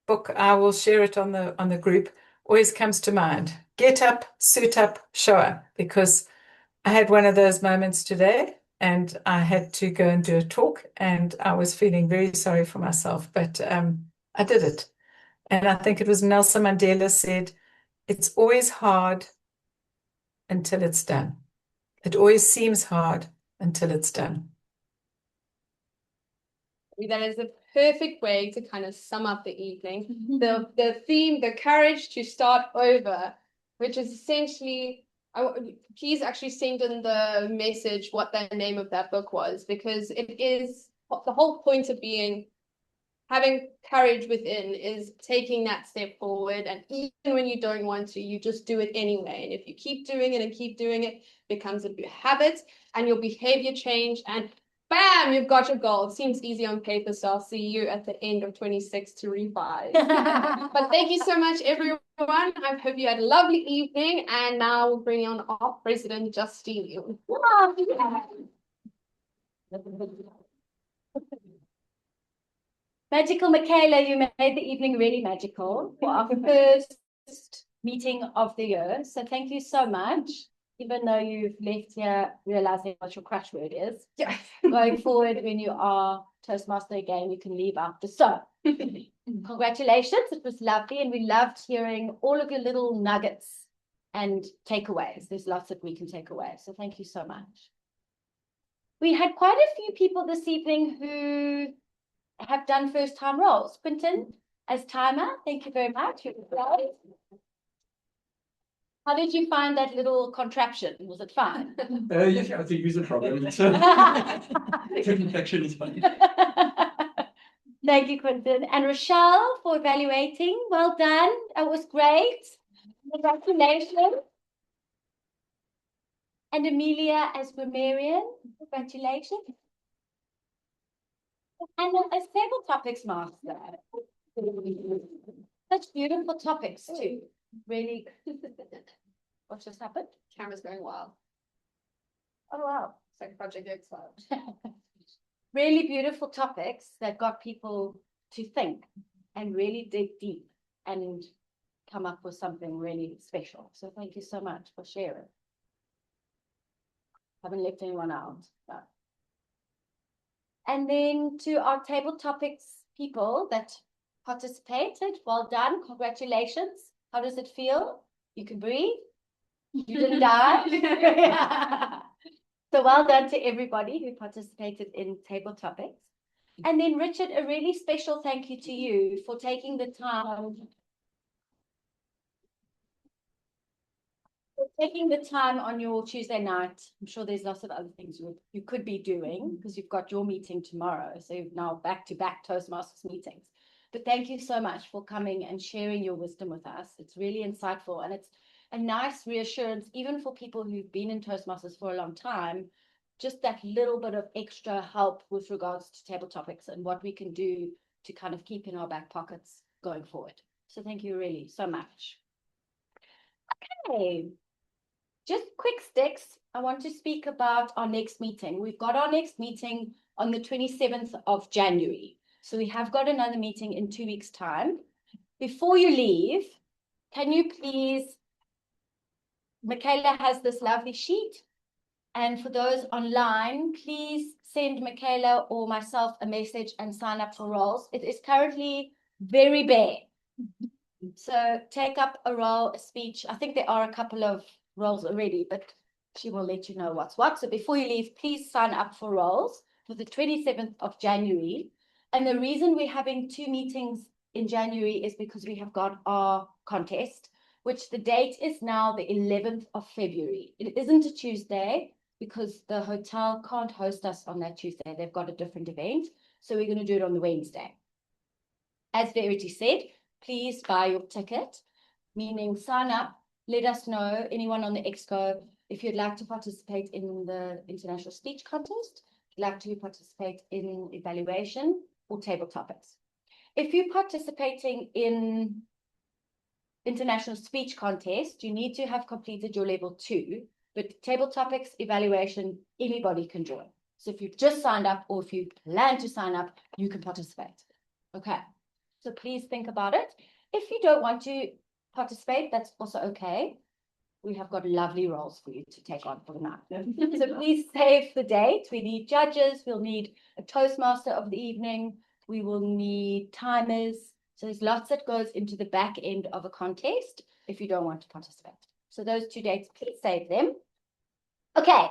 book, I will share it on the group, always comes to mind. Get up, suit up, show up, because I had one of those moments today and I had to go and do a talk and I was feeling very sorry for myself, but I did it. And I think it was Nelson Mandela said, it's always hard until it's done. It always seems hard until it's done. That is a perfect way to kind of sum up the evening. The theme, the courage to start over, which is essentially, please actually send in the message what the name of that book was, because it is the whole point of being, having courage within is taking that step forward. And even when you don't want to, you just do it anyway. And if you keep doing it and keep doing it, it becomes a habit and your behavior change and bam, you've got your goal. It seems easy on paper, so I'll see you at the end of 26 to revise. But thank you so much, everyone. I hope you had a lovely evening. And now we'll bring on our president, Justine. Magical Michaela, you made the evening really magical for our first meeting of the year. So thank you so much. Even though you've left here realizing what your crush word is. Yeah. Going forward, when you are Toastmaster again, you can leave after. So, congratulations. It was lovely. And we loved hearing all of your little nuggets and takeaways. There's lots that we can take away. So thank you so much. We had quite a few people this evening who have done first-time roles. Quentin, as timer, thank you very much. How did you find that little contraption? Was it fun? Yes, I had to use a program. Perfection is fine. Thank you, Quentin. And Rochelle for evaluating. Well done. That was great. Congratulations. And Amelia as grammarian. Congratulations. And as table topics master. Such beautiful topics too. Really. What just happened? Camera's going wild. Oh, wow. It's like Project X Files. Really beautiful topics that got people to think and really dig deep and come up with something really special. So thank you so much for sharing. Haven't left anyone out. No. And then to our table topics people that participated, well done, congratulations. How does it feel? You can breathe? You didn't die? So well done to everybody who participated in table topics. And then Richard, a really special thank you to you for taking the time on your Tuesday night. I'm sure there's lots of other things you could be doing because you've got your meeting tomorrow. So you've now back-to-back Toastmasters meetings. But thank you so much for coming and sharing your wisdom with us. It's really insightful and it's a nice reassurance, even for people who've been in Toastmasters for a long time, just that little bit of extra help with regards to table topics and what we can do to kind of keep in our back pockets going forward. So thank you really so much. Okay, just quick sticks. I want to speak about our next meeting. We've got our next meeting on the 27th of January. So we have got another meeting in 2 weeks' time. Before you leave, can you please, Michaela has this lovely sheet. And for those online, please send Michaela or myself a message and sign up for roles. It is currently very bare. So take up a role, a speech. I think there are a couple of roles already, but she will let you know what's what. So before you leave, please sign up for roles for the 27th of January. And the reason we're having 2 meetings in January is because we have got our contest, which the date is now the 11th of February. It isn't a Tuesday because the hotel can't host us on that Tuesday. They've got a different event. So we're going to do it on the Wednesday. As Verity said, please buy your ticket, meaning sign up, let us know, anyone on the Exco, if you'd like to participate in the international speech contest, if you'd like to participate in evaluation or table topics. If you're participating in international speech contest, you need to have completed your level 2, but table topics, evaluation, anybody can join. So if you've just signed up or if you plan to sign up, you can participate. Okay, so please think about it. If you don't want to participate, that's also okay. We have got lovely roles for you to take on for the night. So please save the date. We need judges. We'll need a Toastmaster of the evening. We will need timers. So there's lots that goes into the back end of a contest if you don't want to participate. So those 2 dates, please save them. Okay,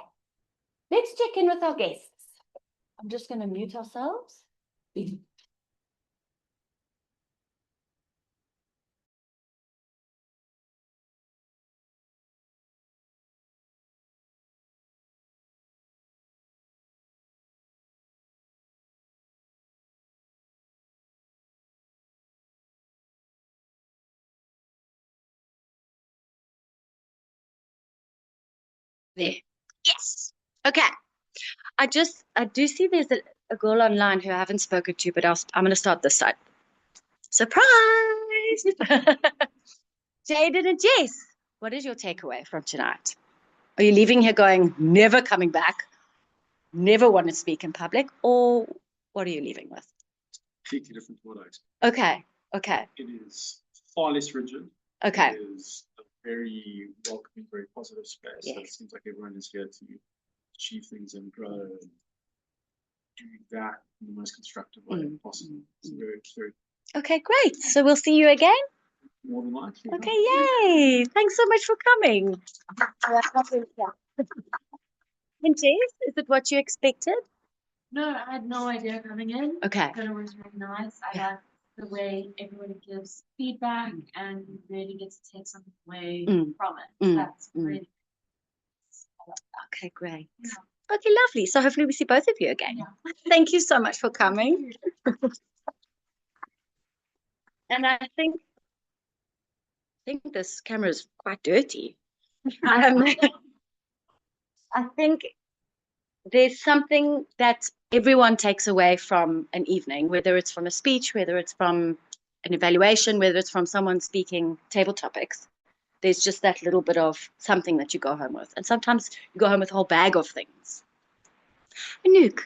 let's check in with our guests. I'm just going to mute ourselves. There. Yes. Okay. I do see there's a girl online who I haven't spoken to, but I'm going to start this side. Surprise! Jaden and Jess, what is your takeaway from tonight? Are you leaving here going, never coming back, never want to speak in public, or what are you leaving with? Completely different to what I expected. Okay. Okay. It is far less rigid. Okay. It is a very welcoming, very positive space. Yes. So it seems like everyone is here to achieve things and grow and do that in the most constructive way possible. It's very, very Okay, great. So we'll see you again. more than likely. Okay, yay. Thanks so much for coming. And Jess, is it what you expected? No, I had no idea coming in. Okay. But it was really nice. I like the way everybody gives feedback and really gets to take something away from it. That's really Okay, great. Okay, lovely. So hopefully we see both of you again. Thank you so much for coming. And I think this camera is quite dirty. I think there's something that everyone takes away from an evening, whether it's from a speech, whether it's from an evaluation, whether it's from someone speaking table topics. There's just that little bit of something that you go home with. And sometimes you go home with a whole bag of things. Anouk,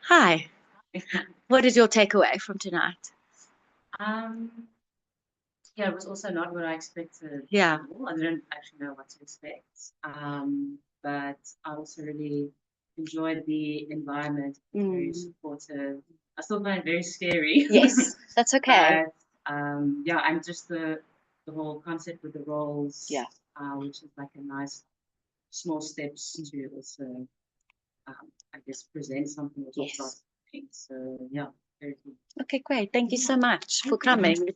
hi. What is your takeaway from tonight? Yeah, it was also not what I expected. Yeah. I didn't actually know what to expect. But I also really enjoyed the environment, very supportive. I still find it very scary. Yes, that's okay. But yeah, and just the whole concept with the roles, which is like a nice small steps to also, I guess, present something that's also so yeah, very cool. Okay, great. Thank you so much for coming.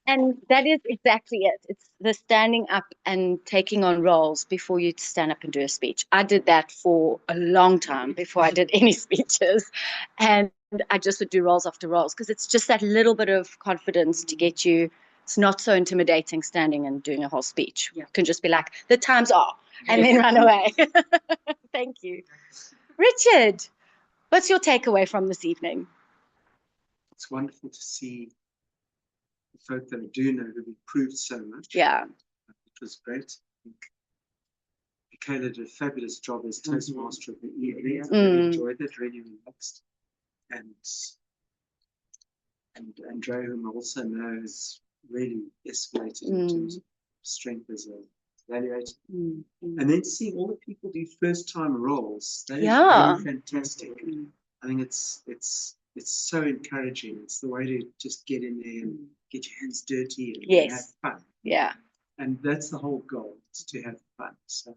And that is exactly it. It's the standing up and taking on roles before you stand up and do a speech. I did that for a long time before I did any speeches. And I just would do roles after roles because it's just that little bit of confidence to get you. It's not so intimidating standing and doing a whole speech. You can just be like, the time's off, and then run away. Thank you. Richard, what's your takeaway from this evening? It's wonderful to see the folk that I do know who've improved so much. Yeah. It was great. I think Michaela did a fabulous job as Toastmaster of the evening. I really enjoyed it, really relaxed. And Andrea, whom I also know, has really escalated in terms of strength as a evaluating. Mm. And then seeing all the people do first time roles, that is Yeah. really fantastic. I think it's so encouraging. It's the way to just get in there and get your hands dirty and have Yes. fun. Yeah. And that's the whole goal, is to have fun. So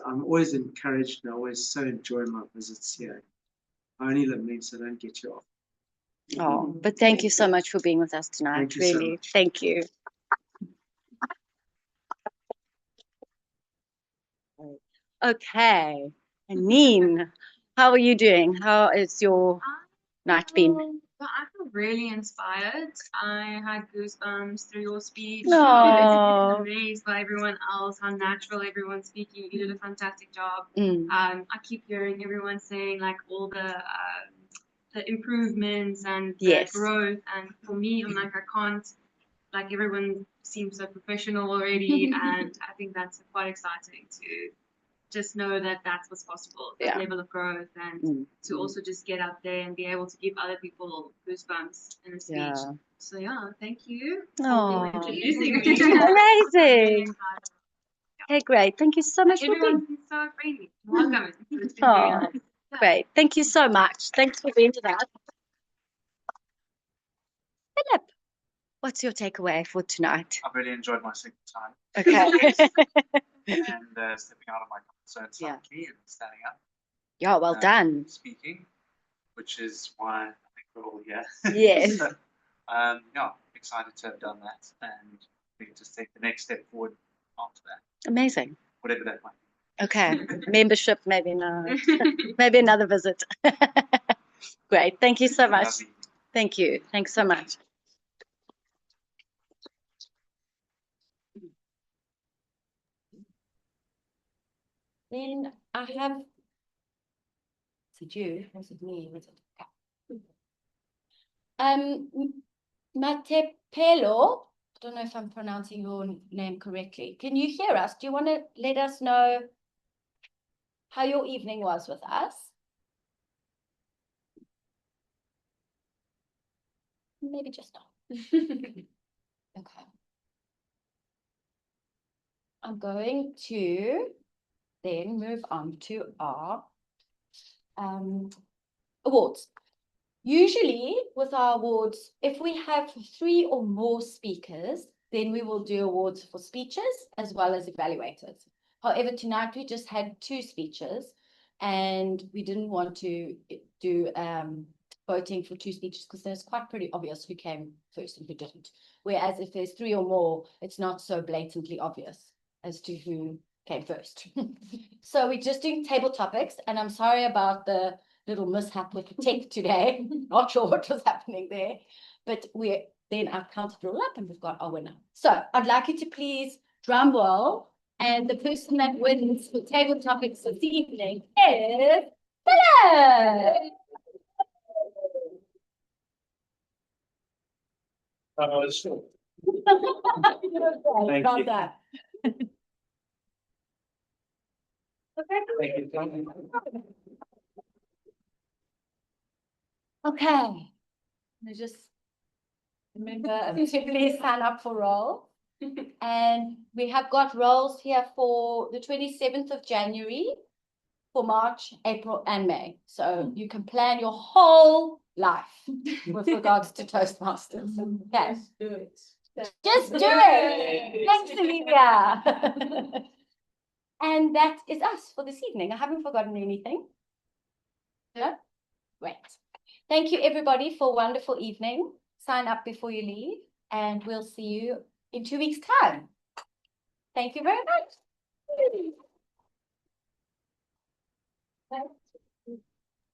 I'm always encouraged, and I always so enjoy my visits here. I only live near, so don't get you off. Oh, but thank you so much for being with us tonight. Thank you so Really, much. thank you. Okay, Aneen, how are you doing? How is your night been? Well, I feel really inspired. I had goosebumps through your speech. Aw. Amazed by everyone else, how natural everyone's speaking. You did a fantastic job. Mm. I keep hearing everyone saying like all the improvements and the Yes. growth. And for me, I'm like, I can't, like everyone seems so professional already. And I think that's quite exciting to just know that that's what's possible, that Yeah. level of growth, and to also just get out there and be able to give other people goosebumps in a speech. Yeah. So yeah, thank you Aw. for introducing me. Amazing. Okay, great. Thank you so much for being. Everyone's been so friendly. Welcome. It's been very Oh, nice. great. Thank you so much. Thanks for being to that. Philip, what's your takeaway for tonight? I've really enjoyed my second time. Okay. And stepping out of my comfort zone slightly and standing up. Yeah, well done. Speaking, which is why I think we're all here. Yes. So, yeah, excited to have done that, and we can just take the next step forward after that, Amazing. whatever that might be. Okay. Membership, maybe not. Maybe another visit. Great. Thank you so much. Lovely. Thank you. Thanks so much. Then I have, is it you? Was it me? Was it? Matepelo, I don't know if I'm pronouncing your name correctly. Can you hear us? Do you want to let us know how your evening was with us? Maybe just not. Okay. I'm going to then move on to our awards. Usually with our awards, if we have 3 or more speakers, then we will do awards for speeches as well as evaluators. However, tonight we just had 2 speeches and we didn't want to do voting for 2 speeches because then it's quite pretty obvious who came first and who didn't. Whereas if there's 3 or more, it's not so blatantly obvious as to who came first. So we're just doing table topics, and I'm sorry about the little mishap with the tech today. Not sure what was happening there, but I've counted it all up and we've got our winner. So I'd like you to please drum roll, and the person that wins for table topics this evening is Philip. Sure. Thank Thank you. you. Thank you. Okay. Just remember to please sign up for roll. And we have got roles here for the 27th of January, for March, April, and May. So you can plan your whole life with regards to Toastmasters. Okay. Just do it. Just do it. Thanks, Olivia. And that is us for this evening. I haven't forgotten anything. No? Great. Thank you, everybody, for a wonderful evening. Sign up before you leave, and we'll see you in 2 weeks' time. Thank you very much.